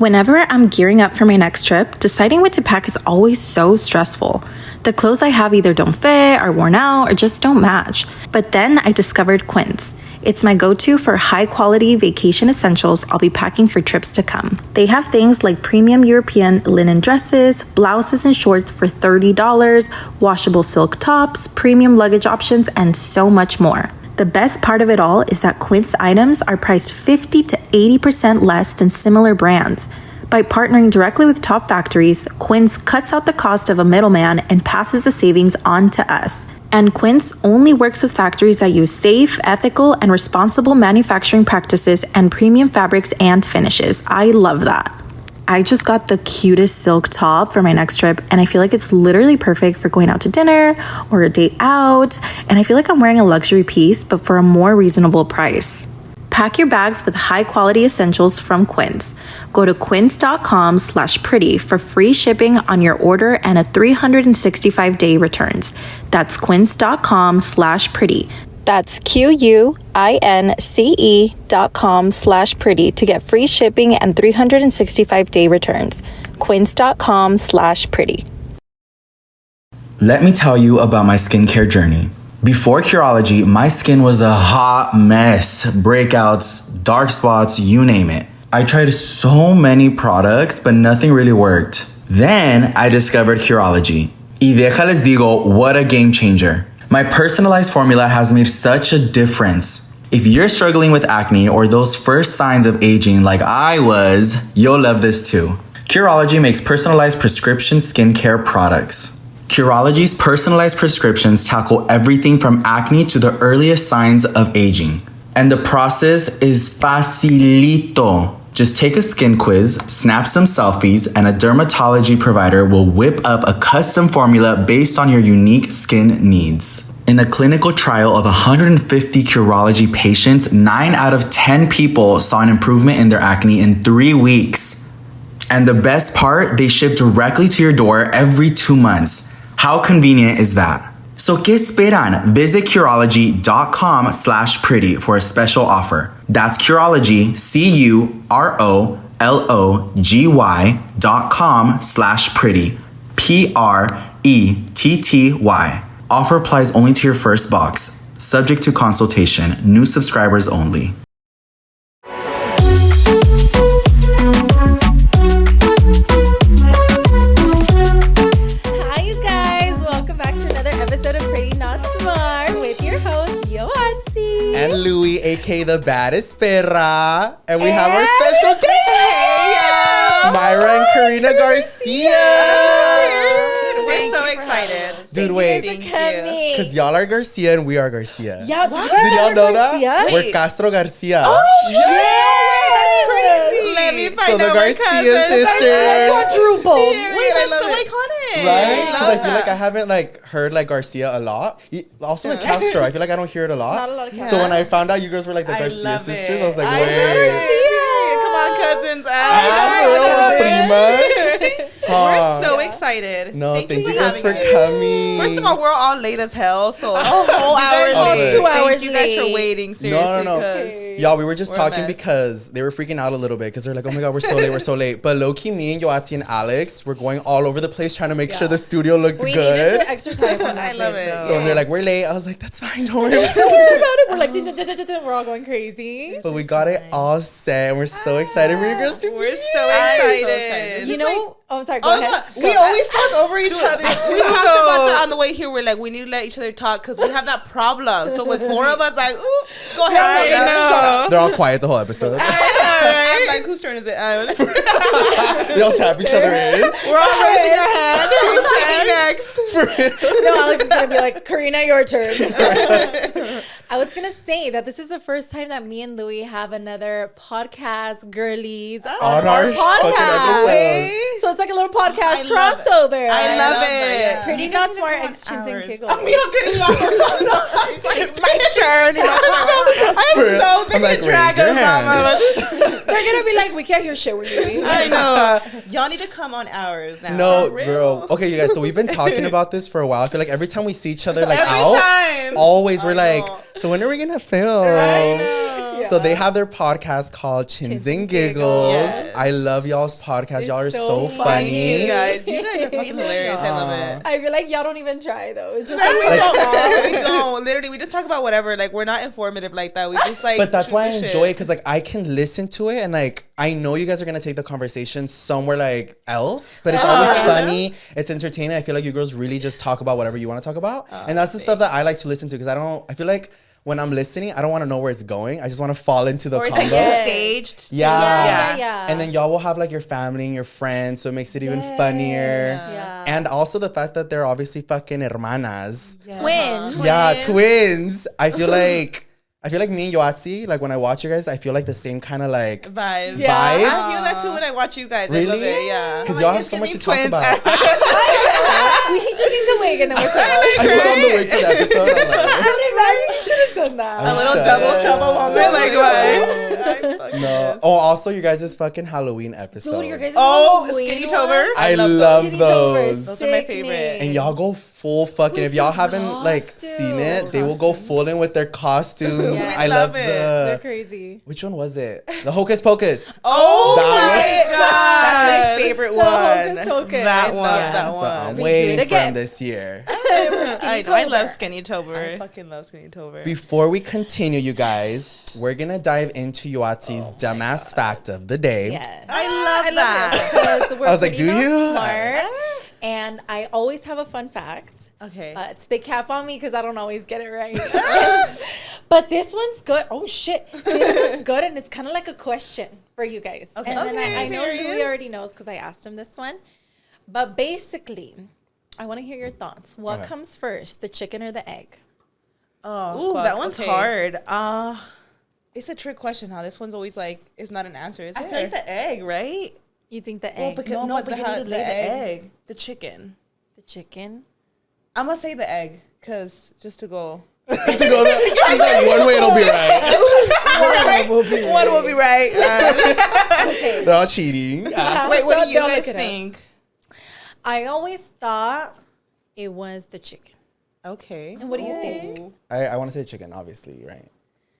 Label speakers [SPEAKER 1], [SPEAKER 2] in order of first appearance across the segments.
[SPEAKER 1] Whenever I'm gearing up for my next trip, deciding what to pack is always so stressful. The clothes I have either don't fit, are worn out, or just don't match. But then I discovered Quince. It's my go-to for high-quality vacation essentials I'll be packing for trips to come. They have things like premium European linen dresses, blouses and shorts for $30, washable silk tops, premium luggage options, and so much more. The best part of it all is that Quince items are priced 50 to 80% less than similar brands. By partnering directly with top factories, Quince cuts out the cost of a middleman and passes the savings on to us. And Quince only works with factories that use safe, ethical, and responsible manufacturing practices and premium fabrics and finishes. I love that. I just got the cutest silk top for my next trip, and I feel like it's literally perfect for going out to dinner or a date out, and I feel like I'm wearing a luxury piece, but for a more reasonable price. Pack your bags with high-quality essentials from Quince. Go to quince.com/pretty for free shipping on your order and a 365-day returns. That's quince.com/pretty. That's QUINCE.com/pretty to get free shipping and 365-day returns. Quince.com/pretty.
[SPEAKER 2] Let me tell you about my skincare journey. Before Curology, my skin was a hot mess. Breakouts, dark spots, you name it. I tried so many products, but nothing really worked. Then I discovered Curology. Y déjales digo, what a game changer. My personalized formula has made such a difference. If you're struggling with acne or those first signs of aging like I was, you'll love this too. Curology makes personalized prescription skincare products. Curology's personalized prescriptions tackle everything from acne to the earliest signs of aging. And the process is facilito. Just take a skin quiz, snap some selfies, and a dermatology provider will whip up a custom formula based on your unique skin needs. In a clinical trial of 150 Curology patients, 9 out of 10 people saw an improvement in their acne in 3 weeks. And the best part, they ship directly to your door every 2 months. How convenient is that? So ¿qué esperan? Visit Curology.com/pretty for a special offer. That's Curology, CUROLOGY.com/pretty. PRETTY. Offer applies only to your first box. Subject to consultation. New subscribers only.
[SPEAKER 3] And Louie, aka the baddest perra. And we have our special guest, Mayra and Karina Garcia.
[SPEAKER 4] We're so excited.
[SPEAKER 3] Dude, wait. Because y'all are Garcia and we are Garcia. Yeah, did y'all know
[SPEAKER 4] Garcia?
[SPEAKER 3] that? We're Castro Garcia.
[SPEAKER 4] Oh, that's crazy. Let me find
[SPEAKER 3] out. So the Garcia sisters.
[SPEAKER 4] Quadruple. Wait, that's so iconic.
[SPEAKER 3] Right? Because I feel like I haven't heard Garcia a lot. Also Castro, I feel like I don't hear it a lot.
[SPEAKER 4] Not a lot of Castro.
[SPEAKER 3] So when I found out you girls were like the Garcia sisters, I was like, wait.
[SPEAKER 4] Come on, cousins. We're so excited.
[SPEAKER 3] No, thank you guys for coming.
[SPEAKER 4] First of all, we're all late as hell, so a whole hour late. 2 hours late. Thank you guys for waiting, seriously.
[SPEAKER 3] No. Y'all, we were just talking because they were freaking out a little bit because they're like, oh my God, we're so late. But low-key, me and Yoatzi and Alex were going all over the place trying to make sure the studio looked good.
[SPEAKER 5] We needed the extra time.
[SPEAKER 4] I love it.
[SPEAKER 3] So when they're like, we're late, I was like, that's fine, don't worry.
[SPEAKER 5] Don't worry about it. We're like, we're all going crazy.
[SPEAKER 3] But we got it all set and we're so excited for you girls to be
[SPEAKER 4] We're so excited.
[SPEAKER 5] You know, I'm sorry, go ahead.
[SPEAKER 4] We always talk over each other. We talked about that on the way here. We're like, we need to let each other talk because we have that problem. So with 4 of us, like, ooh, go ahead.
[SPEAKER 3] Shut up. They're all quiet the whole episode.
[SPEAKER 4] I'm like, whose turn is it?
[SPEAKER 3] They all tap each other in.
[SPEAKER 4] We're all raising our hand. Who's taking next?
[SPEAKER 5] No, Alex is going to be like, Karina, your turn. I was going to say that this is the first time that me and Louie have another podcast girlies on our podcast. So it's like a little podcast crossover.
[SPEAKER 4] I love it.
[SPEAKER 5] Pretty not smart ex chins and giggles.
[SPEAKER 4] I'm not kidding. It's like my turn. I'm so big at dragons now.
[SPEAKER 5] They're gonna be like, we can't hear shit we're doing.
[SPEAKER 4] I know. Y'all need to come on ours now.
[SPEAKER 3] No, bro. Okay, you guys. So we've been talking about this for a while. I feel like every time we see each other, like
[SPEAKER 4] every
[SPEAKER 3] out,
[SPEAKER 4] time.
[SPEAKER 3] always we're like, so when are we gonna film?
[SPEAKER 4] I know.
[SPEAKER 5] Yeah.
[SPEAKER 3] So they have their podcast called Chins and Giggles.
[SPEAKER 4] Yes.
[SPEAKER 3] I love y'all's podcast. Y'all are so
[SPEAKER 5] so
[SPEAKER 3] funny.
[SPEAKER 4] You guys are fucking hilarious. I love it.
[SPEAKER 5] I feel like y'all don't even try though. It's just
[SPEAKER 4] Like, we
[SPEAKER 5] like,
[SPEAKER 4] don't. We don't. Literally, we just talk about whatever. Like, we're not informative like that. We just like.
[SPEAKER 3] But that's why I
[SPEAKER 4] shoot the
[SPEAKER 3] enjoy it
[SPEAKER 4] shit.
[SPEAKER 3] because like I can listen to it and like I know you guys are gonna take the conversation somewhere like else, but it's always funny. It's entertaining. I feel like you girls really just talk about whatever you want to talk about, and that's the stuff that I like to listen to because I feel like when I'm listening, I don't want to know where it's going. I just want to fall into the
[SPEAKER 4] Or it's
[SPEAKER 3] combo.
[SPEAKER 4] like staged.
[SPEAKER 5] yeah.
[SPEAKER 3] And then y'all will have like your family and your friends, so it makes it even funnier.
[SPEAKER 5] Yeah.
[SPEAKER 3] And also the fact that they're obviously fucking hermanas.
[SPEAKER 5] Twins.
[SPEAKER 3] Yeah, twins. I feel like me and Yoatzi, like when I watch you guys, I feel like the same kind of like
[SPEAKER 4] Vibe.
[SPEAKER 5] Yeah.
[SPEAKER 3] vibe.
[SPEAKER 4] I feel that too when I watch you guys. I love
[SPEAKER 3] Really?
[SPEAKER 4] it. Yeah.
[SPEAKER 3] Because
[SPEAKER 4] I'm
[SPEAKER 3] y'all
[SPEAKER 4] like,
[SPEAKER 3] have so
[SPEAKER 4] you're
[SPEAKER 3] much to
[SPEAKER 4] giving
[SPEAKER 3] talk
[SPEAKER 4] twins.
[SPEAKER 3] about.
[SPEAKER 5] We just need to wig and then we're talking.
[SPEAKER 3] I put on the way to the episode. I'm like,
[SPEAKER 5] I would imagine you should have done that.
[SPEAKER 4] A little
[SPEAKER 3] Shut
[SPEAKER 4] double
[SPEAKER 3] up.
[SPEAKER 4] trouble moment. Like what?
[SPEAKER 3] no. Oh, also you guys' fucking Halloween episode.
[SPEAKER 5] Dude, your guys'
[SPEAKER 4] Oh,
[SPEAKER 5] Halloween
[SPEAKER 4] Skinny
[SPEAKER 5] one?
[SPEAKER 4] Tober.
[SPEAKER 3] I love
[SPEAKER 5] Skinny Tober,
[SPEAKER 3] those.
[SPEAKER 4] Those are my
[SPEAKER 5] sickening.
[SPEAKER 4] favorite.
[SPEAKER 3] And y'all go full fucking.
[SPEAKER 5] With
[SPEAKER 3] If y'all
[SPEAKER 5] the
[SPEAKER 3] haven't like seen it, they will go full in with their costumes.
[SPEAKER 5] Yeah.
[SPEAKER 3] I love
[SPEAKER 4] Love it.
[SPEAKER 5] They're
[SPEAKER 3] the.
[SPEAKER 5] crazy.
[SPEAKER 3] Which one was it? The Hocus Pocus.
[SPEAKER 4] Oh
[SPEAKER 3] That
[SPEAKER 4] my god, that's my favorite one.
[SPEAKER 5] Hocus Pocus.
[SPEAKER 4] That
[SPEAKER 5] I
[SPEAKER 4] one.
[SPEAKER 5] love
[SPEAKER 4] That
[SPEAKER 3] So
[SPEAKER 4] one.
[SPEAKER 3] I'm
[SPEAKER 5] We
[SPEAKER 3] waiting
[SPEAKER 5] do it
[SPEAKER 3] for them
[SPEAKER 5] again.
[SPEAKER 3] this year.
[SPEAKER 4] I love Skinny Tober.
[SPEAKER 5] I
[SPEAKER 4] I fucking love Skinny Tober.
[SPEAKER 3] Before we continue, you guys, we're gonna dive into Yoatzi's dumbass fact of the day.
[SPEAKER 5] Yeah.
[SPEAKER 4] I love that.
[SPEAKER 5] Because we're
[SPEAKER 3] I was like,
[SPEAKER 5] pretty
[SPEAKER 3] do you?
[SPEAKER 5] smart. And I always have a fun fact.
[SPEAKER 4] Okay.
[SPEAKER 5] But they cap on me because I don't always get it right. But this one's good. Oh shit. This one's good and it's kind of like a question for you guys.
[SPEAKER 4] Okay.
[SPEAKER 5] And then
[SPEAKER 4] Okay,
[SPEAKER 5] I know
[SPEAKER 4] period.
[SPEAKER 5] Louie already knows because I asked him this one. But basically, I want to hear your thoughts. What
[SPEAKER 3] Okay.
[SPEAKER 5] comes first, the chicken or the egg?
[SPEAKER 4] Ooh, that one's hard. It's a trick question, huh? This one's always like, it's not an answer. Is
[SPEAKER 6] I
[SPEAKER 4] it?
[SPEAKER 6] feel like the egg, right?
[SPEAKER 5] You think the
[SPEAKER 6] Well,
[SPEAKER 5] egg?
[SPEAKER 6] because,
[SPEAKER 4] No,
[SPEAKER 6] no,
[SPEAKER 4] but
[SPEAKER 6] but you
[SPEAKER 4] the
[SPEAKER 6] need to lay the egg.
[SPEAKER 4] The chicken.
[SPEAKER 5] The chicken?
[SPEAKER 4] I'm gonna say the egg, cause just to go.
[SPEAKER 3] To go there, she's like, one way it'll be right.
[SPEAKER 4] One will be right.
[SPEAKER 3] They're all cheating.
[SPEAKER 4] Wait, what do you
[SPEAKER 5] Don't
[SPEAKER 4] guys
[SPEAKER 5] look it up.
[SPEAKER 4] think?
[SPEAKER 5] I always thought it was the chicken.
[SPEAKER 4] Okay.
[SPEAKER 5] And what do you think?
[SPEAKER 3] I want to say chicken, obviously, right?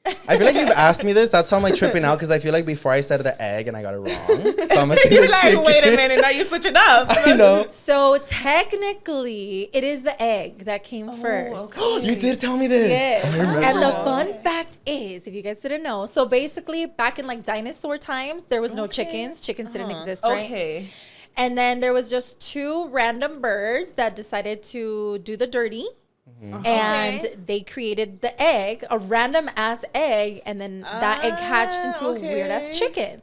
[SPEAKER 3] I feel like you've asked me this. That's how I'm like tripping out because I feel like before I said the egg and I got it wrong. So I'm gonna say
[SPEAKER 4] You're
[SPEAKER 3] the
[SPEAKER 4] like,
[SPEAKER 3] chicken.
[SPEAKER 4] wait a minute, now you switching up.
[SPEAKER 3] I know.
[SPEAKER 5] So technically, it is the egg that came first.
[SPEAKER 3] You did tell me this.
[SPEAKER 5] Yes.
[SPEAKER 3] I remember.
[SPEAKER 5] And the fun fact is, if you guys didn't know, so basically back in like dinosaur times, there was no chickens. Chickens didn't exist, right?
[SPEAKER 4] Okay.
[SPEAKER 5] And then there was just two random birds that decided to do the dirty. And they created the egg, a random ass egg, and then that egg hatched into a weird ass chicken.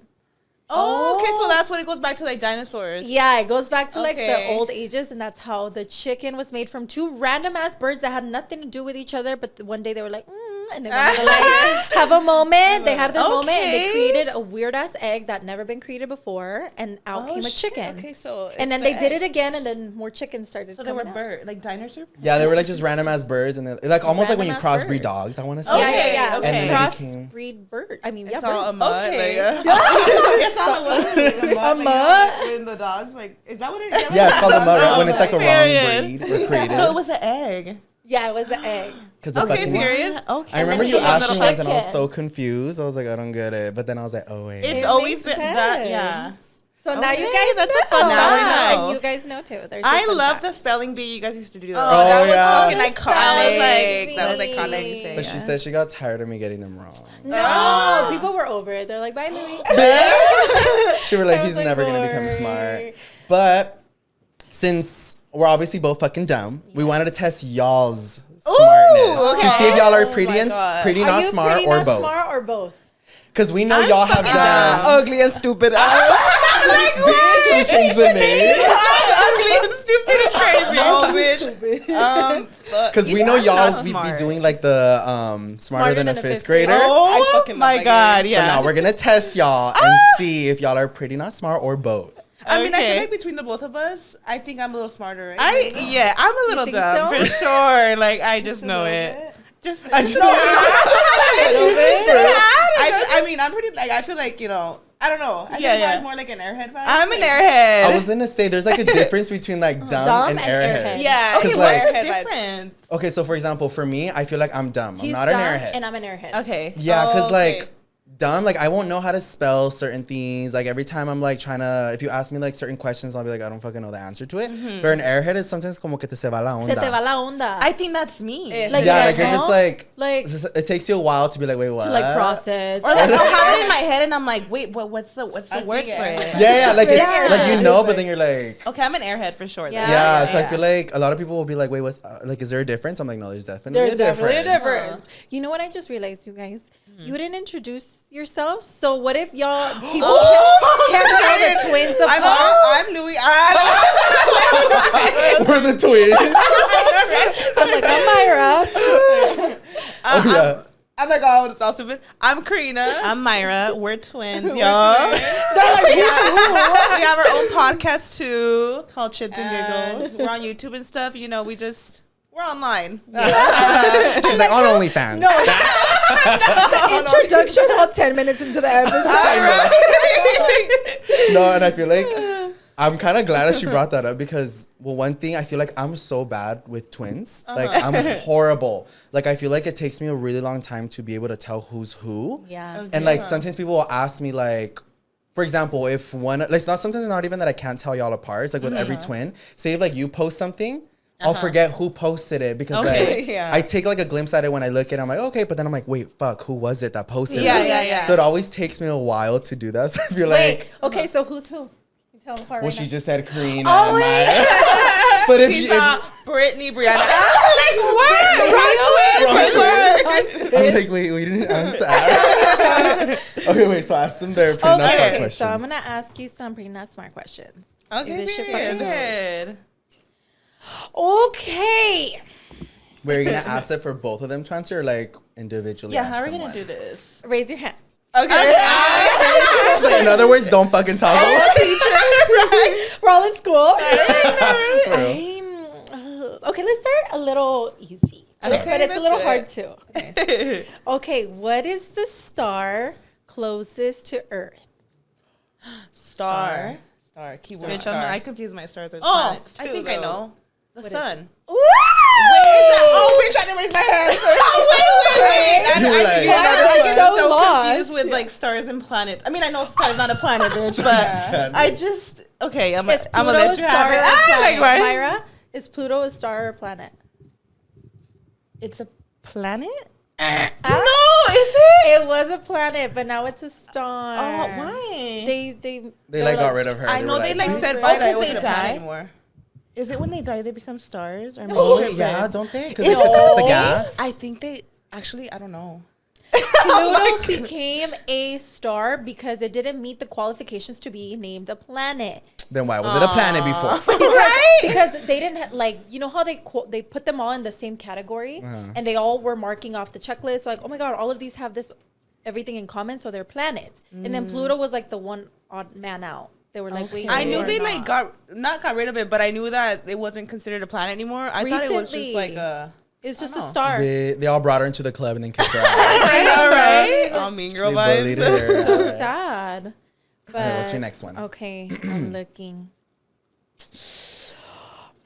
[SPEAKER 4] Oh, okay, so that's when it goes back to like dinosaurs.
[SPEAKER 5] Yeah, it goes back to like the
[SPEAKER 4] Okay.
[SPEAKER 5] old ages, and that's how the chicken was made from two random ass birds that had nothing to do with each other. But one day they were like, and they wanted to like have a moment. They had their moment, and they
[SPEAKER 4] Okay.
[SPEAKER 5] created a weird ass egg that never been created before, and out came a
[SPEAKER 4] shit.
[SPEAKER 5] chicken.
[SPEAKER 4] Okay, so
[SPEAKER 5] And then they did it again, and then more chickens started.
[SPEAKER 4] So they were
[SPEAKER 5] coming out.
[SPEAKER 4] bird, like dinosaur.
[SPEAKER 3] Yeah, they were like just random ass birds, and then like almost like when you
[SPEAKER 5] Random ass
[SPEAKER 3] crossbreed
[SPEAKER 5] birds.
[SPEAKER 3] dogs. I want to say.
[SPEAKER 5] Yeah,
[SPEAKER 4] Okay,
[SPEAKER 5] yeah, yeah.
[SPEAKER 4] okay.
[SPEAKER 3] And then they
[SPEAKER 5] Crossbreed bird. I mean,
[SPEAKER 4] It's
[SPEAKER 5] yeah,
[SPEAKER 4] all a
[SPEAKER 5] birds.
[SPEAKER 4] mud.
[SPEAKER 6] Okay.
[SPEAKER 4] Like, it's all a mud.
[SPEAKER 5] A mud?
[SPEAKER 4] In the dogs, like, is that what it is?
[SPEAKER 3] Yeah, it's called a mud right? when it's like a
[SPEAKER 4] Period.
[SPEAKER 3] wrong breed or created.
[SPEAKER 4] So it was an egg.
[SPEAKER 5] Yeah, it was the egg.
[SPEAKER 3] Because the
[SPEAKER 4] Okay,
[SPEAKER 3] fucking
[SPEAKER 4] period. Okay.
[SPEAKER 3] I remember
[SPEAKER 5] then
[SPEAKER 3] you
[SPEAKER 5] she
[SPEAKER 3] asked
[SPEAKER 5] was
[SPEAKER 3] me once, and I was
[SPEAKER 5] chicken.
[SPEAKER 3] so confused. I was like, I don't get it. But then I was like, oh wait.
[SPEAKER 4] It's
[SPEAKER 5] It
[SPEAKER 4] always
[SPEAKER 5] makes
[SPEAKER 4] been that,
[SPEAKER 5] sense.
[SPEAKER 4] yeah.
[SPEAKER 5] So now you
[SPEAKER 4] Okay,
[SPEAKER 5] guys
[SPEAKER 4] that's
[SPEAKER 5] know.
[SPEAKER 4] a fun
[SPEAKER 6] Now I
[SPEAKER 4] know.
[SPEAKER 5] And you guys know too. There's
[SPEAKER 4] I
[SPEAKER 5] your fun
[SPEAKER 4] love
[SPEAKER 5] fact.
[SPEAKER 4] the spelling bee you guys used to do.
[SPEAKER 3] Oh,
[SPEAKER 4] That was
[SPEAKER 3] yeah.
[SPEAKER 4] fucking
[SPEAKER 5] The
[SPEAKER 4] iconic.
[SPEAKER 5] spelling
[SPEAKER 4] That was
[SPEAKER 5] bee.
[SPEAKER 4] iconic to say.
[SPEAKER 3] But she said she got tired of me getting them wrong.
[SPEAKER 5] No, people were over it. They're like, bye, Louie.
[SPEAKER 3] She were like,
[SPEAKER 5] I
[SPEAKER 3] he's
[SPEAKER 5] was like,
[SPEAKER 3] never gonna become
[SPEAKER 5] "Lord."
[SPEAKER 3] smart. But since we're obviously both fucking dumb, we wanted to test y'all's smartness to see if y'all are pretty
[SPEAKER 4] my
[SPEAKER 3] and
[SPEAKER 4] God.
[SPEAKER 3] pretty
[SPEAKER 5] Are
[SPEAKER 3] not
[SPEAKER 5] you
[SPEAKER 3] smart
[SPEAKER 5] pretty
[SPEAKER 3] or
[SPEAKER 5] not
[SPEAKER 3] both.
[SPEAKER 5] smart or both?
[SPEAKER 3] Because we know y'all have done.
[SPEAKER 4] ugly and stupid.
[SPEAKER 3] Bitch, we changed the name.
[SPEAKER 4] Ugly and stupid is crazy. Oh, bitch.
[SPEAKER 3] Because we know
[SPEAKER 4] I'm
[SPEAKER 3] y'all
[SPEAKER 4] not
[SPEAKER 3] be
[SPEAKER 4] smart.
[SPEAKER 3] doing like the smarter than a fifth grader.
[SPEAKER 4] Oh,
[SPEAKER 6] I fucking love
[SPEAKER 4] my
[SPEAKER 6] that
[SPEAKER 4] God,
[SPEAKER 6] game.
[SPEAKER 3] So
[SPEAKER 4] yeah.
[SPEAKER 3] now we're gonna test y'all and see if y'all are pretty not smart or both.
[SPEAKER 6] I mean, I
[SPEAKER 4] Okay.
[SPEAKER 6] feel like between the both of us, I think I'm a little smarter. Right?
[SPEAKER 4] I'm a little
[SPEAKER 5] think
[SPEAKER 4] dumb
[SPEAKER 5] so?
[SPEAKER 4] for sure. Like, I just
[SPEAKER 6] a
[SPEAKER 4] know
[SPEAKER 6] little
[SPEAKER 4] it.
[SPEAKER 6] bit.
[SPEAKER 4] Just,
[SPEAKER 3] I just
[SPEAKER 6] I mean, I'm pretty like I feel like I don't know. I
[SPEAKER 4] Yeah,
[SPEAKER 6] think
[SPEAKER 4] yeah.
[SPEAKER 6] mine's more like an airhead vibe.
[SPEAKER 4] I'm an
[SPEAKER 6] Like,
[SPEAKER 4] airhead.
[SPEAKER 3] I was gonna say there's like a difference between like dumb, and airhead.
[SPEAKER 6] Yeah.
[SPEAKER 3] Because,
[SPEAKER 6] Okay,
[SPEAKER 3] like-
[SPEAKER 6] what's
[SPEAKER 4] Airhead
[SPEAKER 6] the
[SPEAKER 4] vibes.
[SPEAKER 6] difference?
[SPEAKER 3] Okay, so for example, for me, I feel like I'm dumb.
[SPEAKER 5] He's
[SPEAKER 3] I'm not
[SPEAKER 5] dumb
[SPEAKER 3] an airhead.
[SPEAKER 5] and I'm an airhead.
[SPEAKER 4] Okay.
[SPEAKER 3] Yeah, because
[SPEAKER 6] Oh, okay.
[SPEAKER 3] like dumb. Like, I won't know how to spell certain things. Like, every time I'm like trying to, if you ask me like certain questions, I'll be like, I don't fucking know the answer to it. But an airhead is sometimes como que te se va la onda.
[SPEAKER 5] Se te va la onda.
[SPEAKER 6] I think that's me.
[SPEAKER 5] Like,
[SPEAKER 3] yeah, like you're just like
[SPEAKER 5] it
[SPEAKER 3] it takes you a while to be like, wait, what?
[SPEAKER 5] to like process.
[SPEAKER 6] Or like I'll have it in my head and I'm like, wait, what's the word for it?
[SPEAKER 3] Yeah, like it's
[SPEAKER 5] Yeah.
[SPEAKER 3] like you know, but then you're like,
[SPEAKER 6] Okay, I'm an airhead for sure.
[SPEAKER 5] Yeah.
[SPEAKER 3] yeah. So I feel like a lot of people will be like, wait, what's like? Is there a difference? I'm like, no, there's definitely
[SPEAKER 5] There's
[SPEAKER 3] a
[SPEAKER 5] definitely a
[SPEAKER 3] difference.
[SPEAKER 5] difference. You know what I just realized, you guys? You didn't introduce yourselves. So what if y'all people can't tell the twins apart?
[SPEAKER 6] I'm Louie.
[SPEAKER 3] We're the twins.
[SPEAKER 5] I'm like, I'm Mayra.
[SPEAKER 6] I'm like, oh, it's all stupid. I'm Karina. I'm Mayra. We're twins, y'all.
[SPEAKER 5] They're like,
[SPEAKER 6] We have our own podcast too called Chits and Giggles. We're on YouTube and stuff. You know, we're online.
[SPEAKER 3] She's like on OnlyFans.
[SPEAKER 5] no. Introduction all 10 minutes into the episode.
[SPEAKER 3] No, and I feel like I'm kind of glad that she brought that up because, well, one thing, I feel like I'm so bad with twins. Like, I'm horrible. Like, I feel like it takes me a really long time to be able to tell who's who.
[SPEAKER 5] Yeah.
[SPEAKER 3] And, like, sometimes people will ask me, like, for example, if one, like, sometimes it's not even that I can't tell y'all apart. It's like with every twin. Say if, like, you post something, I'll forget who posted it because I take like a glimpse at it when I look at it. I'm like, okay, but then I'm like, wait, fuck, who was it that posted it?
[SPEAKER 6] Yeah.
[SPEAKER 3] So it always takes me a while to do that. So I feel
[SPEAKER 5] Wait,
[SPEAKER 3] like,
[SPEAKER 5] okay, so who's who? Tell them apart
[SPEAKER 3] well,
[SPEAKER 5] right
[SPEAKER 3] she
[SPEAKER 5] now.
[SPEAKER 3] just said Karina.
[SPEAKER 5] Oh,
[SPEAKER 3] and
[SPEAKER 5] wait.
[SPEAKER 3] Mayra. But if you,
[SPEAKER 6] Brittany, Brianna. Like, what?
[SPEAKER 3] I'm like, wait, we didn't ask that. Okay, wait, so ask them their pretty not smart
[SPEAKER 5] Okay,
[SPEAKER 3] questions.
[SPEAKER 5] so I'm going to ask you some pretty not smart questions.
[SPEAKER 6] Okay,
[SPEAKER 5] This shit fucking
[SPEAKER 6] good.
[SPEAKER 5] Okay.
[SPEAKER 3] Wait, are you gonna ask it for both of them to answer or like individually?
[SPEAKER 6] Yeah,
[SPEAKER 3] ask
[SPEAKER 6] how are we
[SPEAKER 3] them
[SPEAKER 6] going to
[SPEAKER 3] one?
[SPEAKER 6] do this?
[SPEAKER 5] Raise your hand.
[SPEAKER 6] Okay.
[SPEAKER 3] She's like, in other words, don't fucking talk.
[SPEAKER 5] We're all in school.
[SPEAKER 3] Real.
[SPEAKER 5] Okay, let's start a little easy.
[SPEAKER 6] Okay,
[SPEAKER 5] but it's a little
[SPEAKER 6] let's
[SPEAKER 5] hard too. Okay, what is the star closest to Earth?
[SPEAKER 6] Star. Keyword
[SPEAKER 4] Bitch,
[SPEAKER 6] star.
[SPEAKER 4] I confuse my stars with
[SPEAKER 6] Oh,
[SPEAKER 4] planets
[SPEAKER 6] I
[SPEAKER 4] too,
[SPEAKER 6] think I
[SPEAKER 4] though.
[SPEAKER 6] know. The sun.
[SPEAKER 5] Woo!
[SPEAKER 6] Oh, bitch, I didn't raise my hand.
[SPEAKER 3] You were like-
[SPEAKER 6] I get
[SPEAKER 5] so
[SPEAKER 6] so
[SPEAKER 5] lost.
[SPEAKER 6] confused with like stars and planets. I mean, I know stars not a planet, bitch, but I just okay. I'm
[SPEAKER 5] Is
[SPEAKER 6] gonna
[SPEAKER 5] Pluto a
[SPEAKER 6] let you
[SPEAKER 5] star
[SPEAKER 6] have
[SPEAKER 5] or
[SPEAKER 6] it.
[SPEAKER 5] a
[SPEAKER 6] Like,
[SPEAKER 5] planet?
[SPEAKER 6] right?
[SPEAKER 5] Mayra, is Pluto a star or a planet?
[SPEAKER 6] It's a planet.
[SPEAKER 5] No,
[SPEAKER 6] is it?
[SPEAKER 5] It was a planet, but now it's a star.
[SPEAKER 6] Oh, why?
[SPEAKER 5] They
[SPEAKER 3] They like got rid of her.
[SPEAKER 4] I know
[SPEAKER 3] were
[SPEAKER 4] they like said
[SPEAKER 5] Oh,
[SPEAKER 4] by that
[SPEAKER 6] 'cause
[SPEAKER 4] it wasn't
[SPEAKER 6] they
[SPEAKER 4] a planet
[SPEAKER 6] die?
[SPEAKER 4] anymore.
[SPEAKER 6] Is it when they die they become stars? Or
[SPEAKER 3] Oh, yeah, don't they? Because
[SPEAKER 6] Is
[SPEAKER 3] it's,
[SPEAKER 6] it
[SPEAKER 3] it's a
[SPEAKER 6] though?
[SPEAKER 3] gas.
[SPEAKER 6] I think they actually. I don't know.
[SPEAKER 5] Pluto became a star because it didn't meet the qualifications to be named a planet.
[SPEAKER 3] Then why was it a planet before?
[SPEAKER 5] Because they didn't like, you know how they put them all in the same category and they all were marking off the checklist like, oh my god, all of these have this everything in common, so they're planets. And then Pluto was like the one odd man out. They were like, wait,
[SPEAKER 4] I knew
[SPEAKER 5] you're
[SPEAKER 4] they
[SPEAKER 5] not.
[SPEAKER 4] like got rid of it, but I knew that it wasn't considered a planet anymore. I thought it was
[SPEAKER 5] Recently.
[SPEAKER 4] just like a
[SPEAKER 5] It's just a star.
[SPEAKER 3] They all brought her into the club and then kicked her out.
[SPEAKER 4] right. Oh, mean girl
[SPEAKER 3] They bullied
[SPEAKER 4] vibes.
[SPEAKER 3] her.
[SPEAKER 5] So sad. But
[SPEAKER 3] Okay, what's your next one?
[SPEAKER 5] Okay, I'm looking.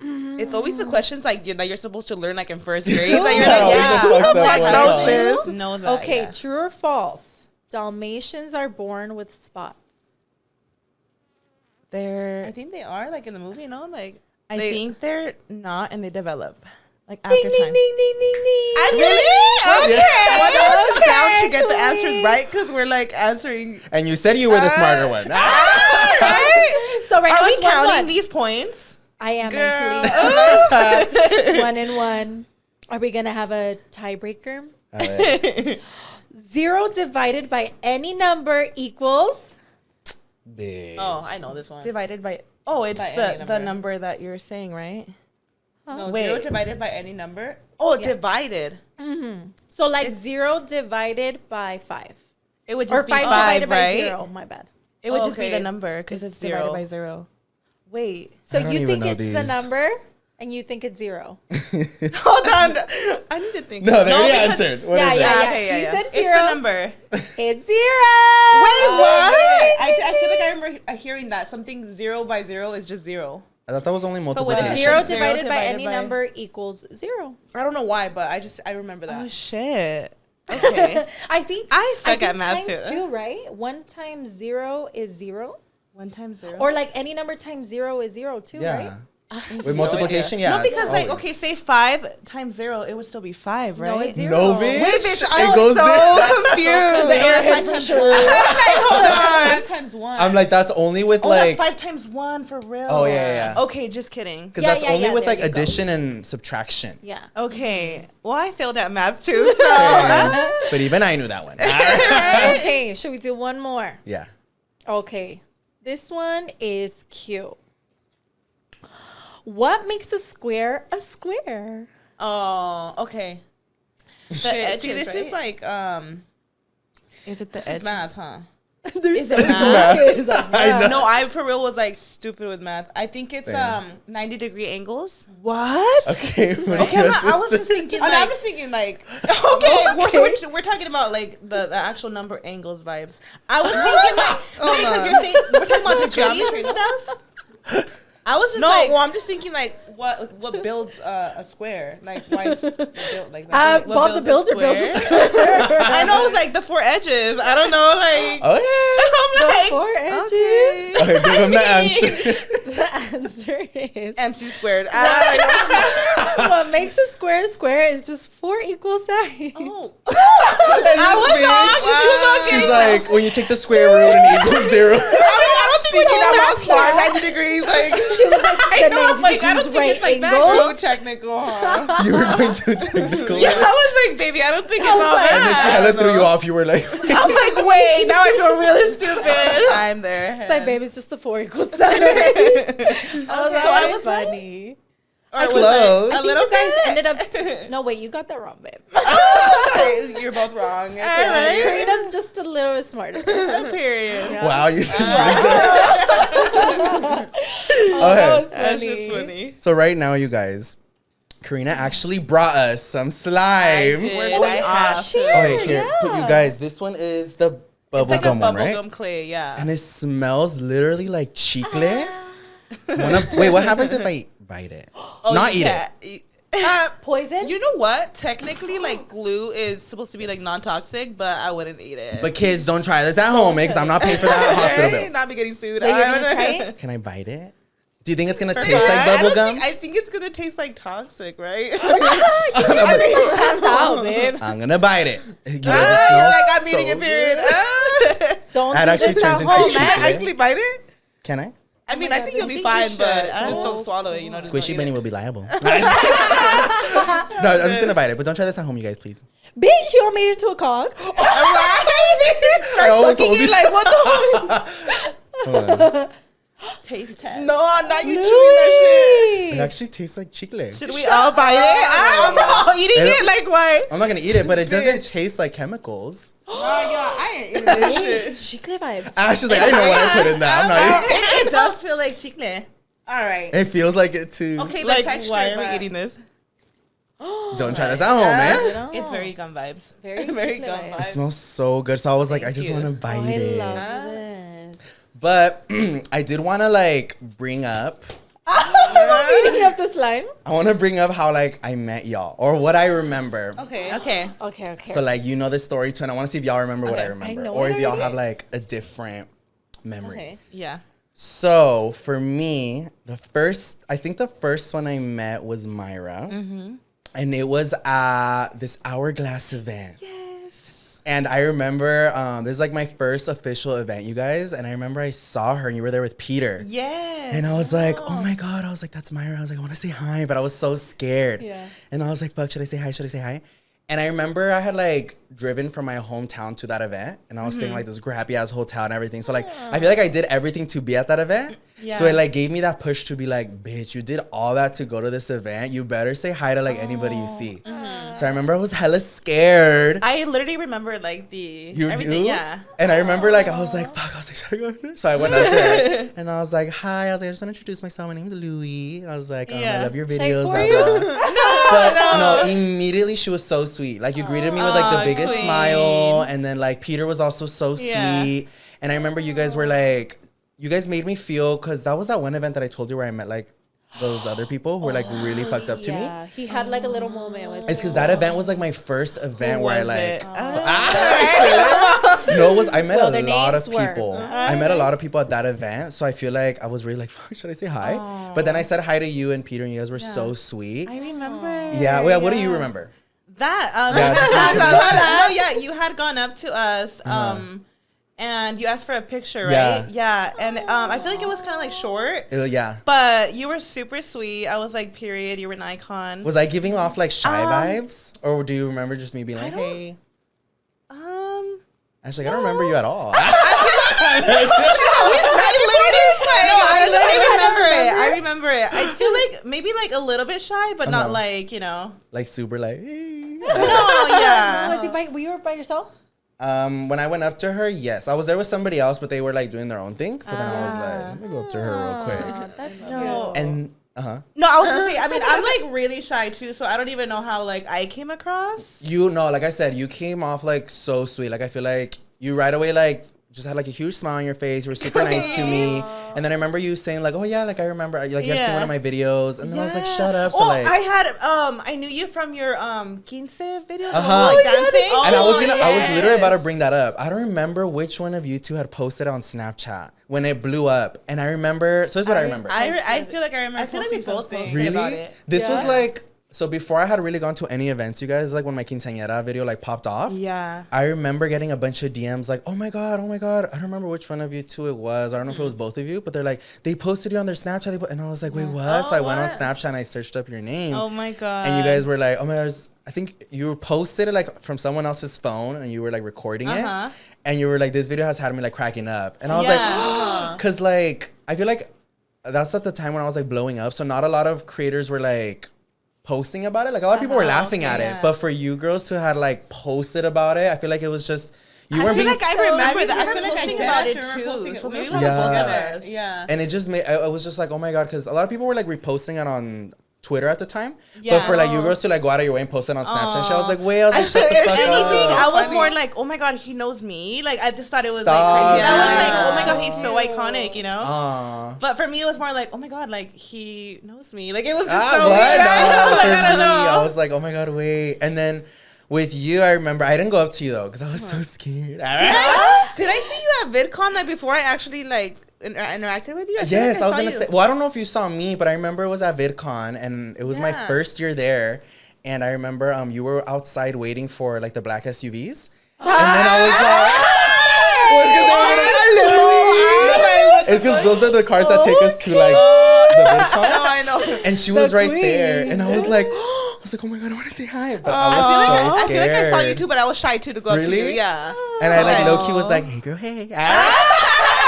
[SPEAKER 4] It's always the questions like that you're supposed to learn like in first grade.
[SPEAKER 5] Dude.
[SPEAKER 4] That you're
[SPEAKER 3] Yeah,
[SPEAKER 4] like,
[SPEAKER 3] we just
[SPEAKER 4] yeah,
[SPEAKER 3] fucked up
[SPEAKER 4] like
[SPEAKER 3] one
[SPEAKER 4] know
[SPEAKER 3] time.
[SPEAKER 4] this.
[SPEAKER 6] Know that.
[SPEAKER 5] Okay,
[SPEAKER 6] yeah.
[SPEAKER 5] true or false? Dalmatians are born with spots.
[SPEAKER 6] They're.
[SPEAKER 4] I think they are like in the movie, no? Like
[SPEAKER 6] I
[SPEAKER 4] they-
[SPEAKER 6] think they're not, and they develop like after
[SPEAKER 5] Ding, ding,
[SPEAKER 6] time.
[SPEAKER 5] ding, ding, ding, ding.
[SPEAKER 4] Really? Okay. One of us is
[SPEAKER 5] Okay,
[SPEAKER 4] bound to get the
[SPEAKER 5] Louie.
[SPEAKER 4] answers right because we're like answering.
[SPEAKER 3] And you said you were the smarter one.
[SPEAKER 4] Right?
[SPEAKER 5] So right
[SPEAKER 4] Are
[SPEAKER 5] now
[SPEAKER 4] we
[SPEAKER 5] it's
[SPEAKER 4] counting
[SPEAKER 5] 1-1.
[SPEAKER 4] these points?
[SPEAKER 5] I am
[SPEAKER 4] Girl.
[SPEAKER 5] mentally 1-1. Are we gonna have a tiebreaker? 0 divided by any number equals.
[SPEAKER 3] Bitch.
[SPEAKER 4] Oh, I know this one.
[SPEAKER 6] Divided by. Oh, it's
[SPEAKER 4] By any
[SPEAKER 6] the
[SPEAKER 4] number.
[SPEAKER 6] number that you're saying, right?
[SPEAKER 4] No,
[SPEAKER 6] Wait.
[SPEAKER 4] 0 divided by any number. Oh,
[SPEAKER 5] Yeah.
[SPEAKER 4] divided.
[SPEAKER 5] So like 0 divided by 5.
[SPEAKER 6] It would
[SPEAKER 5] Or
[SPEAKER 6] just
[SPEAKER 5] 5
[SPEAKER 6] be
[SPEAKER 5] divided by
[SPEAKER 4] right?
[SPEAKER 5] 0. My bad.
[SPEAKER 6] It would just
[SPEAKER 4] Okay,
[SPEAKER 6] be the
[SPEAKER 4] it's-
[SPEAKER 6] number because
[SPEAKER 4] it's
[SPEAKER 6] it's divided
[SPEAKER 4] 0.
[SPEAKER 6] by 0. Wait.
[SPEAKER 5] So
[SPEAKER 3] I don't
[SPEAKER 5] you
[SPEAKER 3] even
[SPEAKER 5] think
[SPEAKER 3] know
[SPEAKER 5] it's the
[SPEAKER 3] these.
[SPEAKER 5] number and you think it's 0.
[SPEAKER 4] Hold on. I need to think.
[SPEAKER 3] No, they already
[SPEAKER 4] because-
[SPEAKER 3] answered. What
[SPEAKER 5] yeah,
[SPEAKER 3] is
[SPEAKER 5] yeah,
[SPEAKER 3] it?
[SPEAKER 5] yeah.
[SPEAKER 4] Okay,
[SPEAKER 5] She said
[SPEAKER 4] It's
[SPEAKER 5] 0.
[SPEAKER 4] the number.
[SPEAKER 5] It's 0.
[SPEAKER 4] Wait, what? I feel like I remember hearing that something 0 by 0 is just 0.
[SPEAKER 3] I thought that was only
[SPEAKER 5] But
[SPEAKER 3] multiplication.
[SPEAKER 5] 0
[SPEAKER 6] Zero
[SPEAKER 5] divided by
[SPEAKER 6] divided
[SPEAKER 5] any
[SPEAKER 6] by-
[SPEAKER 5] number equals 0.
[SPEAKER 4] I don't know why, but I remember that.
[SPEAKER 6] Oh shit. Okay.
[SPEAKER 5] I think
[SPEAKER 6] suck at math
[SPEAKER 5] times
[SPEAKER 6] too.
[SPEAKER 5] 2, right? 1 times 0 is 0.
[SPEAKER 6] 1 times 0.
[SPEAKER 5] Or like any number times 0 is 0 too, right?
[SPEAKER 3] Yeah. With multiplication, yeah.
[SPEAKER 6] No, because like,
[SPEAKER 3] always.
[SPEAKER 6] okay, say 5 times 0, it would still be 5, right?
[SPEAKER 5] No, it's 0.
[SPEAKER 3] No, bitch.
[SPEAKER 6] Wait, bitch,
[SPEAKER 3] It
[SPEAKER 6] I was
[SPEAKER 3] goes
[SPEAKER 6] so
[SPEAKER 3] zero.
[SPEAKER 6] confused.
[SPEAKER 5] The airhead for sure.
[SPEAKER 6] Hold on. 5 times 1.
[SPEAKER 3] I'm like, that's only with
[SPEAKER 6] oh,
[SPEAKER 3] like,
[SPEAKER 6] that's 5 times 1 for real.
[SPEAKER 3] Oh, yeah.
[SPEAKER 6] Okay, just kidding.
[SPEAKER 3] because
[SPEAKER 5] Yeah,
[SPEAKER 3] that's
[SPEAKER 5] yeah,
[SPEAKER 3] only
[SPEAKER 5] yeah,
[SPEAKER 3] with
[SPEAKER 5] there
[SPEAKER 3] like
[SPEAKER 5] you go.
[SPEAKER 3] addition and subtraction.
[SPEAKER 5] Yeah.
[SPEAKER 6] Okay. Well, I failed at math too, so.
[SPEAKER 3] But even I knew that one.
[SPEAKER 5] Okay, should we do one more?
[SPEAKER 3] Yeah.
[SPEAKER 5] Okay. This one is cute. What makes a square a square?
[SPEAKER 6] Oh, okay.
[SPEAKER 4] Shit.
[SPEAKER 6] See, this is like, is it the
[SPEAKER 4] This
[SPEAKER 6] edges?
[SPEAKER 4] is math, huh?
[SPEAKER 5] There's so
[SPEAKER 6] math?
[SPEAKER 5] It's like, yeah.
[SPEAKER 4] No, I for real was like stupid with math. I think it's 90-degree angles.
[SPEAKER 6] What?
[SPEAKER 3] Okay.
[SPEAKER 4] Okay, I was just thinking.
[SPEAKER 6] Oh,
[SPEAKER 4] Like,
[SPEAKER 6] no, I was thinking like,
[SPEAKER 4] okay,
[SPEAKER 6] so we're talking about like the actual number angles vibes. I was thinking like, no, because you're saying we're talking about the geometry and stuff. I was just like,
[SPEAKER 4] well, I'm just thinking like what builds a square? Like why it's built like that? What
[SPEAKER 5] Bob the
[SPEAKER 4] builds a
[SPEAKER 5] Builder builds a
[SPEAKER 4] square?
[SPEAKER 5] square.
[SPEAKER 4] I know it was like the 4 edges. I don't know, like
[SPEAKER 3] Okay.
[SPEAKER 4] I'm like,
[SPEAKER 5] The 4 edges.
[SPEAKER 3] Okay, give him the answer.
[SPEAKER 5] The answer is
[SPEAKER 4] MC squared.
[SPEAKER 5] what makes a square is just 4 equal sides.
[SPEAKER 4] Oh,
[SPEAKER 3] I
[SPEAKER 4] was on.
[SPEAKER 3] She's like, when you take the square root and equals 0.
[SPEAKER 4] I don't think we
[SPEAKER 5] So
[SPEAKER 4] about smart
[SPEAKER 5] bad.
[SPEAKER 4] 90 degrees. Like
[SPEAKER 5] She was like
[SPEAKER 4] I
[SPEAKER 5] the
[SPEAKER 4] know, I'm
[SPEAKER 5] 90
[SPEAKER 4] like, I
[SPEAKER 5] degrees
[SPEAKER 4] don't think
[SPEAKER 5] right
[SPEAKER 4] it's like that
[SPEAKER 5] angle.
[SPEAKER 4] true technical, huh?
[SPEAKER 3] You were going too technical.
[SPEAKER 4] Yeah, I was like, baby, I don't think it's all
[SPEAKER 5] like-
[SPEAKER 3] And then she
[SPEAKER 4] that.
[SPEAKER 3] hella threw you off. You were like,
[SPEAKER 4] I was like, wait, now I feel really stupid. I'm there.
[SPEAKER 5] It's like, babe, it's just the 4 equal sides.
[SPEAKER 4] So
[SPEAKER 5] I
[SPEAKER 4] I was right?
[SPEAKER 5] funny.
[SPEAKER 4] Or
[SPEAKER 3] Close.
[SPEAKER 4] was
[SPEAKER 3] I
[SPEAKER 5] I
[SPEAKER 4] a
[SPEAKER 5] think
[SPEAKER 4] little
[SPEAKER 5] you guys
[SPEAKER 4] bit?
[SPEAKER 5] ended up. No, wait, you got that wrong, babe.
[SPEAKER 4] Okay, you're both wrong. All right.
[SPEAKER 5] Karina's just a little smarter.
[SPEAKER 4] Period.
[SPEAKER 3] wow, you should
[SPEAKER 5] Oh, that was
[SPEAKER 4] That's
[SPEAKER 5] funny.
[SPEAKER 4] just funny.
[SPEAKER 3] So right now, you guys, Karina actually brought us some slime.
[SPEAKER 4] Did
[SPEAKER 5] Oh,
[SPEAKER 4] I
[SPEAKER 5] yeah,
[SPEAKER 4] have
[SPEAKER 5] she
[SPEAKER 4] to?
[SPEAKER 5] is.
[SPEAKER 3] Okay, here, put you
[SPEAKER 5] Yeah.
[SPEAKER 3] guys. This one is the
[SPEAKER 4] It's like a
[SPEAKER 3] bubblegum one, right?
[SPEAKER 4] bubblegum clay, yeah.
[SPEAKER 3] And it smells literally like chicle. Wait, what happens if I bite it? Not eat it.
[SPEAKER 4] it.
[SPEAKER 5] Poison?
[SPEAKER 4] You know what? Technically, like glue is supposed to be like non-toxic, but I wouldn't eat it.
[SPEAKER 3] But kids, don't try this at home, because I'm not paying for that hospital
[SPEAKER 4] Right?
[SPEAKER 3] bill.
[SPEAKER 4] Not be getting sued.
[SPEAKER 5] Wait, you're
[SPEAKER 4] I
[SPEAKER 5] gonna
[SPEAKER 4] don't
[SPEAKER 5] try
[SPEAKER 4] know.
[SPEAKER 5] it?
[SPEAKER 3] Can I bite it? Do you think it's gonna
[SPEAKER 4] For
[SPEAKER 3] taste
[SPEAKER 4] what?
[SPEAKER 3] like
[SPEAKER 4] I don't
[SPEAKER 3] bubble
[SPEAKER 4] think-
[SPEAKER 3] gum?
[SPEAKER 4] I think it's gonna taste like toxic, right?
[SPEAKER 5] Pass out, babe.
[SPEAKER 3] I'm gonna bite it. You guys, it
[SPEAKER 4] You're
[SPEAKER 3] smells
[SPEAKER 4] like I'm
[SPEAKER 3] so
[SPEAKER 4] eating it. Period.
[SPEAKER 3] good.
[SPEAKER 5] Don't
[SPEAKER 3] That
[SPEAKER 5] do
[SPEAKER 3] actually
[SPEAKER 5] this
[SPEAKER 3] turns
[SPEAKER 5] at
[SPEAKER 3] into
[SPEAKER 5] home,
[SPEAKER 3] chicle.
[SPEAKER 5] man.
[SPEAKER 4] Actually bite it.
[SPEAKER 3] Can I?
[SPEAKER 4] I mean,
[SPEAKER 5] my
[SPEAKER 4] I
[SPEAKER 5] God,
[SPEAKER 4] think you'll
[SPEAKER 5] I
[SPEAKER 4] be
[SPEAKER 5] think
[SPEAKER 4] fine,
[SPEAKER 5] you
[SPEAKER 4] but
[SPEAKER 5] should.
[SPEAKER 4] just
[SPEAKER 5] Oh.
[SPEAKER 4] don't swallow it. You know, just
[SPEAKER 3] Squishy
[SPEAKER 4] don't eat
[SPEAKER 3] Benny
[SPEAKER 4] it.
[SPEAKER 3] will be liable. No, I'm just gonna bite it, but don't try this at home, you guys, please.
[SPEAKER 5] Bitch, you all made it into a cog.
[SPEAKER 3] I always
[SPEAKER 4] Sucking
[SPEAKER 3] hold
[SPEAKER 4] it
[SPEAKER 3] it.
[SPEAKER 4] like what the
[SPEAKER 3] Hold on.
[SPEAKER 4] taste test? No, not you chewing that
[SPEAKER 3] It
[SPEAKER 5] Louie.
[SPEAKER 3] actually tastes like chicle.
[SPEAKER 4] shit. Should we all bite it? I don't know. Eating
[SPEAKER 3] It-
[SPEAKER 4] it like why?
[SPEAKER 3] I'm not gonna eat it, but it doesn't taste like chemicals.
[SPEAKER 4] I ain't eating this shit.
[SPEAKER 5] It's chicle vibes.
[SPEAKER 3] Ash is like, I know what I put in that. I'm not eating.
[SPEAKER 4] It does feel like chicle. All right.
[SPEAKER 3] It feels like it too.
[SPEAKER 4] Okay, the
[SPEAKER 6] Like,
[SPEAKER 4] texture.
[SPEAKER 6] why are we
[SPEAKER 4] but-
[SPEAKER 6] eating this?
[SPEAKER 3] Don't try this at home, man.
[SPEAKER 5] No.
[SPEAKER 6] It's very gum vibes.
[SPEAKER 5] very,
[SPEAKER 4] Very
[SPEAKER 5] chicle
[SPEAKER 4] gum
[SPEAKER 5] vibes.
[SPEAKER 3] It smells so good. So I was like, I just
[SPEAKER 4] you.
[SPEAKER 3] want to
[SPEAKER 5] Oh,
[SPEAKER 3] bite
[SPEAKER 5] I
[SPEAKER 3] it.
[SPEAKER 5] love this.
[SPEAKER 3] But I did want to like bring up.
[SPEAKER 5] Eating up the slime.
[SPEAKER 3] I want to bring up how like I met y'all or what I remember.
[SPEAKER 4] Okay.
[SPEAKER 6] Okay.
[SPEAKER 5] Okay.
[SPEAKER 3] So like you know the story too, and I want to see if y'all remember what I
[SPEAKER 6] Okay.
[SPEAKER 3] remember,
[SPEAKER 5] I know
[SPEAKER 3] or
[SPEAKER 5] it
[SPEAKER 3] if y'all
[SPEAKER 5] already.
[SPEAKER 3] have like a different memory.
[SPEAKER 4] Okay.
[SPEAKER 6] Yeah.
[SPEAKER 3] So for me, I think the first one I met was Mayra, and it was at this Hourglass event.
[SPEAKER 6] Yes.
[SPEAKER 3] And I remember this is like my first official event, you guys, and I remember I saw her, and you were there with Peter.
[SPEAKER 6] Yes.
[SPEAKER 3] And I was like, oh my God. I was like, that's Mayra. I was like, I want to say hi, but I was so scared.
[SPEAKER 5] Yeah.
[SPEAKER 3] And I was like, fuck, should I say hi? Should I say hi? And I remember I had like driven from my hometown to that event, and I was staying like this crappy ass hotel and everything. So like, I feel like I did everything to be at that event.
[SPEAKER 6] Yeah.
[SPEAKER 3] So it like gave me that push to be like, bitch, you did all that to go to this event. You better say hi to like anybody you see. So I remember I was hella scared.
[SPEAKER 6] I literally remember like the
[SPEAKER 3] You
[SPEAKER 6] everything.
[SPEAKER 3] do?
[SPEAKER 6] Yeah.
[SPEAKER 3] And I remember like I was like, fuck, I was like, should I go up there? So I went up there and I was like, hi. I was like, I just want to introduce myself. My name's Louie. And I was like, I
[SPEAKER 6] Yeah.
[SPEAKER 3] love your
[SPEAKER 5] Should I
[SPEAKER 3] videos.
[SPEAKER 5] pour
[SPEAKER 3] blah,
[SPEAKER 5] you?
[SPEAKER 3] blah. But no, immediately she was so sweet. Like you greeted me with like the
[SPEAKER 6] Aw,
[SPEAKER 3] biggest
[SPEAKER 6] queen.
[SPEAKER 3] smile. And then like Peter was also so
[SPEAKER 6] Yeah.
[SPEAKER 3] sweet. And I remember you guys were like, you guys made me feel, because that was that one event that I told you where I met like those other people who were like really fucked up to me.
[SPEAKER 5] Yeah, he had like a little moment with.
[SPEAKER 3] It's because that event was like my first event where I
[SPEAKER 6] was
[SPEAKER 3] like.
[SPEAKER 6] it?
[SPEAKER 3] No, it was I met
[SPEAKER 5] Well,
[SPEAKER 3] a
[SPEAKER 5] their
[SPEAKER 3] lot of
[SPEAKER 5] names were.
[SPEAKER 3] people. I met a lot of people at that event, so I feel like I was really like, fuck, should I say hi? But then I said hi to you and Peter, and you guys were so sweet.
[SPEAKER 6] I remember.
[SPEAKER 3] Yeah, wait, what do you remember?
[SPEAKER 6] That you had gone up to us and you asked for a picture, right? And I feel like it was kind of like short,
[SPEAKER 3] Yeah.
[SPEAKER 6] but you were super sweet. I was like, period, you were an icon.
[SPEAKER 3] Was I giving off like shy vibes, or do you remember just me being like, hey? Actually, I don't remember you at all.
[SPEAKER 6] I remember it. I feel like maybe like a little bit shy, but not like, you know.
[SPEAKER 3] Like super like, hey.
[SPEAKER 6] No, yeah.
[SPEAKER 5] Were you by yourself?
[SPEAKER 3] When I went up to her, yes. I was there with somebody else, but they were like doing their own thing. So then I was like, let me go up to her real quick.
[SPEAKER 5] That's cute.
[SPEAKER 3] And
[SPEAKER 6] No, I was gonna say, I mean, I'm like really shy too, so I don't even know how like I came across.
[SPEAKER 3] you know, like I said, you came off like so sweet. Like I feel like you right away like just had like a huge smile on your face. You were super nice to me. And then I remember you saying like, oh yeah, like I remember like you have seen one of my videos. And then I was like, shut up. So like
[SPEAKER 6] I had I knew you from your 15 videos
[SPEAKER 3] Uh-huh.
[SPEAKER 6] like dancing.
[SPEAKER 3] and I was literally about to bring that up. I don't remember which one of you two had posted on Snapchat when it blew up. And I remember, so this is what I remember.
[SPEAKER 6] I feel like I remember. I feel like we both posted about it.
[SPEAKER 3] This was like, so before I had really gone to any events, you guys, like when my quinceañera video like popped off.
[SPEAKER 6] Yeah.
[SPEAKER 3] I remember getting a bunch of DMs like, oh my God. I don't remember which one of you two it was. I don't know if it was both of you, but they're like, they posted you on their Snapchat. And I was like, wait, what? So I went on Snapchat and I searched up your name.
[SPEAKER 6] Oh my God.
[SPEAKER 3] And you guys were like, oh my God, I think you posted it like from someone else's phone and you were like recording it. And you were like, this video has had me like cracking up. And I was like, cause like, I feel like that's at the time when I was like blowing up. So not a lot of creators were like posting about it. Like a lot of people were laughing at it. But for you girls who had like posted about it, I feel like it was just, you weren't being.
[SPEAKER 6] I remember that. I feel like I did about it too. So maybe we'll together.
[SPEAKER 4] Yeah.
[SPEAKER 3] And it just made, I was just like, oh my God. Cause a lot of people were like reposting it on Twitter at the time. But for like you girls to like go out of your way and post it on Snapchat, I was like, wait, I was like, shut the fuck up.
[SPEAKER 6] I was more like, oh my God, he knows me. Like I just thought it was like crazy. And I was like, oh my God, he's so iconic, you know? But for me, it was more like, oh my God, like he knows me. Like it was just so weird.
[SPEAKER 3] I don't know. I was like, oh my God, wait. And then with you, I remember, I didn't go up to you though, because I was so scared.
[SPEAKER 6] Did I see you at VidCon like before I actually like interacted with you?
[SPEAKER 3] Yes, I was gonna say. Well, I don't know if you saw me, but I remember it was at VidCon, and it was my first year there. And I remember you were outside waiting for like the black SUVs, and then I was like, it's because those are the cars that take us to like the VidCon.
[SPEAKER 6] No, I know.
[SPEAKER 3] And she was right there, and I was like, oh my God, I want to say hi, but I was
[SPEAKER 6] I feel like I saw you too, but I was shy too to go up to you. Yeah.
[SPEAKER 3] And I like low key was like, hey girl, hey.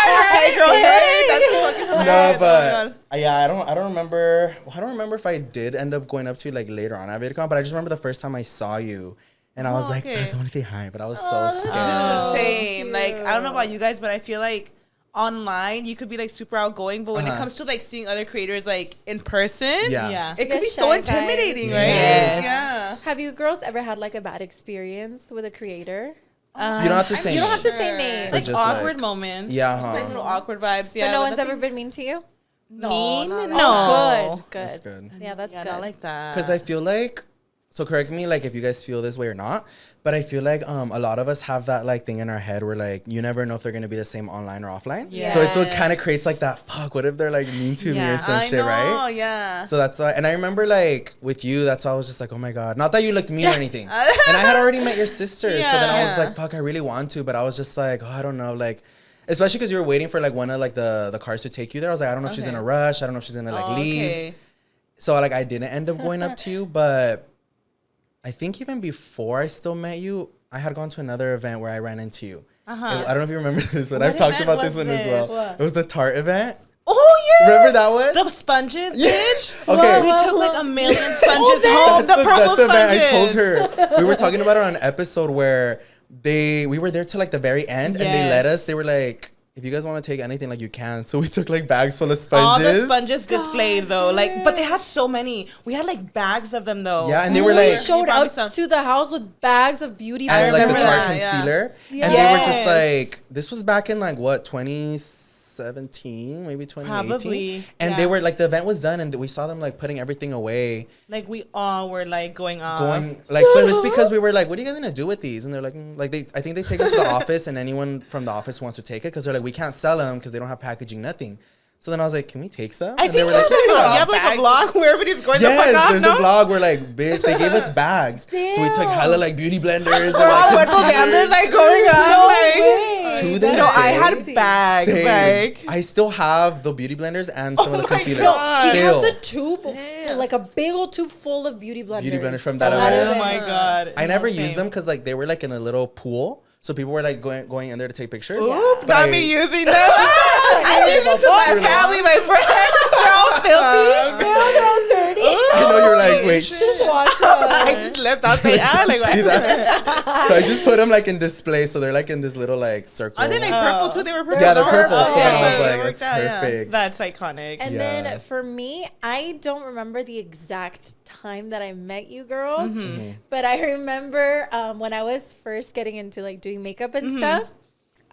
[SPEAKER 6] Hey girl, hey. That's fucking hilarious.
[SPEAKER 3] No, but yeah, I don't remember. Well, I don't remember if I did end up going up to you like later on at VidCon, but I just remember the first time I saw you, and I was like, I want to say hi, but I was so scared.
[SPEAKER 6] Same. Like I don't know about you guys, but I feel like online you could be like super outgoing, but when it comes to like seeing other creators like in person, it could be so intimidating, right?
[SPEAKER 3] Yes.
[SPEAKER 5] Have you girls ever had like a bad experience with a creator?
[SPEAKER 3] You don't have to say.
[SPEAKER 5] You don't have to say names.
[SPEAKER 6] Like awkward moments.
[SPEAKER 3] Yeah.
[SPEAKER 6] Just, like little awkward vibes. Yeah.
[SPEAKER 5] But no one's ever been mean to you?
[SPEAKER 6] mean.
[SPEAKER 5] No.
[SPEAKER 6] No.
[SPEAKER 5] Good.
[SPEAKER 3] That's good.
[SPEAKER 5] Yeah, that's good.
[SPEAKER 6] Not like that.
[SPEAKER 3] Because I feel like, so correct me like if you guys feel this way or not, but I feel like a lot of us have that like thing in our head where like you never know if they're gonna be the same online or offline.
[SPEAKER 6] Yeah.
[SPEAKER 3] So it kind of creates like that, fuck, what if they're like mean to me or some shit, right?
[SPEAKER 6] Oh yeah.
[SPEAKER 3] So that's why, and I remember like with you, that's why I was just like, oh my God, not that you looked mean or anything. And I had already met your sister, so then I was like, fuck, I really want to, but I was just like, oh, I don't know, like, especially because you were waiting for like one of like the cars to take you there. I was like, I don't know if she's in a rush. I don't know if she's gonna like leave. So like I didn't end up going up to you, but I think even before I still met you, I had gone to another event where I ran into you. I don't know if you remember this one. I've talked about this one as well. What? It was the Tarte event.
[SPEAKER 6] Oh yeah.
[SPEAKER 3] Remember that one?
[SPEAKER 6] The sponges, bitch.
[SPEAKER 3] Okay.
[SPEAKER 6] We took like 1 million sponges home.
[SPEAKER 3] That's the event I told her. We were talking about it on an episode where we were there till like the very end, and they let us. They were like, if you guys want to take anything, like you can. So we took like bags full of sponges.
[SPEAKER 6] All the sponges displayed though, like, but they had so many. We had like bags of them though.
[SPEAKER 3] Yeah, and they were like,
[SPEAKER 5] showed up to the house with bags of beauty
[SPEAKER 3] and like the Tarte
[SPEAKER 5] that.
[SPEAKER 3] concealer, and they were just like, this was back in like what 2017, 2017, maybe 2018.
[SPEAKER 6] Probably,
[SPEAKER 3] And
[SPEAKER 6] yeah.
[SPEAKER 3] they were like, the event was done and we saw them like putting everything away.
[SPEAKER 6] Like we all were like going off.
[SPEAKER 3] But it's because we were like, what are you guys gonna do with these? And they're like, I think they take them to the office and anyone from the office wants to take it because they're like, we can't sell them because they don't have packaging, nothing. So then I was like, can we take some?
[SPEAKER 6] I
[SPEAKER 3] And they
[SPEAKER 6] think
[SPEAKER 3] were like,
[SPEAKER 6] you have like a vlog where everybody's going the fuck
[SPEAKER 3] yes,
[SPEAKER 6] off.
[SPEAKER 3] there's a vlog where like, bitch, they gave us bags. So we took hella like beauty blenders and like
[SPEAKER 6] Gamblers like going on like
[SPEAKER 3] to this
[SPEAKER 6] no, I
[SPEAKER 3] day.
[SPEAKER 6] had bags.
[SPEAKER 3] Same.
[SPEAKER 6] Like
[SPEAKER 3] I still have the beauty blenders and some of the
[SPEAKER 6] my
[SPEAKER 3] concealers.
[SPEAKER 6] God.
[SPEAKER 5] She
[SPEAKER 3] Still.
[SPEAKER 5] has a tube, like a big old tube full of beauty blenders.
[SPEAKER 3] Beauty blenders from that
[SPEAKER 5] From
[SPEAKER 3] event.
[SPEAKER 6] oh my god.
[SPEAKER 3] I never
[SPEAKER 6] Same.
[SPEAKER 3] used them because like they were like in a little pool. So people were like going in there to take pictures.
[SPEAKER 6] Oop,
[SPEAKER 3] But
[SPEAKER 6] not
[SPEAKER 3] I-
[SPEAKER 6] me using them. I use it to my family, my friends. They're all filthy.
[SPEAKER 5] They're all dirty.
[SPEAKER 3] I know you're like, wait,
[SPEAKER 5] Just wash them.
[SPEAKER 6] I just left out saying, like,
[SPEAKER 3] see
[SPEAKER 6] what?
[SPEAKER 3] that? So I just put them like in display. So they're like in this little like circle.
[SPEAKER 4] Are they like purple too? They were purple.
[SPEAKER 3] Yeah, they're purple. So
[SPEAKER 6] Yeah,
[SPEAKER 3] I was
[SPEAKER 6] it
[SPEAKER 3] like,
[SPEAKER 6] worked
[SPEAKER 3] that's
[SPEAKER 6] out, yeah.
[SPEAKER 3] perfect.
[SPEAKER 6] That's iconic.
[SPEAKER 5] And
[SPEAKER 3] Yeah.
[SPEAKER 5] then for me, I don't remember the exact time that I met you girls, but I remember when I was first getting into like doing makeup and stuff.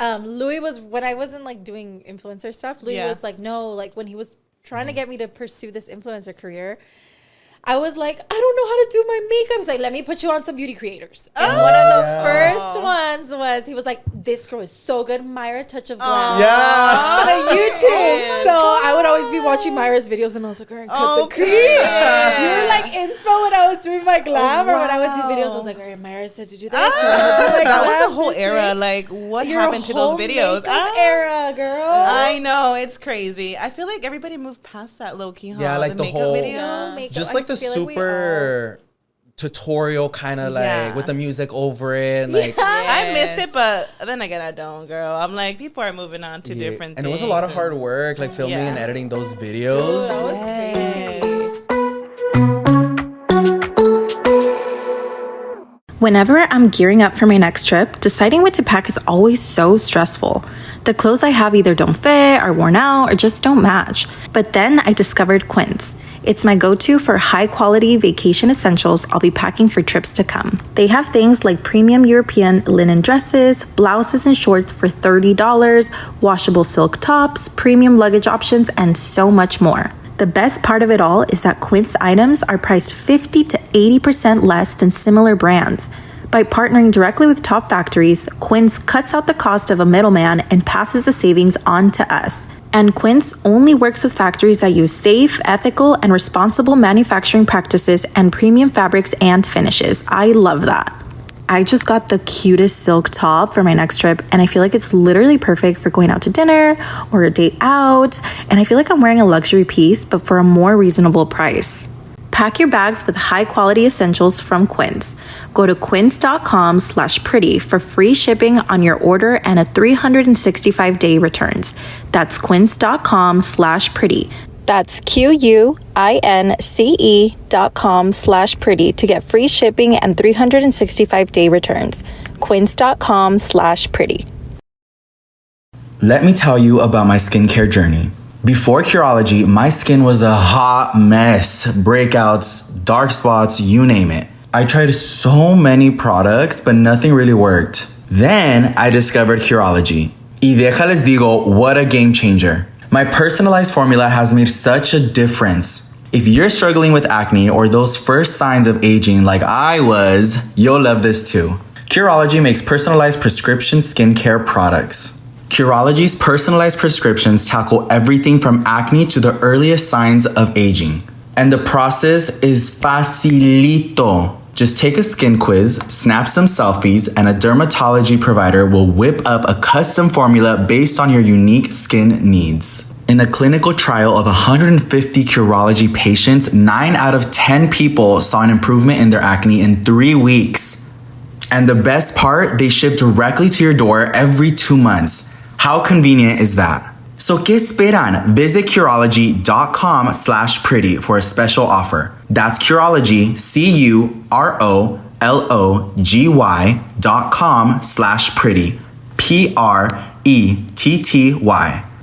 [SPEAKER 5] Louie was, when I wasn't like doing influencer stuff, Louie
[SPEAKER 6] Yeah.
[SPEAKER 5] was like, no, like when he was trying to get me to pursue this influencer career, I was like, I don't know how to do my makeup. He's like, let me put you on some beauty creators. And one of the first ones was, he was like, this girl is so good, Mayra Touch of Glam.
[SPEAKER 3] Yeah.
[SPEAKER 5] On YouTube. So I would always be watching Myra's videos and I was like, all right, cut the cream. You were like inspo when I was doing my glam or when I would do videos. I was like, all right, Mayra said to do this.
[SPEAKER 6] That was a whole era. Like, what
[SPEAKER 5] Your
[SPEAKER 6] happened to those
[SPEAKER 5] whole
[SPEAKER 6] videos?
[SPEAKER 5] makeup era, girl.
[SPEAKER 6] I know, it's crazy. I feel like everybody moved past that low key, huh?
[SPEAKER 3] Yeah, like the
[SPEAKER 6] makeup
[SPEAKER 3] whole-
[SPEAKER 6] videos.
[SPEAKER 5] Makeup.
[SPEAKER 3] Just
[SPEAKER 5] I
[SPEAKER 3] like the
[SPEAKER 5] feel like we
[SPEAKER 3] super tutorial kind of like
[SPEAKER 6] Yeah.
[SPEAKER 3] with the music over it. And, like,
[SPEAKER 6] I miss it, but then again, I don't, girl. I'm like, people are moving on to
[SPEAKER 3] yeah.
[SPEAKER 6] different
[SPEAKER 3] And
[SPEAKER 6] things.
[SPEAKER 3] it was a lot of hard work, like filming
[SPEAKER 6] Yeah.
[SPEAKER 3] and editing those videos.
[SPEAKER 5] That was crazy.
[SPEAKER 1] Whenever I'm gearing up for my next trip, deciding what to pack is always so stressful. The clothes I have either don't fit, are worn out, or just don't match. But then I discovered Quince. It's my go-to for high-quality vacation essentials I'll be packing for trips to come. They have things like premium European linen dresses, blouses and shorts for $30, washable silk tops, premium luggage options, and so much more. The best part of it all is that Quince items are priced 50 to 80% less than similar brands. By partnering directly with top factories, Quince cuts out the cost of a middleman and passes the savings on to us. And Quince only works with factories that use safe, ethical, and responsible manufacturing practices and premium fabrics and finishes. I love that. I just got the cutest silk top for my next trip, and I feel like it's literally perfect for going out to dinner or a date out. And I feel like I'm wearing a luxury piece, but for a more reasonable price. Pack your bags with high-quality essentials from Quince. Go to quince.com/pretty for free shipping on your order and a 365-day returns. That's quince.com/pretty. That's QUINCE.com/pretty to get free shipping and 365-day returns. Quince.com/pretty.
[SPEAKER 2] Let me tell you about my skincare journey. Before Curology, my skin was a hot mess. Breakouts, dark spots, you name it. I tried so many products, but nothing really worked. Then I discovered Curology. Y deja les digo, what a game changer. My personalized formula has made such a difference. If you're struggling with acne or those first signs of aging like I was, you'll love this too. Curology makes personalized prescription skincare products. Curology's personalized prescriptions tackle everything from acne to the earliest signs of aging. And the process is facilito. Just take a skin quiz, snap some selfies, and a dermatology provider will whip up a custom formula based on your unique skin needs. In a clinical trial of 150 Curology patients, 9 out of 10 people saw an improvement in their acne in 3 weeks. And the best part, they ship directly to your door every 2 months. How convenient is that? So ¿qué esperan? Visit Curology.com/pretty for a special offer. That's Curology, CUROLOGY.com/pretty. PRETTY.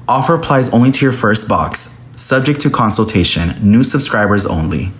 [SPEAKER 2] Offer applies only to your first box. Subject to consultation. New subscribers only.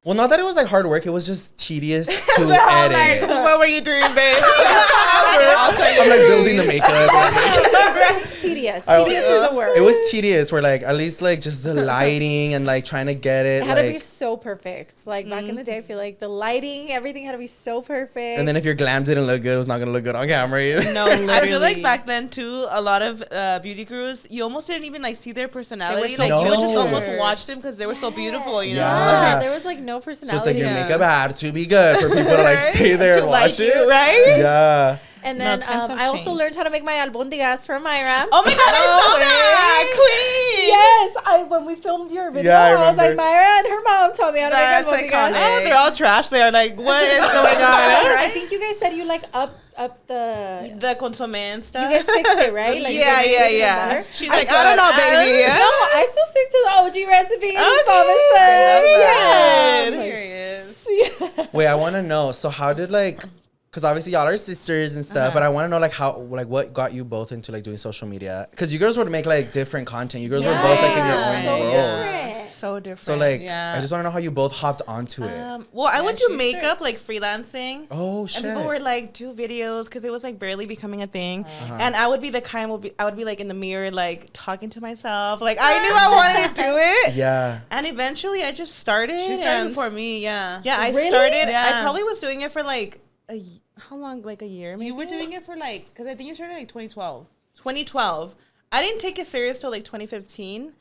[SPEAKER 3] Well, not that it was like hard work. It was just tedious to edit.
[SPEAKER 6] What were you doing, babe?
[SPEAKER 3] I'm like building the makeup.
[SPEAKER 5] It's tedious. Tedious is the word.
[SPEAKER 3] It was tedious. Where like at least like just the lighting and like trying to get it.
[SPEAKER 5] It had to be so perfect. Like back in the day, I feel like the lighting, everything had to be so perfect.
[SPEAKER 3] And then if your glam didn't look good, it was not gonna look good on camera either.
[SPEAKER 6] No, literally. I feel like back then too, a lot of beauty gurus, you almost didn't even like see their personality.
[SPEAKER 5] So
[SPEAKER 6] like you would just
[SPEAKER 3] No.
[SPEAKER 6] almost watch them because they were so beautiful, you know.
[SPEAKER 5] yeah, there was like no
[SPEAKER 3] So
[SPEAKER 5] personality.
[SPEAKER 3] it's like your makeup had to be good for people to like stay there
[SPEAKER 6] To
[SPEAKER 3] and
[SPEAKER 6] like
[SPEAKER 3] watch
[SPEAKER 6] you,
[SPEAKER 3] it.
[SPEAKER 6] right?
[SPEAKER 3] Yeah.
[SPEAKER 5] And then
[SPEAKER 6] times have
[SPEAKER 5] I also
[SPEAKER 6] changed.
[SPEAKER 5] learned how to make my albondigas from Mayra.
[SPEAKER 6] Oh my god, I saw that, queen.
[SPEAKER 5] Yes, when we filmed your video,
[SPEAKER 3] Yeah, I
[SPEAKER 5] I was like,
[SPEAKER 3] remember.
[SPEAKER 5] Mayra and her mom told me how to
[SPEAKER 6] That's
[SPEAKER 5] make albondigas.
[SPEAKER 6] iconic. Oh, they're all trash. They're like, what is going on?
[SPEAKER 5] I think you guys said you like up the.
[SPEAKER 6] The consomme and stuff.
[SPEAKER 5] You guys fixed it, right? Like,
[SPEAKER 6] yeah,
[SPEAKER 5] you
[SPEAKER 6] yeah,
[SPEAKER 5] made it
[SPEAKER 6] yeah.
[SPEAKER 5] better?
[SPEAKER 6] She's like, I don't know, baby.
[SPEAKER 5] No, I still stick to the OG recipes.
[SPEAKER 6] I love that.
[SPEAKER 5] Yeah.
[SPEAKER 6] Here he is.
[SPEAKER 3] Wait, I want to know. So how did like, because obviously y'all are sisters and stuff, but I want to know like how, like what got you both into like doing social media? Because you girls would make like different content. You girls were both like in your own
[SPEAKER 5] so
[SPEAKER 3] worlds.
[SPEAKER 5] different.
[SPEAKER 6] So different.
[SPEAKER 3] So like,
[SPEAKER 6] yeah.
[SPEAKER 3] I just want to know how you both hopped onto it.
[SPEAKER 6] Well, I would do makeup, like freelancing.
[SPEAKER 3] Oh shit.
[SPEAKER 6] And people were like, do videos because it was like barely becoming a thing. And I would be the kind I would be like in the mirror, like talking to myself. Like I knew I wanted to do it.
[SPEAKER 3] Yeah.
[SPEAKER 6] And eventually I just started.
[SPEAKER 4] She started before me, yeah.
[SPEAKER 6] Yeah, I
[SPEAKER 5] Really?
[SPEAKER 6] started.
[SPEAKER 4] Yeah.
[SPEAKER 6] I probably was doing it for like how long? Like a year, maybe?
[SPEAKER 4] You were doing it for like, because I think you started like 2012.
[SPEAKER 6] 2012. I didn't take it serious till like 2015.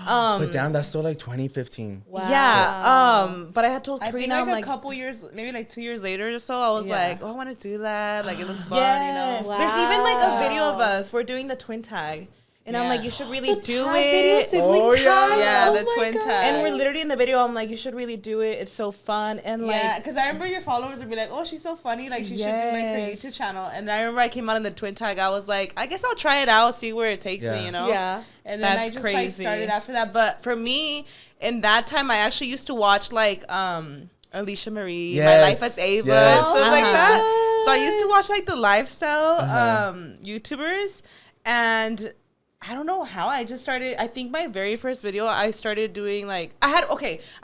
[SPEAKER 3] But damn, that's still like 2015.
[SPEAKER 5] Wow.
[SPEAKER 6] Yeah. But I had told
[SPEAKER 4] I think
[SPEAKER 6] Karina,
[SPEAKER 4] like
[SPEAKER 6] I'm
[SPEAKER 4] a couple years, maybe like 2 years later or so, I was
[SPEAKER 6] Yeah.
[SPEAKER 4] like, oh, I want to do that. Like, it looks fun,
[SPEAKER 6] yes.
[SPEAKER 4] you know?
[SPEAKER 6] There's even like a video of us. We're doing the twin tag. And I'm
[SPEAKER 4] Yeah.
[SPEAKER 6] like, you should really
[SPEAKER 5] The
[SPEAKER 6] do
[SPEAKER 5] tag video,
[SPEAKER 6] it.
[SPEAKER 5] sibling
[SPEAKER 3] Oh, yeah.
[SPEAKER 5] tags.
[SPEAKER 4] Yeah,
[SPEAKER 5] Oh
[SPEAKER 4] the
[SPEAKER 5] my
[SPEAKER 4] twin
[SPEAKER 5] God.
[SPEAKER 4] tag.
[SPEAKER 6] And we're literally in the video. I'm like, you should really do it. It's so fun. And
[SPEAKER 4] Yeah,
[SPEAKER 6] like,
[SPEAKER 4] because I remember your followers would be like, oh, she's so funny. Like, she should do like her
[SPEAKER 6] Yes.
[SPEAKER 4] YouTube channel. And I remember I came out in the twin tag. I was like, I guess I'll try it out, see where it takes
[SPEAKER 3] Yeah.
[SPEAKER 4] me, you know?
[SPEAKER 5] Yeah.
[SPEAKER 4] And then
[SPEAKER 6] That's
[SPEAKER 4] I just like
[SPEAKER 6] crazy.
[SPEAKER 4] started after that. But for me, in that time, I actually used to watch like Alicia Marie, My
[SPEAKER 3] Yes.
[SPEAKER 4] Life as Ava,
[SPEAKER 3] Yes.
[SPEAKER 4] stuff like
[SPEAKER 6] Uh-huh.
[SPEAKER 4] that. So I used to watch like the lifestyle YouTubers, and I don't know how I just started. I think my very first video I started doing like I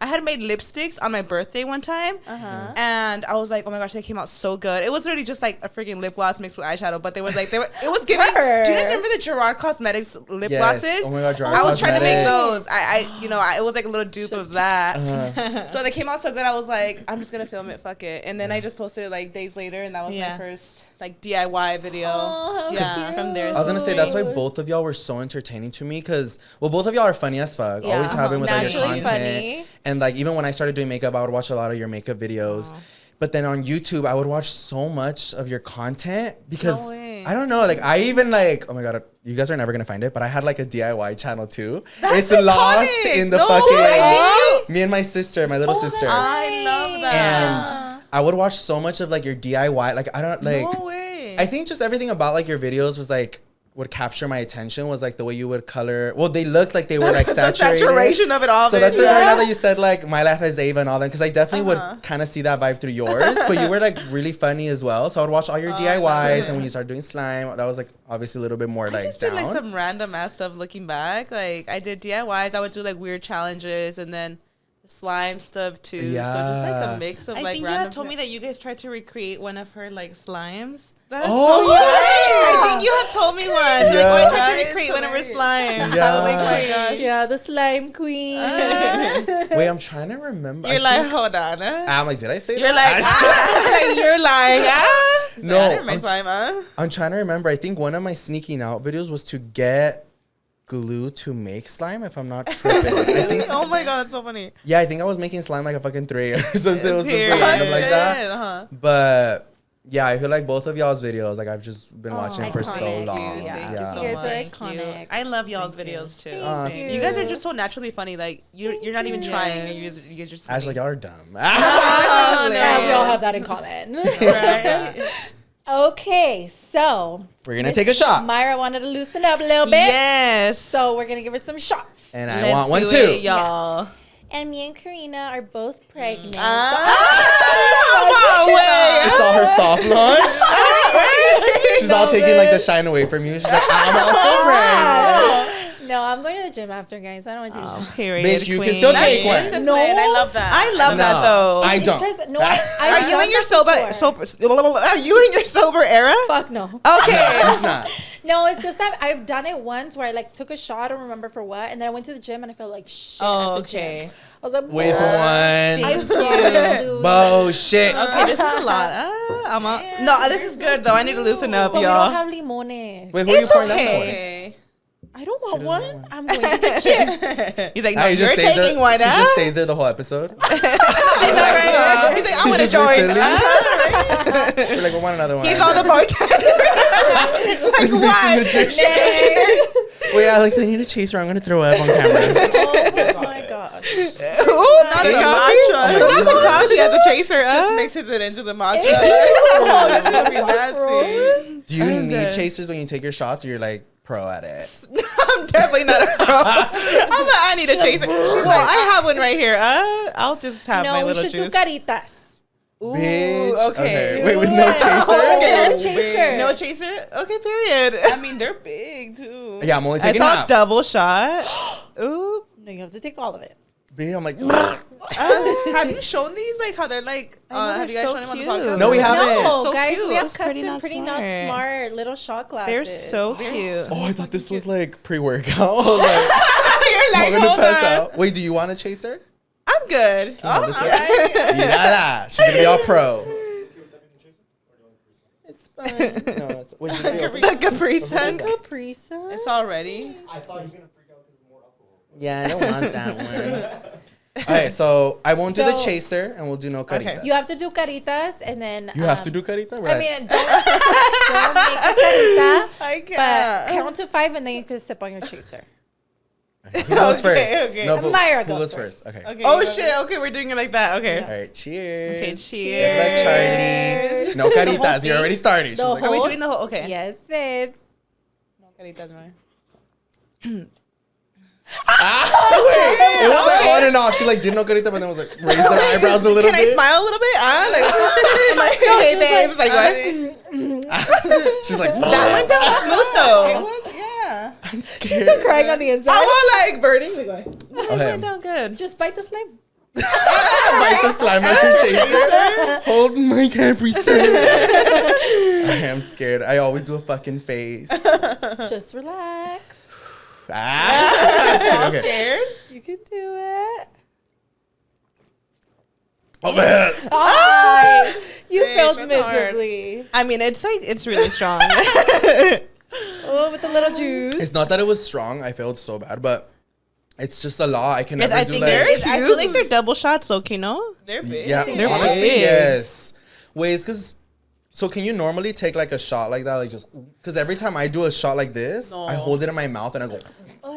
[SPEAKER 4] had made lipsticks on my birthday one time, and I was like, oh my gosh, they came out so good. It was really just like a freaking lip gloss mixed with eyeshadow, but it was giving. Do you guys remember the Gerard Cosmetics lip
[SPEAKER 3] Yes.
[SPEAKER 4] glosses?
[SPEAKER 3] Oh my God, Gerard
[SPEAKER 4] I was trying to make
[SPEAKER 3] Cosmetics.
[SPEAKER 4] those. It was like a little dupe of that. So they came out so good. I was like, I'm just gonna film it. Fuck it. And then I just posted it like days later, and that was my first like DIY video.
[SPEAKER 5] Oh,
[SPEAKER 4] yeah, from there.
[SPEAKER 3] I was gonna say that's why both of y'all were so entertaining to me because both of y'all are funny as fuck.
[SPEAKER 5] Yeah.
[SPEAKER 3] Always having with like your
[SPEAKER 5] Naturally
[SPEAKER 3] content.
[SPEAKER 5] funny.
[SPEAKER 3] And like even when I started doing makeup, I would watch a lot of your makeup videos. But then on YouTube, I would watch so much of your content because
[SPEAKER 4] No way.
[SPEAKER 3] I don't know. Like I even like, oh my God, you guys are never gonna find it, but I had like a DIY channel too. It's lost in the fucking me and my sister, my little sister.
[SPEAKER 4] I love that.
[SPEAKER 3] And I would watch so much of like your DIY. Like I don't like
[SPEAKER 4] No way.
[SPEAKER 3] I think just everything about like your videos was like would capture my attention was like the way you would color. Well, they looked like they were like
[SPEAKER 4] the
[SPEAKER 3] saturated.
[SPEAKER 4] saturation of it all.
[SPEAKER 3] So that's
[SPEAKER 4] baby.
[SPEAKER 3] it right now that you said like My Life as Ava and all that because I definitely would kind of see that vibe through yours. But you were like really funny as well. So I would watch all your DIYs and when you started doing slime, that was like obviously a little bit more
[SPEAKER 4] I
[SPEAKER 3] like
[SPEAKER 4] just
[SPEAKER 3] down.
[SPEAKER 4] did like some random ass stuff looking back. Like I did DIYs. I would do like weird challenges and then slime stuff too. So just like
[SPEAKER 3] Yeah.
[SPEAKER 4] a mix of
[SPEAKER 6] I
[SPEAKER 4] like
[SPEAKER 6] think you
[SPEAKER 4] random.
[SPEAKER 6] had told me that you guys tried to recreate one of her like slimes.
[SPEAKER 4] That's
[SPEAKER 3] Oh,
[SPEAKER 4] so
[SPEAKER 3] yeah.
[SPEAKER 4] funny. I think you had told me once. You're
[SPEAKER 3] Yeah.
[SPEAKER 4] like, why tried
[SPEAKER 6] That
[SPEAKER 4] to
[SPEAKER 6] is
[SPEAKER 4] recreate one of her
[SPEAKER 6] hilarious.
[SPEAKER 4] slimes.
[SPEAKER 3] Yeah.
[SPEAKER 4] I was like, oh my gosh.
[SPEAKER 5] Yeah, the slime queen.
[SPEAKER 3] Wait, I'm trying to remember.
[SPEAKER 4] You're
[SPEAKER 3] I
[SPEAKER 4] like,
[SPEAKER 3] think-
[SPEAKER 4] hold on.
[SPEAKER 3] I'm like, did I say
[SPEAKER 4] You're
[SPEAKER 3] that?
[SPEAKER 4] like, you're lying.
[SPEAKER 3] No,
[SPEAKER 4] I didn't make
[SPEAKER 3] I'm-
[SPEAKER 4] slime,
[SPEAKER 3] I'm trying to remember. I think one of my sneaking out videos was to get glue to make slime, if I'm not tripping. I think,
[SPEAKER 4] Oh my god, that's so funny.
[SPEAKER 3] yeah, I think I was making slime like a fucking 3 or something. It was super
[SPEAKER 4] Period.
[SPEAKER 3] random like that.
[SPEAKER 4] Uh-huh.
[SPEAKER 3] But yeah, I feel like both of y'all's videos, like I've just been watching for so
[SPEAKER 5] iconic.
[SPEAKER 3] long.
[SPEAKER 5] Yeah.
[SPEAKER 4] Thank you
[SPEAKER 3] Yeah.
[SPEAKER 4] so
[SPEAKER 5] You guys are
[SPEAKER 4] much.
[SPEAKER 5] iconic.
[SPEAKER 6] I love y'all's videos too.
[SPEAKER 5] Thank
[SPEAKER 6] Same.
[SPEAKER 5] you.
[SPEAKER 4] You guys are just so naturally funny. Like you're not even trying. You're just funny.
[SPEAKER 3] Actually, y'all are dumb.
[SPEAKER 4] Oh,
[SPEAKER 5] Yeah, we all
[SPEAKER 4] no.
[SPEAKER 5] have that in common.
[SPEAKER 4] Right?
[SPEAKER 5] Okay, so
[SPEAKER 3] We're gonna take a shot.
[SPEAKER 5] Myra wanted to loosen up a little bit.
[SPEAKER 4] Yes.
[SPEAKER 5] So we're gonna give her some shots.
[SPEAKER 3] And I
[SPEAKER 4] Let's
[SPEAKER 3] want one
[SPEAKER 4] do
[SPEAKER 3] too.
[SPEAKER 4] it, y'all.
[SPEAKER 5] And me and Karina are both pregnant.
[SPEAKER 4] Come on, wait.
[SPEAKER 3] It's all her soft launch. She's all taking like the shine away from you. She's like, I'm also pregnant.
[SPEAKER 5] No, I'm going to the gym after, guys. I don't want to take shots.
[SPEAKER 6] Period.
[SPEAKER 3] Bitch, you can
[SPEAKER 6] queen.
[SPEAKER 3] still
[SPEAKER 6] That's
[SPEAKER 3] take one.
[SPEAKER 6] discipline.
[SPEAKER 5] No.
[SPEAKER 6] I love that. I love that
[SPEAKER 3] No,
[SPEAKER 6] though.
[SPEAKER 3] I
[SPEAKER 5] It's
[SPEAKER 3] don't.
[SPEAKER 5] 'cause- no,
[SPEAKER 6] Are you in your sober? Are you in your sober era?
[SPEAKER 5] Fuck no.
[SPEAKER 6] Okay.
[SPEAKER 3] It's not.
[SPEAKER 5] No, it's just that I've done it once where I like took a shot. I don't remember for what, and then I went to the gym and I felt like shit at the gym. I was like,
[SPEAKER 3] With one.
[SPEAKER 5] I promise, Louie.
[SPEAKER 3] Bullshit.
[SPEAKER 6] Okay, this is a lot. No, this is good though. I need to loosen up,
[SPEAKER 5] But we
[SPEAKER 6] y'all.
[SPEAKER 5] don't have limones.
[SPEAKER 3] Wait, who are you
[SPEAKER 6] It's
[SPEAKER 3] pouring that
[SPEAKER 6] okay.
[SPEAKER 5] I don't want one. I'm going to get shit.
[SPEAKER 6] He's like,
[SPEAKER 3] for?
[SPEAKER 6] no,
[SPEAKER 3] He
[SPEAKER 6] you're
[SPEAKER 3] stays there-
[SPEAKER 6] taking one,
[SPEAKER 3] He
[SPEAKER 6] huh?
[SPEAKER 3] just stays there the whole episode.
[SPEAKER 6] He's like, I'm
[SPEAKER 3] He's
[SPEAKER 6] gonna
[SPEAKER 3] just
[SPEAKER 6] join.
[SPEAKER 3] refilling.
[SPEAKER 6] Huh?
[SPEAKER 3] We're like, we want another one.
[SPEAKER 6] He's on the bartender. Like, what?
[SPEAKER 3] Wait, Alex, I need a chaser. I'm gonna throw up on camera.
[SPEAKER 5] Oh my gosh.
[SPEAKER 6] Ooh, not the coffee. Not the coffee as a chaser. Just mixes it into the matcha. That'd be nasty.
[SPEAKER 3] Do you need chasers when you take your shots, or you're like pro at it?
[SPEAKER 6] I'm definitely not a pro. I need a chaser. She's like, I have one right here. I'll just have my
[SPEAKER 5] No, we
[SPEAKER 6] little
[SPEAKER 5] should do
[SPEAKER 6] juice.
[SPEAKER 5] caritas.
[SPEAKER 6] Ooh,
[SPEAKER 3] Bitch.
[SPEAKER 6] okay.
[SPEAKER 3] Wait, with no chaser?
[SPEAKER 5] No chaser.
[SPEAKER 6] No chaser? Okay, period. I mean, they're big, too.
[SPEAKER 3] Yeah, I'm only
[SPEAKER 6] I
[SPEAKER 3] taking
[SPEAKER 6] saw
[SPEAKER 3] half.
[SPEAKER 6] double shot. Ooh.
[SPEAKER 5] No, you have to take all of it.
[SPEAKER 3] B, I'm like,
[SPEAKER 6] Have you shown these? Like, how they're like, have you guys shown them on the podcast?
[SPEAKER 3] No, we haven't.
[SPEAKER 5] No,
[SPEAKER 6] So
[SPEAKER 5] guys,
[SPEAKER 6] cute.
[SPEAKER 5] we have
[SPEAKER 6] That's
[SPEAKER 5] custom, pretty not smart little shot glasses.
[SPEAKER 6] They're so cute.
[SPEAKER 3] oh, I thought this was like pre-workout. I was like,
[SPEAKER 6] You're like,
[SPEAKER 3] I'm gonna
[SPEAKER 6] hold
[SPEAKER 3] pass
[SPEAKER 6] on.
[SPEAKER 3] out. Wait, do you want a chaser?
[SPEAKER 6] I'm good.
[SPEAKER 3] Can you hold this way? Yeah, she's gonna be all pro. It's fine. No, it's, wait, you gonna be open?
[SPEAKER 6] The Capri Sun.
[SPEAKER 5] Capri Sun.
[SPEAKER 6] It's all ready.
[SPEAKER 7] I thought he was gonna freak out because of more alcohol.
[SPEAKER 3] Yeah, I don't want that one. Okay, so I won't do the
[SPEAKER 5] So-
[SPEAKER 3] chaser, and we'll do no caritas.
[SPEAKER 5] You have to do caritas, and then
[SPEAKER 3] You have to do carita,
[SPEAKER 5] I
[SPEAKER 3] right?
[SPEAKER 5] mean, don't make a carita,
[SPEAKER 6] I
[SPEAKER 5] but
[SPEAKER 6] can't.
[SPEAKER 5] count to 5, and then you can sip on your chaser.
[SPEAKER 3] Who goes
[SPEAKER 6] Okay,
[SPEAKER 3] first?
[SPEAKER 6] okay.
[SPEAKER 3] No, but
[SPEAKER 5] Mayra
[SPEAKER 3] who
[SPEAKER 5] goes
[SPEAKER 3] goes
[SPEAKER 5] first.
[SPEAKER 3] first? Okay.
[SPEAKER 6] Okay, oh shit! Okay, we're doing it like that. Okay.
[SPEAKER 3] All right. Cheers.
[SPEAKER 6] Okay.
[SPEAKER 3] Good
[SPEAKER 6] Cheers.
[SPEAKER 3] luck, Charlie. No caritas. You're already starting. She's
[SPEAKER 5] The
[SPEAKER 3] like,
[SPEAKER 6] Are we
[SPEAKER 5] whole-
[SPEAKER 6] doing the whole? Okay.
[SPEAKER 5] Yes, babe.
[SPEAKER 6] Okay, it doesn't matter.
[SPEAKER 3] it was like on and off. She like did no carita, but then was like raised her eyebrows a little
[SPEAKER 6] Can I
[SPEAKER 3] bit.
[SPEAKER 6] smile a little bit? I'm like, hey, babes. Like, what?
[SPEAKER 3] She's like,
[SPEAKER 6] That went down smooth though. It was, yeah.
[SPEAKER 5] She's still crying on the inside.
[SPEAKER 6] I was like burning. Like, it
[SPEAKER 3] Okay.
[SPEAKER 6] went down good.
[SPEAKER 5] Just bite the slime.
[SPEAKER 3] Bite the slime as her chaser. Hold my everything. I am scared. I always do a fucking face.
[SPEAKER 5] Just relax.
[SPEAKER 3] Ah. Okay.
[SPEAKER 6] Scared?
[SPEAKER 5] You can do it.
[SPEAKER 3] Oh man.
[SPEAKER 5] Oh, you
[SPEAKER 6] Bitch,
[SPEAKER 5] failed
[SPEAKER 6] that's hard.
[SPEAKER 5] miserably.
[SPEAKER 6] I mean, it's like it's really strong.
[SPEAKER 5] Oh, with the little juice.
[SPEAKER 3] It's not that it was strong. I failed so bad, but it's just a lot. I can never
[SPEAKER 6] I
[SPEAKER 3] do
[SPEAKER 6] think
[SPEAKER 3] like.
[SPEAKER 6] I feel like they're double shots. Okay, no, they're big.
[SPEAKER 3] Yeah,
[SPEAKER 6] they're
[SPEAKER 3] honestly,
[SPEAKER 6] big.
[SPEAKER 3] yes. Wait, it's because. So can you normally take like a shot like that, like just because every time I do a shot like this, I hold it in my mouth and I go.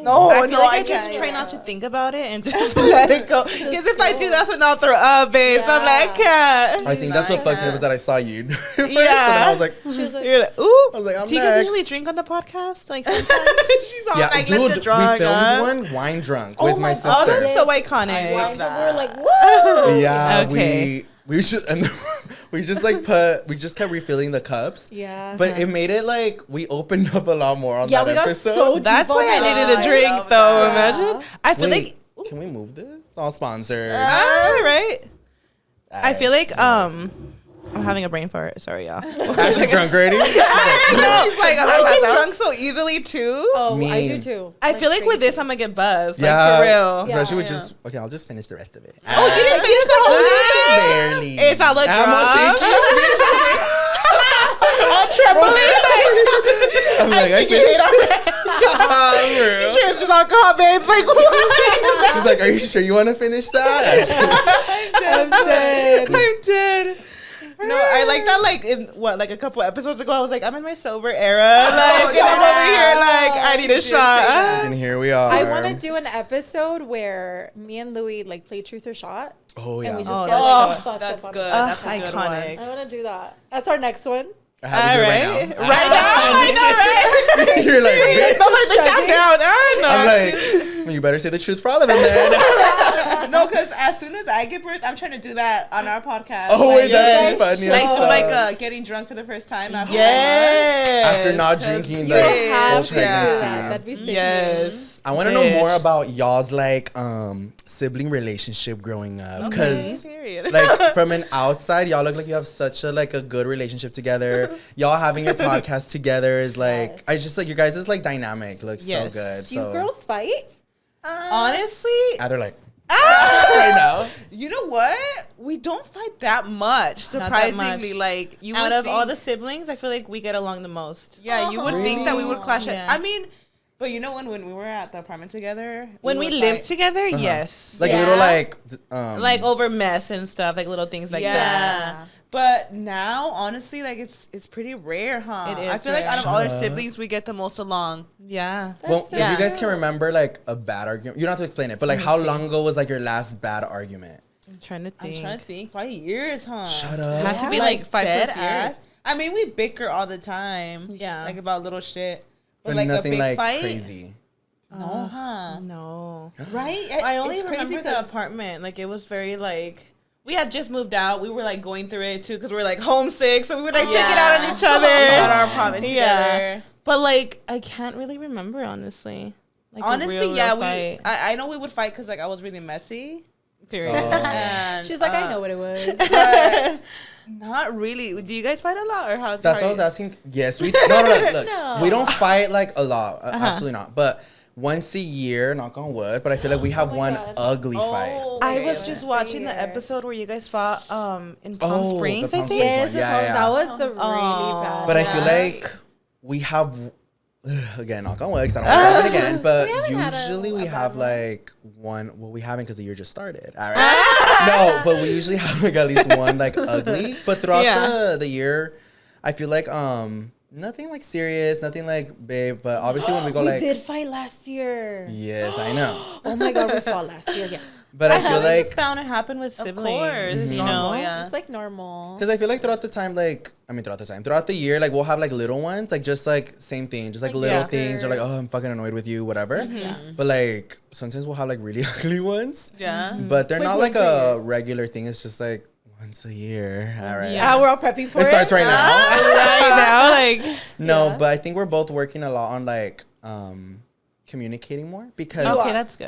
[SPEAKER 6] No,
[SPEAKER 4] I feel
[SPEAKER 6] no,
[SPEAKER 4] like
[SPEAKER 6] I
[SPEAKER 4] I just
[SPEAKER 6] can't.
[SPEAKER 4] try not to think about it and
[SPEAKER 6] Just let it go. Because if I do, that's when I'll throw up, babes. I'm like, I can't.
[SPEAKER 3] I think that's what fucked me up is that I saw you do it first, and
[SPEAKER 6] Yeah.
[SPEAKER 3] I was like,
[SPEAKER 5] She was like,
[SPEAKER 6] You're like, ooh.
[SPEAKER 3] I was like, I'm
[SPEAKER 6] Do you guys
[SPEAKER 3] next.
[SPEAKER 6] usually drink on the podcast? Like sometimes she's all
[SPEAKER 3] Yeah,
[SPEAKER 6] like,
[SPEAKER 3] dude,
[SPEAKER 6] let's get drunk.
[SPEAKER 3] we filmed
[SPEAKER 6] huh?
[SPEAKER 3] one wine drunk
[SPEAKER 5] Oh
[SPEAKER 3] with
[SPEAKER 5] my
[SPEAKER 3] my
[SPEAKER 5] God.
[SPEAKER 3] sister.
[SPEAKER 6] Oh, that's so
[SPEAKER 5] I
[SPEAKER 6] iconic.
[SPEAKER 5] love that. We're like, woo!
[SPEAKER 3] Yeah,
[SPEAKER 6] Okay.
[SPEAKER 3] we should, and we just like we just kept refilling the cups.
[SPEAKER 5] Yeah.
[SPEAKER 3] But it made it like we opened up a lot more on
[SPEAKER 5] Yeah,
[SPEAKER 3] that
[SPEAKER 5] we got
[SPEAKER 3] episode.
[SPEAKER 5] so deep
[SPEAKER 6] That's
[SPEAKER 5] on
[SPEAKER 6] why I
[SPEAKER 5] that.
[SPEAKER 6] needed a drink,
[SPEAKER 4] love
[SPEAKER 6] though.
[SPEAKER 5] that.
[SPEAKER 6] Imagine. I feel
[SPEAKER 3] Wait,
[SPEAKER 6] like.
[SPEAKER 3] can we move this? It's all sponsored.
[SPEAKER 6] All right. I feel
[SPEAKER 3] Alright.
[SPEAKER 6] like I'm having a brain fart. Sorry, y'all.
[SPEAKER 3] Ashley's drunk already.
[SPEAKER 6] No, she's like,
[SPEAKER 4] I
[SPEAKER 6] I
[SPEAKER 4] get
[SPEAKER 6] get
[SPEAKER 4] drunk so easily too.
[SPEAKER 5] Oh, I
[SPEAKER 3] Me.
[SPEAKER 5] do too.
[SPEAKER 6] I feel like with
[SPEAKER 5] crazy.
[SPEAKER 6] this, I'm gonna get buzzed.
[SPEAKER 3] Yeah,
[SPEAKER 6] Like for real.
[SPEAKER 3] Especially with
[SPEAKER 6] Yeah.
[SPEAKER 3] just okay. I'll just finish the rest of it.
[SPEAKER 6] Oh, you didn't finish the whole season?
[SPEAKER 3] Barely.
[SPEAKER 6] It's all a
[SPEAKER 3] I'm all
[SPEAKER 6] drop.
[SPEAKER 3] shaky.
[SPEAKER 6] All trembling.
[SPEAKER 3] I'm like, I finished.
[SPEAKER 6] Cheers to alcohol, babes. Like, what?
[SPEAKER 3] She's like, are you sure you want to finish that?
[SPEAKER 5] I'm dead.
[SPEAKER 6] I'm dead. No, I like that. Like in like a couple episodes ago, I was like, I'm in my sober era. Like, and I'm over here, like, I need a shot.
[SPEAKER 3] And here we are.
[SPEAKER 5] I want to do an episode where me and Louie like play truth or shot.
[SPEAKER 3] Oh
[SPEAKER 5] And we
[SPEAKER 3] yeah.
[SPEAKER 5] just
[SPEAKER 6] Oh,
[SPEAKER 5] get
[SPEAKER 6] that's-
[SPEAKER 5] so fucked
[SPEAKER 4] That's
[SPEAKER 5] up on
[SPEAKER 4] good.
[SPEAKER 5] it.
[SPEAKER 4] That's a good
[SPEAKER 6] iconic.
[SPEAKER 4] one.
[SPEAKER 5] I want to do that. That's our next one.
[SPEAKER 3] I have to do it right now.
[SPEAKER 6] Right now, I know, right?
[SPEAKER 3] You're like, bitch.
[SPEAKER 6] So like, bitch, I'm down.
[SPEAKER 3] I'm like, well, you better say the truth for all of them, man.
[SPEAKER 4] No, because as soon as I give birth, I'm trying to do that on our podcast.
[SPEAKER 3] Oh, wait, that'd be
[SPEAKER 6] Yes.
[SPEAKER 3] funny.
[SPEAKER 4] Like,
[SPEAKER 3] as
[SPEAKER 4] so like
[SPEAKER 3] fuck.
[SPEAKER 4] getting drunk for the first time after
[SPEAKER 6] Yes.
[SPEAKER 3] After not drinking
[SPEAKER 5] You
[SPEAKER 3] the
[SPEAKER 5] have
[SPEAKER 3] whole
[SPEAKER 5] to do that.
[SPEAKER 3] pregnancy.
[SPEAKER 5] That'd be sick.
[SPEAKER 6] Yes.
[SPEAKER 3] Yes. I want to know more about y'all's like sibling relationship growing up, because like from an outside, y'all look like you have such a like a good relationship together. Y'all having your podcast together is like I just like your guys' like dynamic looks so good.
[SPEAKER 5] Do you girls fight?
[SPEAKER 4] Honestly,
[SPEAKER 3] they're like right now.
[SPEAKER 4] You know what? We don't fight that much. Surprisingly, like you
[SPEAKER 6] out
[SPEAKER 4] would
[SPEAKER 6] of
[SPEAKER 4] think,
[SPEAKER 6] all the siblings, I feel like we get along the most.
[SPEAKER 4] Yeah, you would think that we would clash.
[SPEAKER 6] Yeah.
[SPEAKER 4] I mean, but you know when we were at the apartment together,
[SPEAKER 6] When we
[SPEAKER 4] would
[SPEAKER 6] lived
[SPEAKER 4] fight.
[SPEAKER 6] together, yes.
[SPEAKER 3] Like little like
[SPEAKER 6] Like over mess and stuff, like little things like that.
[SPEAKER 4] But now, honestly, like it's pretty rare, huh?
[SPEAKER 6] It is
[SPEAKER 4] I feel like
[SPEAKER 6] rare.
[SPEAKER 4] out of all our siblings, we get the most along.
[SPEAKER 6] Yeah.
[SPEAKER 3] well, if you guys can remember like a bad argument, you don't have to explain it, but like how long ago was like your last bad argument?
[SPEAKER 6] I'm trying to think.
[SPEAKER 4] I'm trying to think. Probably years, huh?
[SPEAKER 3] Shut up.
[SPEAKER 6] Have to be
[SPEAKER 4] Like
[SPEAKER 6] like
[SPEAKER 4] 5+
[SPEAKER 6] dead
[SPEAKER 4] years.
[SPEAKER 6] ass.
[SPEAKER 4] I mean, we bicker all the time.
[SPEAKER 6] Yeah.
[SPEAKER 4] Like about little shit.
[SPEAKER 3] But
[SPEAKER 4] like a
[SPEAKER 3] nothing
[SPEAKER 4] big
[SPEAKER 3] like
[SPEAKER 4] fight.
[SPEAKER 3] crazy.
[SPEAKER 4] No, huh?
[SPEAKER 6] No.
[SPEAKER 4] Right?
[SPEAKER 6] I only
[SPEAKER 4] It's crazy
[SPEAKER 6] remember the
[SPEAKER 4] 'cause-
[SPEAKER 6] apartment. Like it was very like we had just moved out. We were like going through it too because we were like homesick, so we would like take it out on each other.
[SPEAKER 4] Got our apartment
[SPEAKER 6] Yeah.
[SPEAKER 4] together.
[SPEAKER 6] But like I can't really remember honestly. Like
[SPEAKER 4] Honestly,
[SPEAKER 6] a real
[SPEAKER 4] yeah,
[SPEAKER 6] fight.
[SPEAKER 4] I know we would fight because like I was really messy.
[SPEAKER 6] Period.
[SPEAKER 4] And,
[SPEAKER 5] She's like, I know what it was.
[SPEAKER 4] but not really. Do you guys fight a lot or how's
[SPEAKER 3] That's what I was asking. Yes, we no, look,
[SPEAKER 5] No.
[SPEAKER 3] we don't fight like a lot, absolutely not. But once a year, knock on wood. But I feel like we have one
[SPEAKER 5] God.
[SPEAKER 3] ugly fight.
[SPEAKER 6] I was just watching the episode where you guys fought in Palm
[SPEAKER 3] Oh,
[SPEAKER 6] Springs,
[SPEAKER 3] the
[SPEAKER 6] I
[SPEAKER 3] Palm
[SPEAKER 6] think.
[SPEAKER 3] Springs
[SPEAKER 5] Yes,
[SPEAKER 3] one. Yeah.
[SPEAKER 5] that was a really bad.
[SPEAKER 3] But I feel like we have again, knock on wood, because I don't want to happen again. But
[SPEAKER 5] haven't had
[SPEAKER 3] usually
[SPEAKER 5] a
[SPEAKER 3] we
[SPEAKER 5] bad
[SPEAKER 3] have
[SPEAKER 5] one.
[SPEAKER 3] like one. Well, we haven't because the year just started. All right. No, but we usually have like at least one like ugly. But throughout the year, I feel like nothing like serious, nothing like big. But obviously when we go
[SPEAKER 5] we
[SPEAKER 3] like
[SPEAKER 5] did fight last year.
[SPEAKER 3] yes, I know.
[SPEAKER 5] Oh my god, we fought last year. Yeah,
[SPEAKER 3] But I feel like
[SPEAKER 6] it's bound to happen with siblings.
[SPEAKER 4] course,
[SPEAKER 6] you
[SPEAKER 4] normal,
[SPEAKER 6] know.
[SPEAKER 4] yeah.
[SPEAKER 5] it's like normal.
[SPEAKER 3] because I feel like throughout the year, like we'll have like little ones, like just like same thing, just like little things, or like oh I'm fucking annoyed with you, whatever. But like sometimes we'll have like really ugly ones.
[SPEAKER 4] Yeah.
[SPEAKER 3] But they're
[SPEAKER 5] Like
[SPEAKER 3] not like
[SPEAKER 5] once a
[SPEAKER 3] a regular thing. It's just like once a year. All right.
[SPEAKER 5] We're all prepping for
[SPEAKER 3] It starts right now.
[SPEAKER 6] Right now, like
[SPEAKER 3] No, but I think we're both working a lot on like communicating more because
[SPEAKER 6] okay, that's good.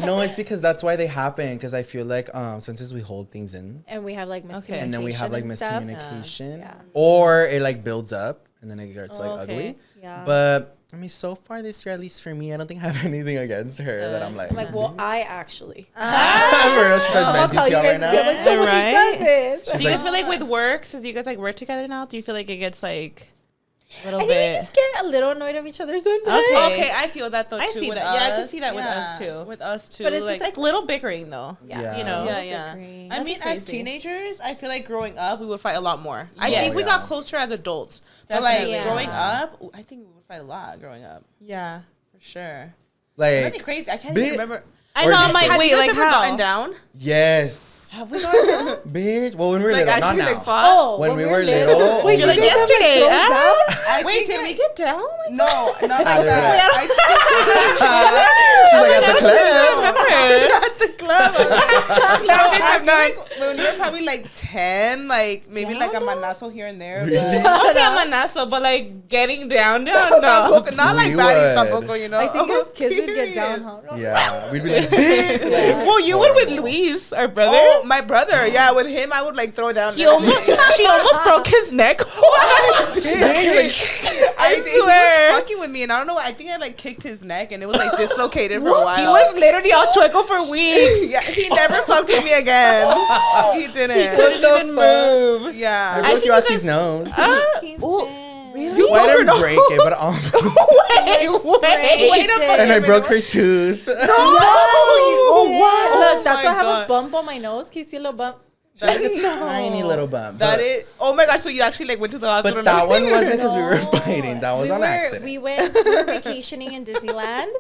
[SPEAKER 3] no, it's because that's why they happen. Because I feel like sometimes we hold things in,
[SPEAKER 5] And we have like miscommunication.
[SPEAKER 3] and then we have like
[SPEAKER 5] and stuff.
[SPEAKER 3] miscommunication,
[SPEAKER 5] Yeah.
[SPEAKER 3] or it like builds up, and then it gets like ugly.
[SPEAKER 5] Yeah.
[SPEAKER 3] But I mean, so far this year, at least for me, I don't think I have anything against her that I'm like.
[SPEAKER 5] I'm like, well, I actually.
[SPEAKER 3] For real, she starts
[SPEAKER 5] I'll
[SPEAKER 3] venting
[SPEAKER 5] tell
[SPEAKER 3] to
[SPEAKER 5] you
[SPEAKER 3] y'all
[SPEAKER 5] guys
[SPEAKER 3] right now.
[SPEAKER 5] do it. Someone
[SPEAKER 6] Right?
[SPEAKER 5] does this.
[SPEAKER 6] Do you guys feel like with work, since you guys like work together now, do you feel like it gets like a little
[SPEAKER 5] I think we
[SPEAKER 6] bit?
[SPEAKER 5] just get a little annoyed of each other sometimes.
[SPEAKER 6] Okay.
[SPEAKER 4] Okay, I feel that though.
[SPEAKER 6] I
[SPEAKER 4] too
[SPEAKER 6] see
[SPEAKER 4] with
[SPEAKER 6] that. Yeah, I can
[SPEAKER 4] us.
[SPEAKER 6] see that with us,
[SPEAKER 4] Yeah,
[SPEAKER 6] too.
[SPEAKER 4] With us too.
[SPEAKER 6] But it's just like little bickering though.
[SPEAKER 3] Yeah.
[SPEAKER 6] You know.
[SPEAKER 4] Yeah, yeah.
[SPEAKER 5] bickering.
[SPEAKER 4] I mean, as
[SPEAKER 6] crazy.
[SPEAKER 4] teenagers, I feel like growing up, we would fight a lot more. I
[SPEAKER 6] Yes.
[SPEAKER 4] think we got closer as adults. But like
[SPEAKER 6] Definitely.
[SPEAKER 4] growing up, I think we would fight a lot growing up.
[SPEAKER 6] Yeah.
[SPEAKER 4] For sure. Nothing
[SPEAKER 3] Like
[SPEAKER 4] crazy. I can't
[SPEAKER 3] Bit-
[SPEAKER 4] even remember.
[SPEAKER 6] I
[SPEAKER 3] Or
[SPEAKER 6] know.
[SPEAKER 3] just
[SPEAKER 6] I'm like,
[SPEAKER 3] like-
[SPEAKER 4] Have you
[SPEAKER 6] wait,
[SPEAKER 4] guys
[SPEAKER 6] like
[SPEAKER 4] ever
[SPEAKER 6] how?
[SPEAKER 4] gotten down?
[SPEAKER 3] yes,
[SPEAKER 4] Have we gotten down?
[SPEAKER 3] bitch. Well, when we were
[SPEAKER 4] Like
[SPEAKER 3] little, not
[SPEAKER 4] actually
[SPEAKER 3] now.
[SPEAKER 4] like fought?
[SPEAKER 5] Oh,
[SPEAKER 3] When we were little,
[SPEAKER 5] Wait,
[SPEAKER 3] oh
[SPEAKER 5] you
[SPEAKER 3] my
[SPEAKER 5] guys
[SPEAKER 3] God.
[SPEAKER 5] have, like,
[SPEAKER 6] Yesterday,
[SPEAKER 5] thrown
[SPEAKER 6] huh?
[SPEAKER 5] down?
[SPEAKER 4] I
[SPEAKER 6] Wait,
[SPEAKER 4] think
[SPEAKER 6] did we get down?
[SPEAKER 4] No, not like
[SPEAKER 3] they're
[SPEAKER 4] that.
[SPEAKER 3] She's like at the club.
[SPEAKER 4] At the club. No, I feel like when we were probably like 10, like maybe like a manazo here and there.
[SPEAKER 3] Really?
[SPEAKER 6] Okay, I'm a naso, but like getting down, no.
[SPEAKER 4] Tampoco, not like
[SPEAKER 3] We
[SPEAKER 4] baddies,
[SPEAKER 3] would.
[SPEAKER 4] tampoco, you know.
[SPEAKER 5] I think as kids would get
[SPEAKER 4] Period.
[SPEAKER 5] down, huh?
[SPEAKER 3] Yeah, we'd be like, bitch. Like,
[SPEAKER 6] Well, you would with Luis, our brother.
[SPEAKER 4] Oh, my brother. Yeah, with him, I would like throw down.
[SPEAKER 6] She almost broke his neck. What?
[SPEAKER 4] I
[SPEAKER 6] swear.
[SPEAKER 4] He was fucking with me, and I don't know. I think I like kicked his neck, and it was like dislocated for a while.
[SPEAKER 6] He was literally all chueco for weeks.
[SPEAKER 4] Yeah, he never fucked with me again. He didn't.
[SPEAKER 6] He couldn't even move.
[SPEAKER 4] Yeah.
[SPEAKER 3] I broke Yoatzi's nose.
[SPEAKER 5] Really?
[SPEAKER 3] Well, I didn't break it, but almost.
[SPEAKER 6] Wait a minute.
[SPEAKER 3] And I broke her tooth.
[SPEAKER 5] Oh, wow. Look, that's
[SPEAKER 4] my
[SPEAKER 5] why I have
[SPEAKER 4] God.
[SPEAKER 5] a bump on my nose. Can you see a little bump?
[SPEAKER 3] Just like a tiny little bump.
[SPEAKER 4] That
[SPEAKER 3] but,
[SPEAKER 4] is. Oh my gosh! So you actually like went to the hospital?
[SPEAKER 3] but
[SPEAKER 4] and
[SPEAKER 3] that one
[SPEAKER 4] everything?
[SPEAKER 3] wasn't because we were
[SPEAKER 5] No.
[SPEAKER 3] fighting. That was
[SPEAKER 5] we
[SPEAKER 3] on
[SPEAKER 5] were,
[SPEAKER 3] accident.
[SPEAKER 5] we were vacationing in Disneyland.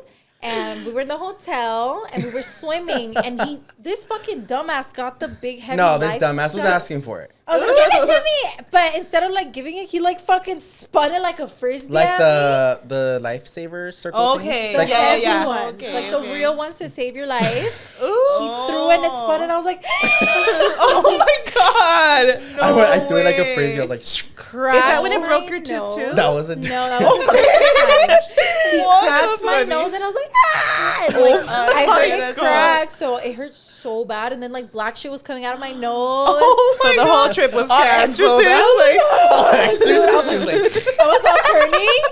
[SPEAKER 5] And we were in the hotel and we were swimming and this fucking dumbass got the big heavy
[SPEAKER 3] No, this
[SPEAKER 5] life
[SPEAKER 3] dumbass was
[SPEAKER 5] jacket.
[SPEAKER 3] asking for it.
[SPEAKER 5] I was like, give it to me. But instead of like giving it, he like fucking spun it like a frisbee.
[SPEAKER 3] Like
[SPEAKER 5] at me.
[SPEAKER 3] the lifesaver circle
[SPEAKER 6] Okay.
[SPEAKER 3] things. Like,
[SPEAKER 5] The heavy
[SPEAKER 6] yeah.
[SPEAKER 5] ones,
[SPEAKER 6] Okay,
[SPEAKER 5] like the
[SPEAKER 6] okay.
[SPEAKER 5] real ones to save your life.
[SPEAKER 6] Ooh.
[SPEAKER 5] He threw it and it spun, and I was like,
[SPEAKER 6] Oh my god.
[SPEAKER 3] I threw it like a frisbee. I was like,
[SPEAKER 5] cracked.
[SPEAKER 6] Is that when it
[SPEAKER 5] my
[SPEAKER 6] broke your tooth,
[SPEAKER 5] nose.
[SPEAKER 6] too?
[SPEAKER 3] that was a
[SPEAKER 5] No, that was a different time. He
[SPEAKER 6] What?
[SPEAKER 5] cracked
[SPEAKER 6] That's
[SPEAKER 5] my
[SPEAKER 6] funny.
[SPEAKER 5] nose, and I was like, ah! And, like, I
[SPEAKER 6] my
[SPEAKER 5] heard it
[SPEAKER 6] God.
[SPEAKER 5] crack, so it hurt so bad, and then like black shit was coming out of my nose.
[SPEAKER 6] So the whole trip was canceled.
[SPEAKER 3] so bad.
[SPEAKER 6] Exorcist.
[SPEAKER 3] She was like,
[SPEAKER 5] I was all turning,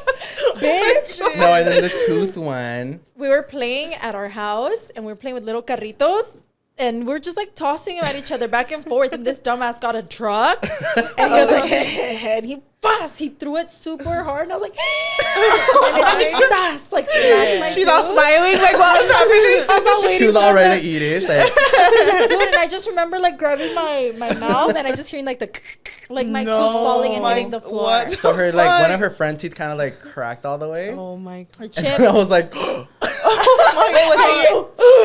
[SPEAKER 5] bitch.
[SPEAKER 3] no, and then the tooth one.
[SPEAKER 5] We were playing at our house, and we were playing with little carritos. And we're just like tossing them at each other back and forth. And this dumbass got a truck. And he was like, and he threw it super hard. And I was like, and it just like smacked my
[SPEAKER 6] She's all
[SPEAKER 5] tooth.
[SPEAKER 6] smiling like what was happening?
[SPEAKER 5] I was all waiting
[SPEAKER 3] She was
[SPEAKER 5] for
[SPEAKER 3] all
[SPEAKER 5] the-
[SPEAKER 3] ready to eat it. She's like,
[SPEAKER 5] Dude, and I just remember like grabbing my mouth, and I just hearing like the like my tooth falling and hitting the floor.
[SPEAKER 6] What?
[SPEAKER 3] so her like one of her front teeth kind of like cracked all the way.
[SPEAKER 6] Oh my god.
[SPEAKER 5] Her
[SPEAKER 3] And
[SPEAKER 5] chip.
[SPEAKER 3] I was like,
[SPEAKER 6] Wait,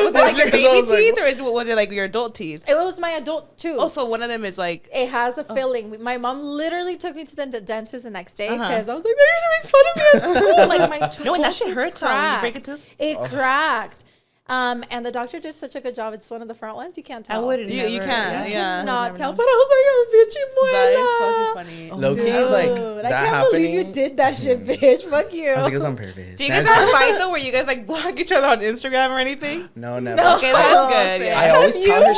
[SPEAKER 6] was it like your
[SPEAKER 3] Because I
[SPEAKER 6] baby
[SPEAKER 3] was like,
[SPEAKER 6] teeth or was it like your adult teeth?
[SPEAKER 5] It was my adult tooth.
[SPEAKER 6] Oh, so one of them is like
[SPEAKER 5] It has a filling. My mom literally took me to the dentist the next day
[SPEAKER 6] Uh-huh.
[SPEAKER 5] because I was like, they're gonna make fun of me at school. Like my tooth.
[SPEAKER 6] No, and that
[SPEAKER 5] whole
[SPEAKER 6] shit
[SPEAKER 5] tooth
[SPEAKER 6] hurts, huh, when you break a tooth?
[SPEAKER 5] It cracked. And the doctor did such a good job. It's one of the front ones. You can't tell.
[SPEAKER 6] You can, yeah.
[SPEAKER 5] Not tell, but I was like, oh, bitchy muela.
[SPEAKER 6] That is fucking funny.
[SPEAKER 3] low key,
[SPEAKER 5] Dude,
[SPEAKER 3] like
[SPEAKER 5] I
[SPEAKER 3] that
[SPEAKER 5] can't believe
[SPEAKER 3] happening.
[SPEAKER 5] you did that shit, bitch. Fuck you.
[SPEAKER 3] I was like, it was on purpose.
[SPEAKER 6] Do you guys ever fight though where you guys like block each other on Instagram or anything?
[SPEAKER 3] No, never.
[SPEAKER 5] No.
[SPEAKER 6] Okay, that's good. Yeah.
[SPEAKER 3] I always tell her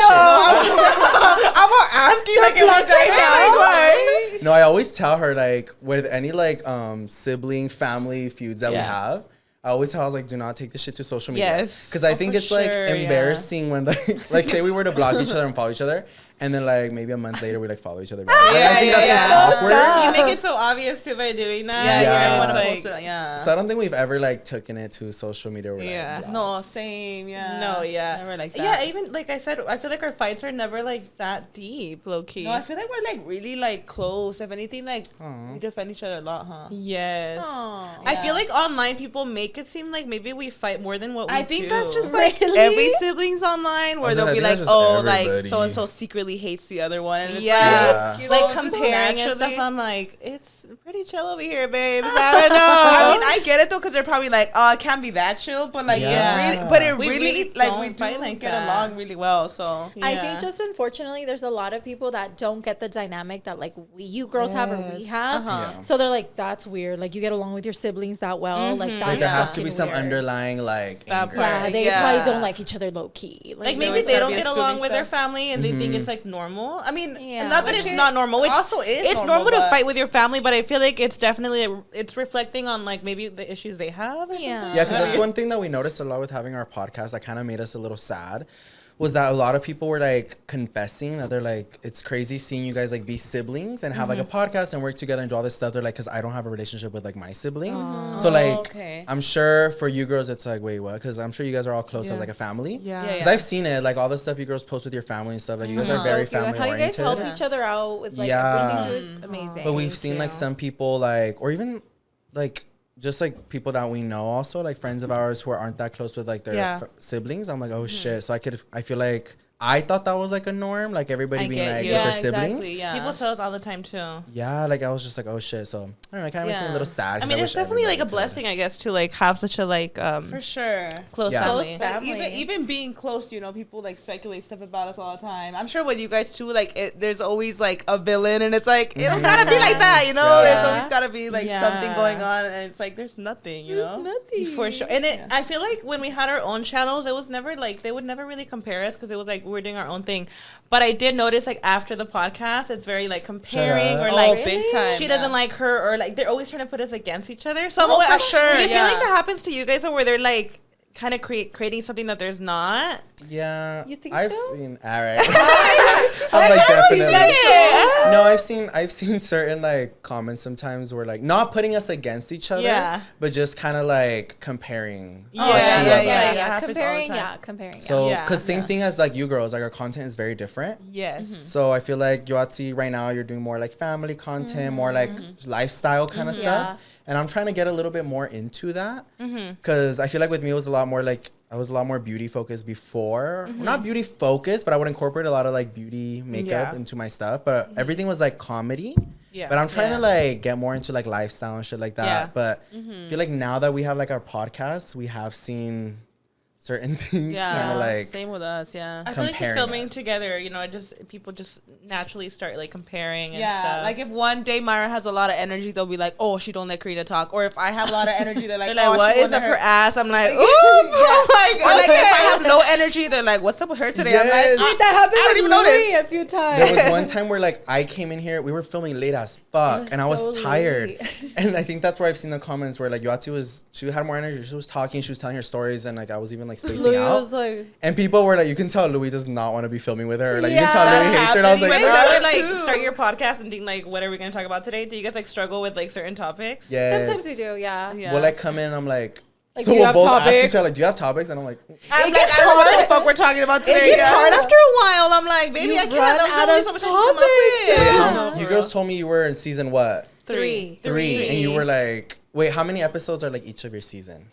[SPEAKER 6] I'm gonna ask you like
[SPEAKER 5] blocked right
[SPEAKER 3] shit. No, I always tell her like with any like sibling family feuds that we
[SPEAKER 6] Yeah.
[SPEAKER 3] have. I always tell her, I was like, do not take this shit to social media.
[SPEAKER 6] Yes.
[SPEAKER 3] Because I
[SPEAKER 6] Oh,
[SPEAKER 3] think
[SPEAKER 6] for
[SPEAKER 3] it's like
[SPEAKER 6] sure, yeah.
[SPEAKER 3] embarrassing when like say we were to block each other and follow each other, and then like maybe a month later we like follow each other back. Like, I think that's just awkward.
[SPEAKER 6] You make it so obvious too by doing that.
[SPEAKER 3] Yeah.
[SPEAKER 6] You don't
[SPEAKER 3] Yeah.
[SPEAKER 6] want to
[SPEAKER 3] Like-
[SPEAKER 6] post it. Yeah.
[SPEAKER 3] So I don't think we've ever like taken it to social media. Where,
[SPEAKER 6] Yeah.
[SPEAKER 3] Like,
[SPEAKER 6] No, same. Yeah.
[SPEAKER 4] No, yeah.
[SPEAKER 6] Never like that.
[SPEAKER 4] Yeah, even like I said, I feel like our fights are never like that deep, low key.
[SPEAKER 6] No, I feel like we're like really like close. If anything, like
[SPEAKER 3] Aw.
[SPEAKER 6] we defend each other a lot, huh?
[SPEAKER 4] Yes.
[SPEAKER 5] Aw.
[SPEAKER 4] I feel like online people make it seem like maybe we fight more than what we do.
[SPEAKER 6] I think that's just like
[SPEAKER 5] Really?
[SPEAKER 6] every siblings online where
[SPEAKER 3] I was
[SPEAKER 6] they'll
[SPEAKER 3] like,
[SPEAKER 6] be
[SPEAKER 3] I
[SPEAKER 6] like,
[SPEAKER 3] think that's just
[SPEAKER 6] oh, like
[SPEAKER 3] everybody.
[SPEAKER 6] so and so secretly hates the other one. And it's
[SPEAKER 4] Yeah.
[SPEAKER 3] Yeah.
[SPEAKER 6] you
[SPEAKER 4] Like
[SPEAKER 6] know, just
[SPEAKER 4] comparing and
[SPEAKER 6] naturally.
[SPEAKER 4] stuff, I'm like, it's pretty chill over here, babes. I don't know.
[SPEAKER 6] I mean, I get it though, because they're probably like, oh, it can't be that chill, but like,
[SPEAKER 3] Yeah.
[SPEAKER 6] it really, but it
[SPEAKER 4] We
[SPEAKER 6] really,
[SPEAKER 4] really
[SPEAKER 6] like,
[SPEAKER 4] don't
[SPEAKER 6] we
[SPEAKER 4] fight
[SPEAKER 6] do
[SPEAKER 4] like
[SPEAKER 6] get
[SPEAKER 4] that.
[SPEAKER 6] along really well. So
[SPEAKER 5] I
[SPEAKER 4] Yeah.
[SPEAKER 5] think just unfortunately, there's a lot of people that don't get the dynamic that like you girls have or we
[SPEAKER 6] Yes.
[SPEAKER 5] have.
[SPEAKER 3] Yeah.
[SPEAKER 5] So they're like, that's weird. Like you get along with your siblings that well. Like that's
[SPEAKER 3] Like there has to
[SPEAKER 5] fucking
[SPEAKER 3] be some
[SPEAKER 5] weird.
[SPEAKER 3] underlying like
[SPEAKER 4] That
[SPEAKER 3] anger.
[SPEAKER 4] part.
[SPEAKER 5] Yeah, they
[SPEAKER 4] Yeah.
[SPEAKER 5] probably don't like each other low key.
[SPEAKER 4] Like
[SPEAKER 6] There
[SPEAKER 4] maybe
[SPEAKER 6] always
[SPEAKER 4] they
[SPEAKER 6] gotta
[SPEAKER 4] don't
[SPEAKER 6] be
[SPEAKER 4] get
[SPEAKER 6] assuming
[SPEAKER 4] along with their
[SPEAKER 6] stuff.
[SPEAKER 4] family and they think it's like normal. I mean,
[SPEAKER 5] Yeah.
[SPEAKER 4] not that
[SPEAKER 6] Which
[SPEAKER 4] it's
[SPEAKER 6] it
[SPEAKER 4] not normal. Which
[SPEAKER 6] also is
[SPEAKER 4] it's
[SPEAKER 6] normal,
[SPEAKER 4] normal to
[SPEAKER 6] but-
[SPEAKER 4] fight with your family, but I feel like it's definitely it's reflecting on like maybe the issues they have. Or
[SPEAKER 5] Yeah.
[SPEAKER 4] something.
[SPEAKER 3] Yeah, because that's one thing that we noticed a lot with having our podcast that kind of made us a little sad. Was that a lot of people were like confessing that they're like, it's crazy seeing you guys like be siblings and have like a podcast and work together and do all this stuff. They're like, because I don't have a relationship with like my sibling. So like,
[SPEAKER 6] okay.
[SPEAKER 3] I'm sure for you girls, it's like, wait, what? Because I'm sure you guys are all close as like a family.
[SPEAKER 4] Yeah.
[SPEAKER 3] Because I've seen it, like all the stuff you girls post with your family and stuff. Like you guys are very
[SPEAKER 5] So cute.
[SPEAKER 3] family
[SPEAKER 5] How you guys help
[SPEAKER 3] oriented.
[SPEAKER 5] each other out with like
[SPEAKER 3] Yeah.
[SPEAKER 5] everything too is amazing.
[SPEAKER 3] But we've seen like some people like, or even like just like people that we know also, like friends of ours who aren't that close with like their
[SPEAKER 4] Yeah.
[SPEAKER 3] siblings. I'm like, oh shit. So I feel like I thought that was like a norm, like everybody
[SPEAKER 6] I
[SPEAKER 3] being
[SPEAKER 6] get
[SPEAKER 3] like
[SPEAKER 6] you.
[SPEAKER 3] with their
[SPEAKER 6] Yeah,
[SPEAKER 3] siblings.
[SPEAKER 6] exactly, yeah.
[SPEAKER 4] People tell us all the time too.
[SPEAKER 3] Yeah, like I was just like, oh shit. So I don't know, it kind of makes me a little sad.
[SPEAKER 4] I
[SPEAKER 3] 'cause
[SPEAKER 4] mean, it's
[SPEAKER 3] wish
[SPEAKER 4] definitely like a
[SPEAKER 3] everybody could.
[SPEAKER 4] blessing, I guess, to like have such a like
[SPEAKER 6] For sure.
[SPEAKER 4] close
[SPEAKER 3] Yeah.
[SPEAKER 4] family.
[SPEAKER 5] Close
[SPEAKER 6] But
[SPEAKER 5] family.
[SPEAKER 6] even being close, you know, people like speculate stuff about us all the time. I'm sure with you guys too, like there's always like a villain, and it's like it don't gotta be like that, you know.
[SPEAKER 3] Yeah.
[SPEAKER 6] There's always gotta be like
[SPEAKER 4] Yeah.
[SPEAKER 6] something going on, and it's like there's nothing, you know.
[SPEAKER 5] nothing.
[SPEAKER 4] For sure. And I feel like when we had our own channels, it was never like, they would never really compare us because it was like we were doing our own thing. But I did notice like after the podcast, it's very like comparing or
[SPEAKER 3] up.
[SPEAKER 4] like
[SPEAKER 5] really?
[SPEAKER 6] big time.
[SPEAKER 4] she
[SPEAKER 6] yeah.
[SPEAKER 4] doesn't like her or like they're always trying to put us against each other. So I'm
[SPEAKER 6] Oh,
[SPEAKER 4] like,
[SPEAKER 6] for sure,
[SPEAKER 4] do you feel
[SPEAKER 6] yeah.
[SPEAKER 4] like that happens to you guys or where they're like kind of creating something that there's not?
[SPEAKER 3] Yeah,
[SPEAKER 5] You think
[SPEAKER 3] I've
[SPEAKER 5] so?
[SPEAKER 3] seen. All right, I'm like definitely.
[SPEAKER 4] Yeah.
[SPEAKER 3] No, I've seen certain like comments sometimes where like not putting us against each other,
[SPEAKER 4] Yeah.
[SPEAKER 3] but just kind of like comparing.
[SPEAKER 4] Yeah,
[SPEAKER 3] the two
[SPEAKER 4] yeah,
[SPEAKER 3] of
[SPEAKER 4] yeah,
[SPEAKER 3] us.
[SPEAKER 4] yeah.
[SPEAKER 5] yeah,
[SPEAKER 4] happens all the
[SPEAKER 5] comparing,
[SPEAKER 4] time.
[SPEAKER 5] yeah, comparing.
[SPEAKER 3] So,
[SPEAKER 4] Yeah.
[SPEAKER 3] because same thing as like you girls, like our content is very different.
[SPEAKER 4] Yes.
[SPEAKER 3] So I feel like Yoatzi right now you're doing more like family content, more like lifestyle kind of stuff,
[SPEAKER 5] Yeah.
[SPEAKER 3] and I'm trying to get a little bit more into that because I feel like with me it was a lot more like I was a lot more beauty focused before. Not beauty focused, but I would incorporate a lot of like beauty makeup into my stuff. But everything was like comedy. Yeah. But I'm trying to like get more into like lifestyle and shit like that. Yeah. But I feel like now that we have like our podcast, we have seen certain things kind of like
[SPEAKER 6] same with us. I feel like just filming together, you know, people just naturally start like comparing and stuff.
[SPEAKER 4] Like if one day Mayra has a lot of energy, they'll be like, oh, she don't let Karina talk. Or if I have a lot of energy, they're like, oh,
[SPEAKER 6] what is up her ass? I'm like, ooh.
[SPEAKER 4] Or like if I have no energy, they're like, what's up with her today? I'm like,
[SPEAKER 5] that happened
[SPEAKER 4] I don't even notice
[SPEAKER 5] a few times.
[SPEAKER 3] There was one time where like I came in here, we were filming late as fuck, and I was tired. And I think that's where I've seen the comments where like Yoatzi she had more energy. She was talking, she was telling her stories, and like I was even like spacing out. And people were like, you can tell Louie does not want to be filming with her. Like you can tell Louie hates her. And I was like,
[SPEAKER 6] is that when like start your podcast and think like, what are we gonna talk about today? Do you guys like struggle with like certain topics?
[SPEAKER 3] Yes.
[SPEAKER 5] Sometimes we do, yeah.
[SPEAKER 3] We'll like come in and I'm like
[SPEAKER 5] so
[SPEAKER 3] we'll both ask each other, like, do you have topics? And I'm like,
[SPEAKER 4] it gets hard. What the fuck we're talking about today? It gets hard after a while. I'm like, baby, I can't. That was only so much I can come up with.
[SPEAKER 3] You girls told me you were in season what?
[SPEAKER 5] 3.
[SPEAKER 3] And you were like, wait, how many episodes are like each of your season?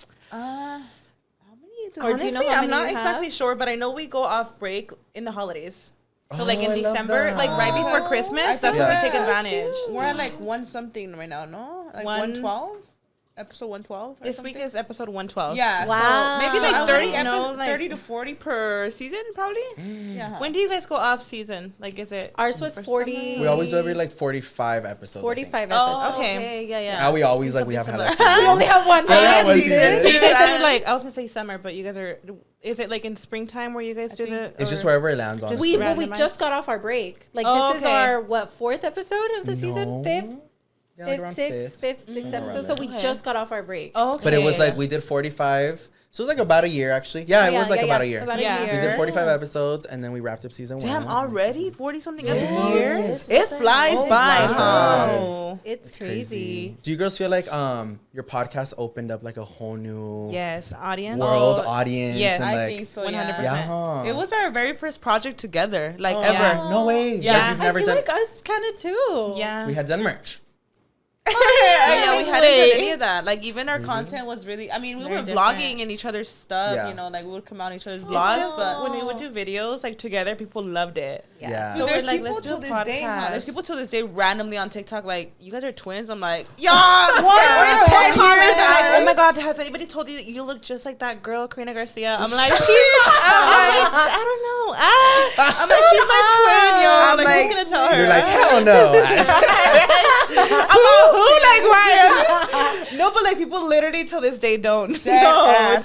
[SPEAKER 6] Honestly, do you know I'm not exactly sure, but I know we go off break in the holidays. So like in December, like right before Christmas, that's when we take advantage.
[SPEAKER 4] We're at like 1 something right now, no? Like 112? Episode 112?
[SPEAKER 6] This week is episode 112.
[SPEAKER 4] Yeah.
[SPEAKER 5] Wow.
[SPEAKER 4] So maybe like 30 to 40 per season, probably.
[SPEAKER 6] Yeah. When do you guys go off season? Like, is it?
[SPEAKER 5] Ours was 40.
[SPEAKER 3] We always do every like 45 episodes.
[SPEAKER 5] 45 episodes.
[SPEAKER 6] Oh, okay. Yeah.
[SPEAKER 3] Now we always like, we have had like
[SPEAKER 5] We only have one.
[SPEAKER 6] So you guys are like, I was gonna say summer, but you guys are. Is it like in springtime where you guys do the?
[SPEAKER 3] It's just wherever it lands on.
[SPEAKER 5] We just got off our break. Like this is our 4th episode of the season? 5th?
[SPEAKER 3] Yeah, like
[SPEAKER 5] fifth, sixth episode. So we just got off our break.
[SPEAKER 6] Okay.
[SPEAKER 3] But it was like we did 45. So it was like about a year actually. Yeah, it was like about a year.
[SPEAKER 5] About a year.
[SPEAKER 3] We did 45 episodes and then we wrapped up season 1.
[SPEAKER 4] Damn, already 40 something episodes. It flies by.
[SPEAKER 3] Wow.
[SPEAKER 5] It's crazy.
[SPEAKER 3] Do you girls feel like your podcast opened up like a whole new
[SPEAKER 6] audience
[SPEAKER 3] audience?
[SPEAKER 6] Yes,
[SPEAKER 3] and,
[SPEAKER 6] I
[SPEAKER 3] like,
[SPEAKER 6] think so. 100%.
[SPEAKER 3] Yeah.
[SPEAKER 4] It was our very first project together, like ever.
[SPEAKER 3] No way.
[SPEAKER 6] Yeah.
[SPEAKER 3] Like, you've never
[SPEAKER 5] I feel
[SPEAKER 3] done.
[SPEAKER 5] like us kind of too.
[SPEAKER 6] Yeah.
[SPEAKER 3] We had done merch.
[SPEAKER 4] We hadn't done any of that. Like even our content was really. I mean, we were vlogging in each other's stuff.
[SPEAKER 3] Yeah.
[SPEAKER 4] You know, like we would come out in each other's vlogs. But
[SPEAKER 6] when we would do videos like together, people loved it.
[SPEAKER 3] Yeah.
[SPEAKER 4] so there's
[SPEAKER 6] like,
[SPEAKER 4] people
[SPEAKER 6] let's do
[SPEAKER 4] to
[SPEAKER 6] a
[SPEAKER 4] this day.
[SPEAKER 6] podcast.
[SPEAKER 4] There's people to this day randomly on TikTok like, you guys are twins. I'm like, yeah. We're 10 years.
[SPEAKER 6] They're like, oh my god, has anybody told you that you look just like that girl, Karina Garcia? I'm like, I don't know. I'm like, she's my twin, yo. I'm like, who's gonna tell her?
[SPEAKER 3] You're like, hell no.
[SPEAKER 4] I'm like, who? Like, why? No, but like people literally till this day don't.
[SPEAKER 6] It's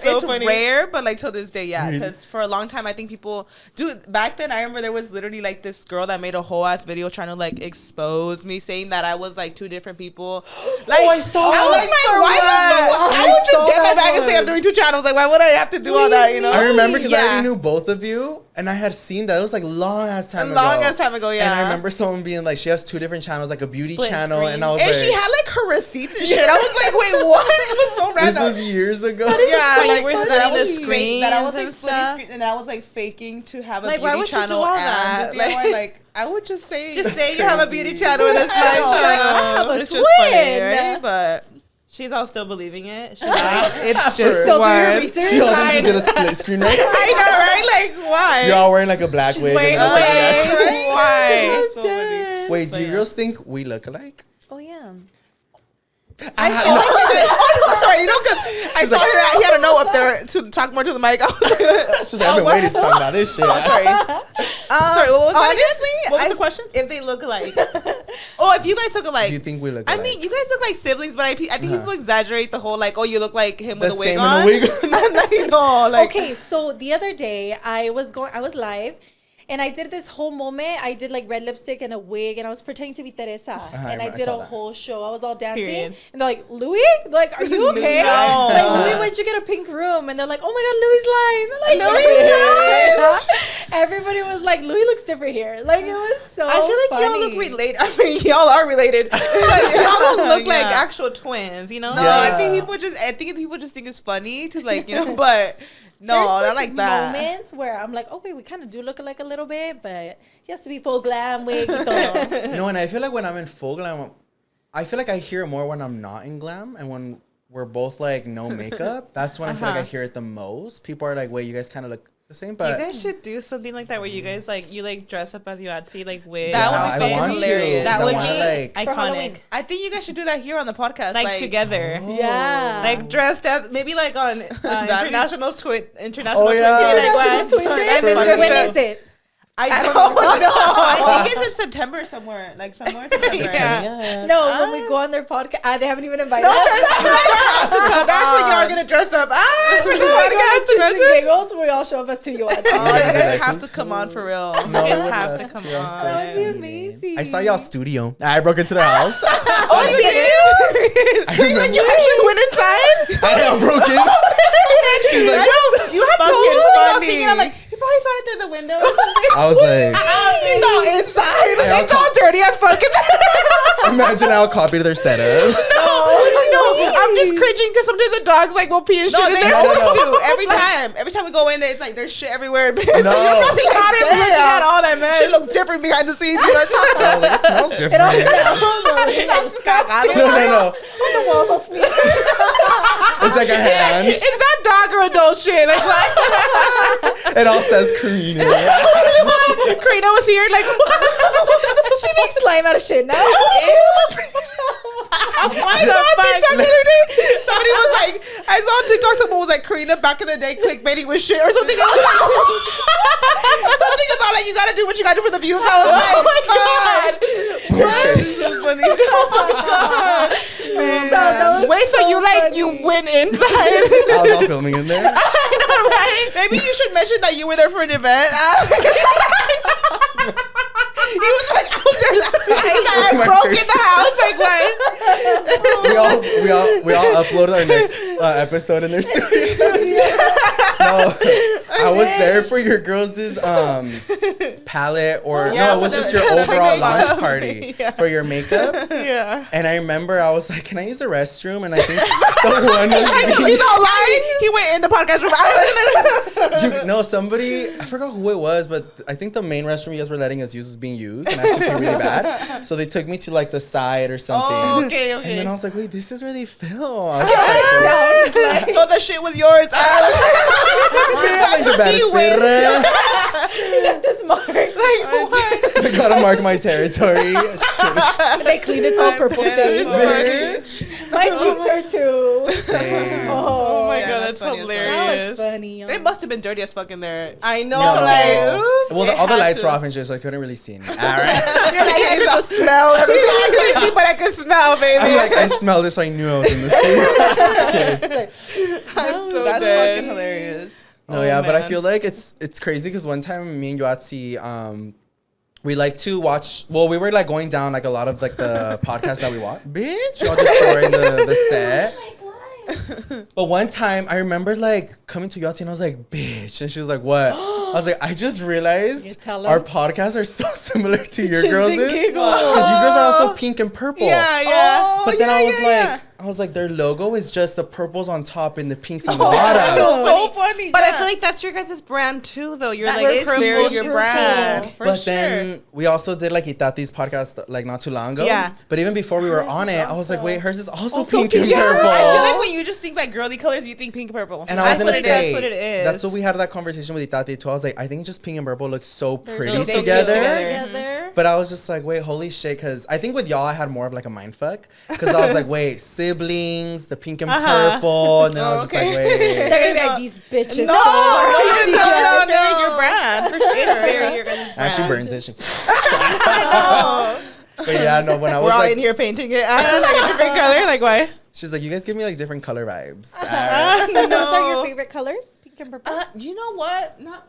[SPEAKER 6] so
[SPEAKER 4] it's
[SPEAKER 6] funny.
[SPEAKER 4] rare, but like till this day, yeah. Because for a long time, I think people do. Back then, I remember there was literally like this girl that made a whole ass video trying to like expose me, saying that I was like 2 different people. Like,
[SPEAKER 3] I saw
[SPEAKER 4] I was
[SPEAKER 3] that.
[SPEAKER 4] like, why the fuck? I would just get my bag and say I'm doing 2 channels. Like, why would I have to do all that? You know?
[SPEAKER 3] I remember because I already knew both of you, and I had seen that. It was like long ass time ago.
[SPEAKER 4] Yeah.
[SPEAKER 3] And I remember someone being like, she has 2 different channels, like a beauty
[SPEAKER 6] Split
[SPEAKER 3] channel,
[SPEAKER 6] screen.
[SPEAKER 3] and I was
[SPEAKER 4] And
[SPEAKER 3] like,
[SPEAKER 4] she had like her receipts and shit. I was like, wait, what? It was so random.
[SPEAKER 3] this was years ago.
[SPEAKER 4] Yeah,
[SPEAKER 6] So you
[SPEAKER 4] like
[SPEAKER 6] were
[SPEAKER 4] that
[SPEAKER 6] splitting
[SPEAKER 4] I was
[SPEAKER 6] the
[SPEAKER 4] fake-
[SPEAKER 6] screens
[SPEAKER 4] that I was like
[SPEAKER 6] and
[SPEAKER 4] splitting
[SPEAKER 6] stuff?
[SPEAKER 4] screen, and I was like faking to have a
[SPEAKER 6] Like, why
[SPEAKER 4] beauty
[SPEAKER 6] would you do
[SPEAKER 4] channel
[SPEAKER 6] all
[SPEAKER 4] and
[SPEAKER 6] that?
[SPEAKER 4] DIY. Like, I would just say
[SPEAKER 6] Just
[SPEAKER 4] say you have a beauty channel in this life.
[SPEAKER 5] I have a
[SPEAKER 4] It's just funny,
[SPEAKER 5] twin.
[SPEAKER 4] right? But
[SPEAKER 6] She's all still believing it. She's like,
[SPEAKER 4] it's just
[SPEAKER 5] Still do your
[SPEAKER 4] one.
[SPEAKER 5] research.
[SPEAKER 3] She also did a split screen, right?
[SPEAKER 4] I know, right? Like, why?
[SPEAKER 3] You're all wearing like a black wig.
[SPEAKER 5] wearing
[SPEAKER 3] And
[SPEAKER 5] a
[SPEAKER 3] that's like,
[SPEAKER 5] wig.
[SPEAKER 3] actually-
[SPEAKER 4] Why?
[SPEAKER 6] so funny.
[SPEAKER 3] Wait, do you girls think we look alike?
[SPEAKER 5] Oh yeah.
[SPEAKER 4] Oh, sorry, you know, because I saw her. He had a note up there to talk more to the mic. I was like,
[SPEAKER 3] She's like, I've been waiting to talk about this shit.
[SPEAKER 4] sorry. Sorry, what was
[SPEAKER 6] What was
[SPEAKER 4] I
[SPEAKER 6] the question?
[SPEAKER 4] If they look alike. Oh, if you guys look alike.
[SPEAKER 3] Do you think we look
[SPEAKER 4] I
[SPEAKER 3] alike?
[SPEAKER 4] mean, you guys look like siblings, but I think people exaggerate the whole like, oh, you look like him
[SPEAKER 3] The
[SPEAKER 4] with a wig
[SPEAKER 3] same
[SPEAKER 4] on.
[SPEAKER 3] in a wig.
[SPEAKER 4] No, like,
[SPEAKER 5] Okay, so the other day I was live. And I did this whole moment. I did like red lipstick and a wig, and I was pretending to be Teresa. And I did
[SPEAKER 3] saw
[SPEAKER 5] a
[SPEAKER 3] that.
[SPEAKER 5] whole show. I was all dancing,
[SPEAKER 6] Period.
[SPEAKER 5] and they're like, "Louie, like, are you okay?"
[SPEAKER 6] No.
[SPEAKER 5] Like, Louie, when'd you get a pink room? And they're like, "Oh my God, Louie's live!" I'm like, "Louie's live!" Everybody was like, "Louie looks different here." Like, it was so.
[SPEAKER 4] I feel like y'all
[SPEAKER 5] funny.
[SPEAKER 4] look related. I mean, y'all are related. But y'all don't look like
[SPEAKER 6] Yeah.
[SPEAKER 4] actual twins, you know?
[SPEAKER 3] No.
[SPEAKER 4] I think people just think it's funny to like, you know, but no,
[SPEAKER 5] There's
[SPEAKER 4] not like that.
[SPEAKER 5] moments where I'm like, okay, we kind of do look alike a little bit, but he has to be full glam wig. todo.
[SPEAKER 3] No, and I feel like when I'm in full glam, I feel like I hear more when I'm not in glam, and when we're both like no makeup, that's when I feel like I hear it the most. People are like, wait, you guys kind of look the same, but
[SPEAKER 6] you guys should do something like that where you guys like dress up as Yoatzi, like with
[SPEAKER 4] That would
[SPEAKER 3] I
[SPEAKER 4] be
[SPEAKER 3] want
[SPEAKER 4] hilarious.
[SPEAKER 3] to.
[SPEAKER 6] That
[SPEAKER 3] I
[SPEAKER 6] would
[SPEAKER 3] want
[SPEAKER 6] be
[SPEAKER 3] to like.
[SPEAKER 6] iconic.
[SPEAKER 4] I think you guys should do that here on the podcast,
[SPEAKER 6] Like together.
[SPEAKER 5] Yeah.
[SPEAKER 6] Like dressed as maybe like on international twin.
[SPEAKER 3] Oh, yeah.
[SPEAKER 5] International Twin Day?
[SPEAKER 6] And then
[SPEAKER 3] When
[SPEAKER 6] just
[SPEAKER 5] is it?
[SPEAKER 6] I don't know. I think it's in September somewhere. Like somewhere in September.
[SPEAKER 3] Yeah.
[SPEAKER 5] No, when we go on their podcast, they haven't even invited us.
[SPEAKER 6] That's when y'all are gonna dress up. For the podcast.
[SPEAKER 5] Shits and giggles, we all show up as two Yoatzi.
[SPEAKER 4] Oh, you guys
[SPEAKER 3] Like,
[SPEAKER 4] have
[SPEAKER 3] who's
[SPEAKER 4] to come on for real.
[SPEAKER 3] No,
[SPEAKER 6] You
[SPEAKER 3] we
[SPEAKER 6] guys
[SPEAKER 3] would
[SPEAKER 6] have
[SPEAKER 3] love
[SPEAKER 6] to come
[SPEAKER 3] to. I'm
[SPEAKER 6] on.
[SPEAKER 3] so
[SPEAKER 5] That would be
[SPEAKER 3] excited.
[SPEAKER 5] amazing.
[SPEAKER 3] I saw y'all studio. I broke into their house.
[SPEAKER 6] Oh, you did?
[SPEAKER 3] I remember.
[SPEAKER 6] You actually went inside?
[SPEAKER 3] I got broken. She's like,
[SPEAKER 6] You have told me
[SPEAKER 4] Fucking
[SPEAKER 6] something about
[SPEAKER 4] funny.
[SPEAKER 6] singing. I'm like, you probably saw it through the window or something.
[SPEAKER 3] I was like,
[SPEAKER 6] He's all inside.
[SPEAKER 3] I
[SPEAKER 6] It's all dirty as fuck.
[SPEAKER 3] imagine I copied their setup.
[SPEAKER 6] No, I'm just cringing because sometimes the dogs like will pee and shit
[SPEAKER 4] No,
[SPEAKER 6] in
[SPEAKER 4] they
[SPEAKER 6] there.
[SPEAKER 4] always
[SPEAKER 3] no.
[SPEAKER 4] do. Every time we go in there, it's like there's shit everywhere.
[SPEAKER 3] No.
[SPEAKER 6] Not even looking at all that mess.
[SPEAKER 4] Shit looks different behind the scenes. You know?
[SPEAKER 3] Oh, like, it smells different.
[SPEAKER 5] It all smells
[SPEAKER 3] No.
[SPEAKER 5] on the walls all smeared.
[SPEAKER 3] It's like a hand.
[SPEAKER 6] Is that dog or adult shit? Like what?
[SPEAKER 3] It all says Karina.
[SPEAKER 6] Karina was here. Like
[SPEAKER 5] She makes slime out of shit now.
[SPEAKER 6] I saw on TikTok the other day. Somebody was like, I saw on TikTok someone was like, Karina back in the day clickbaiting with shit or something. I was like, something about like you gotta do what you gotta do for the views. I was like, oh my god.
[SPEAKER 3] Okay.
[SPEAKER 6] This is funny.
[SPEAKER 5] was
[SPEAKER 6] Wait, so you like
[SPEAKER 5] funny.
[SPEAKER 6] you went inside?
[SPEAKER 3] I was all filming in there.
[SPEAKER 6] I know, right?
[SPEAKER 4] Maybe you should mention that you were there for an event. He was like, I was there last night.
[SPEAKER 6] I
[SPEAKER 3] My
[SPEAKER 6] broke in
[SPEAKER 3] face.
[SPEAKER 6] the house. Like what?
[SPEAKER 3] We all uploaded our next episode in their studio. No, I was there for your girls' palette or
[SPEAKER 6] Yeah,
[SPEAKER 3] no, it was
[SPEAKER 6] for
[SPEAKER 3] just
[SPEAKER 6] the-
[SPEAKER 3] your
[SPEAKER 6] the
[SPEAKER 3] overall
[SPEAKER 6] makeup.
[SPEAKER 3] launch party for your makeup.
[SPEAKER 6] Yeah.
[SPEAKER 3] And I remember I was like, "Can I use the restroom?" And I think the one was being,
[SPEAKER 6] He's not lying. He went in the podcast room.
[SPEAKER 3] no, somebody, I forgot who it was, but I think the main restroom you guys were letting us use was being used, and I had to pee really bad. So they took me to like the side or something.
[SPEAKER 4] Oh, okay.
[SPEAKER 3] And then I was like, "Wait, this is really film." I was just like,
[SPEAKER 4] So the shit was yours.
[SPEAKER 3] "Like the baddest perra."
[SPEAKER 5] He left his mark.
[SPEAKER 3] I gotta mark my territory. Just kidding.
[SPEAKER 5] They cleaned it all purple stains.
[SPEAKER 3] Bitch.
[SPEAKER 5] My cheeks are too.
[SPEAKER 3] Same.
[SPEAKER 6] Oh my
[SPEAKER 4] Yeah,
[SPEAKER 6] god,
[SPEAKER 4] that's
[SPEAKER 6] that's
[SPEAKER 4] funny as well.
[SPEAKER 5] That
[SPEAKER 6] hilarious.
[SPEAKER 5] was funny.
[SPEAKER 4] It must have been dirty as fuck in there.
[SPEAKER 6] I know.
[SPEAKER 3] No.
[SPEAKER 6] Like,
[SPEAKER 3] Well,
[SPEAKER 4] It
[SPEAKER 3] all the
[SPEAKER 4] had
[SPEAKER 3] lights
[SPEAKER 4] to.
[SPEAKER 3] were off and shit, so I couldn't really see anything. All right.
[SPEAKER 6] you're like, I could just smell everything. I couldn't see, but I could smell, baby.
[SPEAKER 3] I'm like, I smelled it, so I knew I was in the studio. Just kidding.
[SPEAKER 6] I'm so
[SPEAKER 4] That's
[SPEAKER 6] dead.
[SPEAKER 4] fucking hilarious.
[SPEAKER 3] No, yeah, but I feel like it's crazy because one time me and Yoatzi, we like to watch. Well, we were like going down like a lot of like the podcasts that we watch. Bitch, y'all just storing the set. But one time I remember like coming to Yoatzi and I was like, bitch, and she was like, what? I was like, I just
[SPEAKER 5] You
[SPEAKER 3] realized
[SPEAKER 5] tell
[SPEAKER 3] our
[SPEAKER 5] them?
[SPEAKER 3] podcasts are so similar to your
[SPEAKER 5] Chins and
[SPEAKER 3] girls'
[SPEAKER 5] giggles.
[SPEAKER 3] because you girls are also pink and purple.
[SPEAKER 6] Yeah, yeah.
[SPEAKER 3] But then
[SPEAKER 4] yeah,
[SPEAKER 3] I was like, their logo is just the purples on top and the pinks on the
[SPEAKER 6] That's
[SPEAKER 3] bottom.
[SPEAKER 6] so funny. But I
[SPEAKER 4] yeah.
[SPEAKER 6] feel like that's your guys' brand too, though. You're
[SPEAKER 4] That
[SPEAKER 6] like
[SPEAKER 4] is
[SPEAKER 6] purple,
[SPEAKER 4] very
[SPEAKER 6] your
[SPEAKER 4] true.
[SPEAKER 6] brand. For
[SPEAKER 3] But
[SPEAKER 6] sure.
[SPEAKER 3] then we also did like Itati's podcast like not too long ago.
[SPEAKER 6] Yeah.
[SPEAKER 3] But even before we were on it, I was like, wait, hers is also pink
[SPEAKER 5] pink.
[SPEAKER 3] and
[SPEAKER 5] Yeah,
[SPEAKER 3] purple.
[SPEAKER 4] I feel like when you just think like girly colors, you think pink and purple.
[SPEAKER 3] And I was
[SPEAKER 6] That's
[SPEAKER 3] gonna
[SPEAKER 6] what it-
[SPEAKER 3] say,
[SPEAKER 6] that's what it is.
[SPEAKER 3] that's what we had that conversation with Itati too. I was like, I think just pink and purple looks so pretty
[SPEAKER 6] so cute
[SPEAKER 3] together.
[SPEAKER 5] Together.
[SPEAKER 3] But I was just like, wait, holy shit, because I think with y'all I had more of like a mind fuck. Because I was like, wait, siblings, the pink and purple, and then I was just like, wait.
[SPEAKER 5] They're gonna be like, these bitches.
[SPEAKER 6] No,
[SPEAKER 5] stole
[SPEAKER 6] no,
[SPEAKER 5] our
[SPEAKER 6] no,
[SPEAKER 5] ideas.
[SPEAKER 6] no, very your brand. For sure. It's very your guys' brand.
[SPEAKER 3] And she burns it. She,
[SPEAKER 6] I know.
[SPEAKER 3] but yeah, no, when I
[SPEAKER 6] We're
[SPEAKER 3] was
[SPEAKER 6] all
[SPEAKER 3] like,
[SPEAKER 6] in here painting it. Like a different color. Like why?
[SPEAKER 3] she's like, you guys give me like different color vibes.
[SPEAKER 5] Those are your favorite colors? Pink and purple?
[SPEAKER 6] You know what? Not.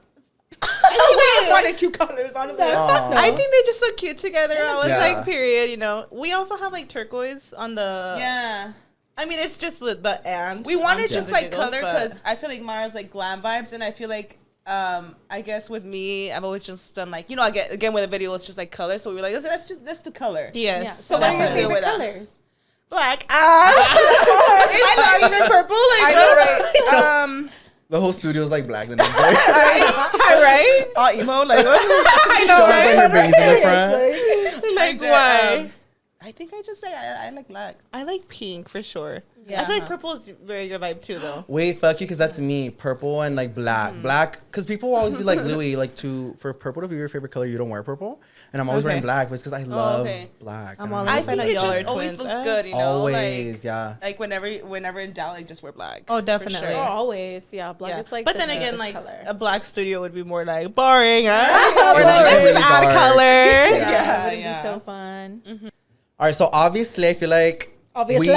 [SPEAKER 6] I think we just wanted cute colors, honestly. I think they just look cute together. I was
[SPEAKER 3] Yeah.
[SPEAKER 6] like, period. You know, we also have like turquoise on the.
[SPEAKER 4] yeah.
[SPEAKER 6] I mean, it's just the and.
[SPEAKER 4] We wanted
[SPEAKER 6] on
[SPEAKER 4] just
[SPEAKER 6] the
[SPEAKER 4] like
[SPEAKER 6] giggles,
[SPEAKER 4] color
[SPEAKER 6] but-
[SPEAKER 4] because I feel like Mara's like glam vibes, and I feel like I guess with me, I've always just done like I get again with a video, it's just like color. So we were like, let's do color.
[SPEAKER 6] Yes.
[SPEAKER 5] Yeah. So what are your
[SPEAKER 4] Definitely
[SPEAKER 5] favorite
[SPEAKER 4] with that.
[SPEAKER 5] colors?
[SPEAKER 4] Black.
[SPEAKER 6] It's not even purple. Like
[SPEAKER 4] I know, right?
[SPEAKER 3] The whole studio's like black the next day.
[SPEAKER 6] right?
[SPEAKER 4] All emo, like
[SPEAKER 6] I
[SPEAKER 3] She
[SPEAKER 6] know,
[SPEAKER 3] has like
[SPEAKER 6] right?
[SPEAKER 3] her bangs in the front.
[SPEAKER 6] Like
[SPEAKER 4] did,
[SPEAKER 6] why?
[SPEAKER 4] I
[SPEAKER 6] I think I just say I like black. I like pink for sure.
[SPEAKER 4] Yeah.
[SPEAKER 6] I feel like purple is very your vibe too, though.
[SPEAKER 3] Wait, fuck you, because that's me. Purple and like black. Black, because people will always be like, Louie, like for purple to be your favorite color, you don't wear purple. And I'm always wearing black, but it's because I love black.
[SPEAKER 6] I'm all
[SPEAKER 4] I
[SPEAKER 6] fan
[SPEAKER 4] think
[SPEAKER 6] of
[SPEAKER 4] it
[SPEAKER 6] y'all
[SPEAKER 4] just
[SPEAKER 6] are
[SPEAKER 4] always
[SPEAKER 6] twins,
[SPEAKER 4] looks good, you know.
[SPEAKER 3] Always,
[SPEAKER 4] like,
[SPEAKER 3] yeah.
[SPEAKER 4] Like whenever in doubt, like just wear black.
[SPEAKER 6] Oh,
[SPEAKER 4] for
[SPEAKER 6] definitely.
[SPEAKER 4] sure.
[SPEAKER 5] Oh, always, yeah. Black is like.
[SPEAKER 6] But
[SPEAKER 5] the
[SPEAKER 6] then again,
[SPEAKER 5] safest
[SPEAKER 6] like
[SPEAKER 5] color.
[SPEAKER 6] a black studio would be more like boring. Huh?
[SPEAKER 3] Or
[SPEAKER 6] We're like, let's just add
[SPEAKER 3] dark.
[SPEAKER 6] color.
[SPEAKER 5] Yeah, it would
[SPEAKER 4] yeah.
[SPEAKER 5] be so fun.
[SPEAKER 3] All right, so obviously, I feel like
[SPEAKER 5] Obviously.
[SPEAKER 3] So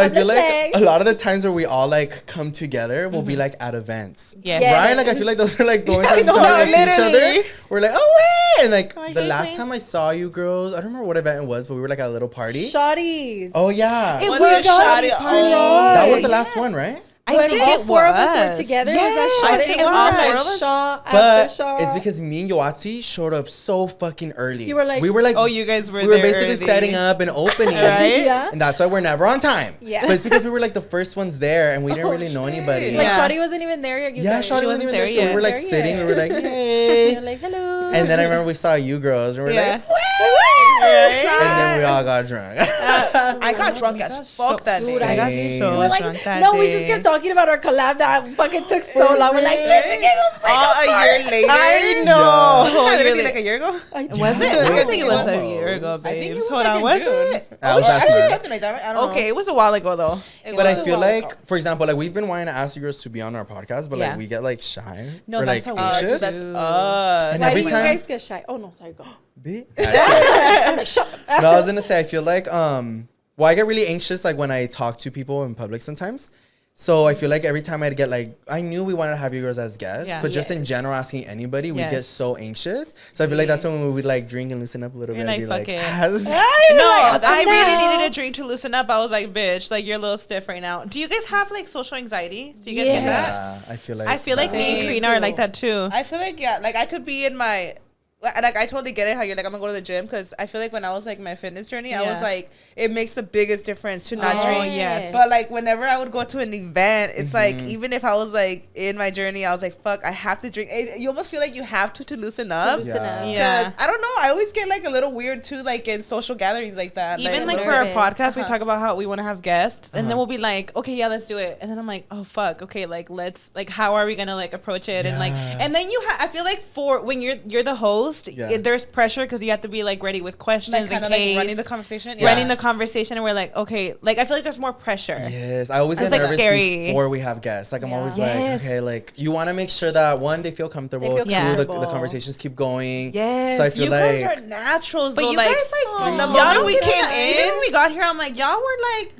[SPEAKER 3] I feel like
[SPEAKER 5] Obviously.
[SPEAKER 3] a lot of the times where we all like come together will be like at events.
[SPEAKER 6] Yes.
[SPEAKER 5] Yes.
[SPEAKER 3] Right? Like I feel like those are like the only times
[SPEAKER 6] know,
[SPEAKER 3] we see each
[SPEAKER 6] literally.
[SPEAKER 3] other. We're like, oh wait! And like
[SPEAKER 5] Oh,
[SPEAKER 3] the
[SPEAKER 5] hey,
[SPEAKER 3] last
[SPEAKER 5] Queen.
[SPEAKER 3] time I saw you girls, I don't remember what event it was, but we were like at a little party.
[SPEAKER 5] Shotties.
[SPEAKER 3] Oh yeah.
[SPEAKER 6] It
[SPEAKER 4] Was
[SPEAKER 6] was
[SPEAKER 4] it Shotty?
[SPEAKER 6] Shotty's
[SPEAKER 4] Oh.
[SPEAKER 6] party.
[SPEAKER 3] That was the last one, right?
[SPEAKER 6] I
[SPEAKER 5] When
[SPEAKER 6] think
[SPEAKER 5] all
[SPEAKER 6] it
[SPEAKER 5] four of us
[SPEAKER 6] was.
[SPEAKER 5] were together,
[SPEAKER 6] Yes,
[SPEAKER 5] it was
[SPEAKER 6] I
[SPEAKER 5] a shot.
[SPEAKER 6] think
[SPEAKER 5] It was
[SPEAKER 6] all
[SPEAKER 5] like
[SPEAKER 6] four of us.
[SPEAKER 5] shot
[SPEAKER 3] But
[SPEAKER 5] after shot.
[SPEAKER 3] it's because me and Yoatzi showed up so fucking early.
[SPEAKER 5] You were like-
[SPEAKER 3] we were like,
[SPEAKER 6] Oh, you guys were
[SPEAKER 3] we were
[SPEAKER 6] there
[SPEAKER 3] basically
[SPEAKER 6] early.
[SPEAKER 3] setting up and opening.
[SPEAKER 6] Right?
[SPEAKER 5] Yeah.
[SPEAKER 3] And that's why we're never on time.
[SPEAKER 5] Yeah.
[SPEAKER 3] But it's because we were like the first ones there and we didn't really know anybody.
[SPEAKER 5] Like
[SPEAKER 6] Yeah.
[SPEAKER 5] Shotty wasn't even there yet. You
[SPEAKER 3] Yeah,
[SPEAKER 5] guys.
[SPEAKER 3] Shotty wasn't even there. So we were like
[SPEAKER 5] There
[SPEAKER 3] sitting.
[SPEAKER 5] yet.
[SPEAKER 3] We were like,
[SPEAKER 5] You're
[SPEAKER 3] hey.
[SPEAKER 5] like, hello.
[SPEAKER 3] And then I remember we saw you girls and we were
[SPEAKER 6] Yeah.
[SPEAKER 3] like,
[SPEAKER 6] Right?
[SPEAKER 3] and then we all got drunk.
[SPEAKER 4] I got drunk as fuck that
[SPEAKER 5] Dude,
[SPEAKER 4] day.
[SPEAKER 5] I got
[SPEAKER 3] Same.
[SPEAKER 5] so
[SPEAKER 3] We
[SPEAKER 5] we're like,
[SPEAKER 6] drunk that
[SPEAKER 5] no, we
[SPEAKER 6] day.
[SPEAKER 5] just kept talking about our collab that fucking took so long. We're like, shit, the giggles break
[SPEAKER 4] All
[SPEAKER 5] up
[SPEAKER 4] a
[SPEAKER 5] for
[SPEAKER 4] year
[SPEAKER 5] it.
[SPEAKER 4] later.
[SPEAKER 6] I know.
[SPEAKER 4] Oh,
[SPEAKER 6] Literally.
[SPEAKER 4] really? Like a year ago?
[SPEAKER 6] Was it? I think it was a year ago, babes.
[SPEAKER 4] I think it was
[SPEAKER 6] Hold
[SPEAKER 4] like
[SPEAKER 6] on,
[SPEAKER 4] in
[SPEAKER 6] was
[SPEAKER 4] June.
[SPEAKER 6] it?
[SPEAKER 3] That was last
[SPEAKER 4] Actually,
[SPEAKER 3] month.
[SPEAKER 4] something like that. Right? I don't know.
[SPEAKER 6] Okay, it was a while ago though.
[SPEAKER 3] But I
[SPEAKER 5] was a
[SPEAKER 3] feel
[SPEAKER 5] while
[SPEAKER 3] like,
[SPEAKER 5] ago.
[SPEAKER 3] for example, like we've been wanting to ask you girls to be on our podcast, but
[SPEAKER 6] Yeah.
[SPEAKER 3] like we get like shy
[SPEAKER 6] No,
[SPEAKER 3] or
[SPEAKER 6] that's
[SPEAKER 3] like
[SPEAKER 6] how we
[SPEAKER 3] anxious.
[SPEAKER 4] That's us.
[SPEAKER 3] And
[SPEAKER 5] Why do
[SPEAKER 3] every
[SPEAKER 5] you
[SPEAKER 3] time,
[SPEAKER 5] guys get shy? Oh no, sorry, go.
[SPEAKER 3] Be-
[SPEAKER 5] I'm like, shut up.
[SPEAKER 3] No, I was gonna say I feel like well, I get really anxious like when I talk to people in public sometimes. So I feel like every time I'd get like, I knew we wanted to have you girls as guests,
[SPEAKER 6] Yeah.
[SPEAKER 3] but just in general asking anybody, we'd get
[SPEAKER 6] Yes.
[SPEAKER 3] so anxious. So I feel like that's when we would like drink and loosen up a little
[SPEAKER 6] You're
[SPEAKER 3] bit.
[SPEAKER 6] like,
[SPEAKER 3] And be like,
[SPEAKER 6] fuck it.
[SPEAKER 3] "As-"
[SPEAKER 6] No,
[SPEAKER 5] Like,
[SPEAKER 6] I really
[SPEAKER 5] now.
[SPEAKER 6] needed a drink to loosen up. I was like, bitch, like you're a little stiff right now. Do you guys have like social anxiety? Do you guys get that?
[SPEAKER 3] Yeah, I feel like
[SPEAKER 6] I feel like me and
[SPEAKER 4] Same,
[SPEAKER 6] Karina are
[SPEAKER 4] too.
[SPEAKER 6] like that too.
[SPEAKER 4] I feel like, yeah, like I could be in my, like I totally get it how you're like, I'm gonna go to the gym, because I feel like when I was like my fitness journey, I was
[SPEAKER 6] Yeah.
[SPEAKER 4] like, it makes the biggest difference to not
[SPEAKER 5] Oh,
[SPEAKER 4] drink.
[SPEAKER 6] yes.
[SPEAKER 4] But like whenever I would go to an event, it's like, even if I was like in my journey, I was like, fuck, I have to drink. You almost feel like you have to loosen up.
[SPEAKER 5] loosen
[SPEAKER 3] Yeah.
[SPEAKER 5] up.
[SPEAKER 6] Yeah.
[SPEAKER 4] Because I don't know, I always get like a little weird too, like in social gatherings like that.
[SPEAKER 6] Even
[SPEAKER 4] I'm
[SPEAKER 6] like
[SPEAKER 4] a
[SPEAKER 6] for our
[SPEAKER 4] little-
[SPEAKER 5] nervous.
[SPEAKER 6] podcast, we talk about how we want to have guests, and then we'll be like, okay, yeah, let's do it. And then I'm like, oh fuck, okay, like let's like, how are we gonna like approach it? And like,
[SPEAKER 3] Yeah.
[SPEAKER 6] and then I feel like for when you're the host,
[SPEAKER 3] Yeah.
[SPEAKER 6] there's pressure because you have to be like ready with questions,
[SPEAKER 4] like
[SPEAKER 6] in
[SPEAKER 4] kind of like
[SPEAKER 6] case,
[SPEAKER 4] running the conversation.
[SPEAKER 6] running the conversation, and we're like, okay, like I feel like there's more pressure.
[SPEAKER 3] Yes, I always
[SPEAKER 6] It's,
[SPEAKER 3] get
[SPEAKER 6] like,
[SPEAKER 3] nervous
[SPEAKER 6] scary.
[SPEAKER 3] before we have guests. Like I'm always
[SPEAKER 6] Yes.
[SPEAKER 3] like, okay, like you want to make sure that one, they feel comfortable.
[SPEAKER 5] They feel
[SPEAKER 3] Two,
[SPEAKER 5] comfortable.
[SPEAKER 3] the conversations keep going.
[SPEAKER 6] Yes.
[SPEAKER 3] So I feel
[SPEAKER 4] You
[SPEAKER 3] like
[SPEAKER 4] guys are naturals,
[SPEAKER 6] But
[SPEAKER 4] though.
[SPEAKER 6] you
[SPEAKER 4] like,
[SPEAKER 6] guys like
[SPEAKER 4] the
[SPEAKER 6] y'all
[SPEAKER 4] moment
[SPEAKER 6] we
[SPEAKER 4] we
[SPEAKER 6] came
[SPEAKER 4] came
[SPEAKER 6] in,
[SPEAKER 4] in,
[SPEAKER 6] we got here. I'm like, y'all were like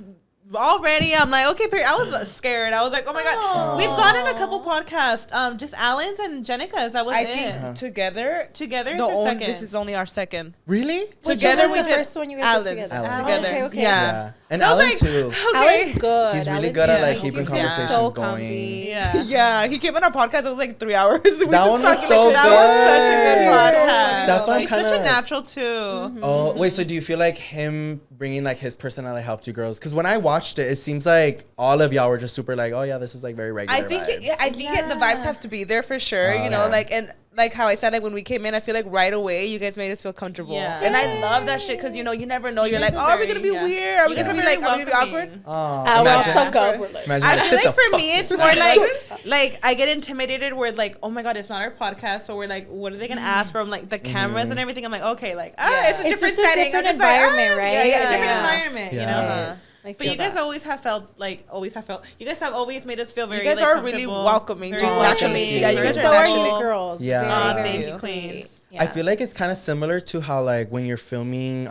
[SPEAKER 6] already. I'm like, okay, period. I was scared. I was like, oh my god, we've gone in a couple podcasts. Just Alan's and Jenica's. That was
[SPEAKER 4] I
[SPEAKER 6] it.
[SPEAKER 4] think together,
[SPEAKER 6] Together,
[SPEAKER 4] the
[SPEAKER 6] it's our
[SPEAKER 4] only,
[SPEAKER 6] second.
[SPEAKER 4] this is only our second.
[SPEAKER 3] really.
[SPEAKER 5] Which
[SPEAKER 4] Together
[SPEAKER 5] one
[SPEAKER 4] we
[SPEAKER 5] was the
[SPEAKER 4] did
[SPEAKER 5] first one you guys did
[SPEAKER 4] Alan's.
[SPEAKER 5] together?
[SPEAKER 3] Alan's.
[SPEAKER 5] Oh,
[SPEAKER 6] Together.
[SPEAKER 5] okay, okay.
[SPEAKER 6] Yeah.
[SPEAKER 3] And
[SPEAKER 4] So I was
[SPEAKER 3] Alan
[SPEAKER 4] like,
[SPEAKER 3] too.
[SPEAKER 4] okay.
[SPEAKER 5] Alan's good.
[SPEAKER 3] He's really
[SPEAKER 5] Alan's
[SPEAKER 3] good at
[SPEAKER 5] good.
[SPEAKER 3] like
[SPEAKER 5] He
[SPEAKER 3] keeping
[SPEAKER 5] keeps
[SPEAKER 3] conversations
[SPEAKER 5] so
[SPEAKER 3] going.
[SPEAKER 5] comfy.
[SPEAKER 6] Yeah.
[SPEAKER 4] Yeah, he came on our podcast. It was like 3 hours. We
[SPEAKER 3] That
[SPEAKER 4] just
[SPEAKER 3] one was
[SPEAKER 4] talking
[SPEAKER 3] so
[SPEAKER 4] like
[SPEAKER 6] That
[SPEAKER 3] good.
[SPEAKER 6] was such a good
[SPEAKER 3] Yes.
[SPEAKER 6] podcast.
[SPEAKER 3] That's why I'm
[SPEAKER 6] He's such a
[SPEAKER 3] kinda-
[SPEAKER 6] natural too.
[SPEAKER 3] Oh wait, so do you feel like him bringing like his personality helped you girls? Because when I watched it, it seems like all of y'all were just super like, oh yeah, this is like very regular.
[SPEAKER 4] I think
[SPEAKER 3] vibes.
[SPEAKER 4] the vibes have to be there for sure.
[SPEAKER 3] Oh,
[SPEAKER 4] You know,
[SPEAKER 3] yeah.
[SPEAKER 4] like and like how I said, like when we came in, I feel like right away you guys made us feel comfortable.
[SPEAKER 6] Yeah.
[SPEAKER 4] And I love that shit because you know you never know. You're
[SPEAKER 6] guys
[SPEAKER 4] like,
[SPEAKER 6] are
[SPEAKER 4] oh, are we
[SPEAKER 6] very-
[SPEAKER 4] gonna be
[SPEAKER 6] yeah.
[SPEAKER 4] weird? Are we
[SPEAKER 6] You
[SPEAKER 4] gonna
[SPEAKER 6] guys
[SPEAKER 4] be
[SPEAKER 6] are
[SPEAKER 4] like,
[SPEAKER 6] very
[SPEAKER 4] are we gonna be awkward?
[SPEAKER 6] welcoming.
[SPEAKER 3] Oh,
[SPEAKER 5] I was
[SPEAKER 3] imagine,
[SPEAKER 5] stuck up. We're like,
[SPEAKER 3] imagine
[SPEAKER 6] I
[SPEAKER 3] like,
[SPEAKER 6] feel
[SPEAKER 3] sit
[SPEAKER 6] like
[SPEAKER 3] the
[SPEAKER 6] for
[SPEAKER 3] fuck
[SPEAKER 6] me, it's
[SPEAKER 3] down.
[SPEAKER 6] more like I get intimidated where like, oh my god, it's not our podcast, so we're like, what are they gonna ask from like the cameras and everything? I'm like, okay, like it's a
[SPEAKER 5] It's
[SPEAKER 6] different
[SPEAKER 5] just a
[SPEAKER 6] setting,
[SPEAKER 5] different
[SPEAKER 6] I'm just like,
[SPEAKER 5] environment, right?
[SPEAKER 6] Yeah,
[SPEAKER 5] Yeah.
[SPEAKER 6] different
[SPEAKER 5] Yeah.
[SPEAKER 6] environment, you know.
[SPEAKER 3] Yeah.
[SPEAKER 5] I
[SPEAKER 6] But
[SPEAKER 5] feel
[SPEAKER 6] you guys
[SPEAKER 5] that.
[SPEAKER 6] always have felt. You guys have always made us feel very.
[SPEAKER 4] You guys
[SPEAKER 6] like,
[SPEAKER 4] are really
[SPEAKER 6] comfortable,
[SPEAKER 4] welcoming,
[SPEAKER 6] very
[SPEAKER 4] just
[SPEAKER 3] welcoming.
[SPEAKER 4] naturally.
[SPEAKER 3] Yeah, you
[SPEAKER 6] very
[SPEAKER 3] guys
[SPEAKER 5] So
[SPEAKER 3] are
[SPEAKER 5] are
[SPEAKER 6] natural.
[SPEAKER 5] you girls.
[SPEAKER 3] Yeah.
[SPEAKER 5] Very,
[SPEAKER 6] Thank
[SPEAKER 5] very
[SPEAKER 6] you,
[SPEAKER 5] sweet.
[SPEAKER 6] queens.
[SPEAKER 5] Yeah.
[SPEAKER 3] I feel like it's kind of similar to how like when you're filming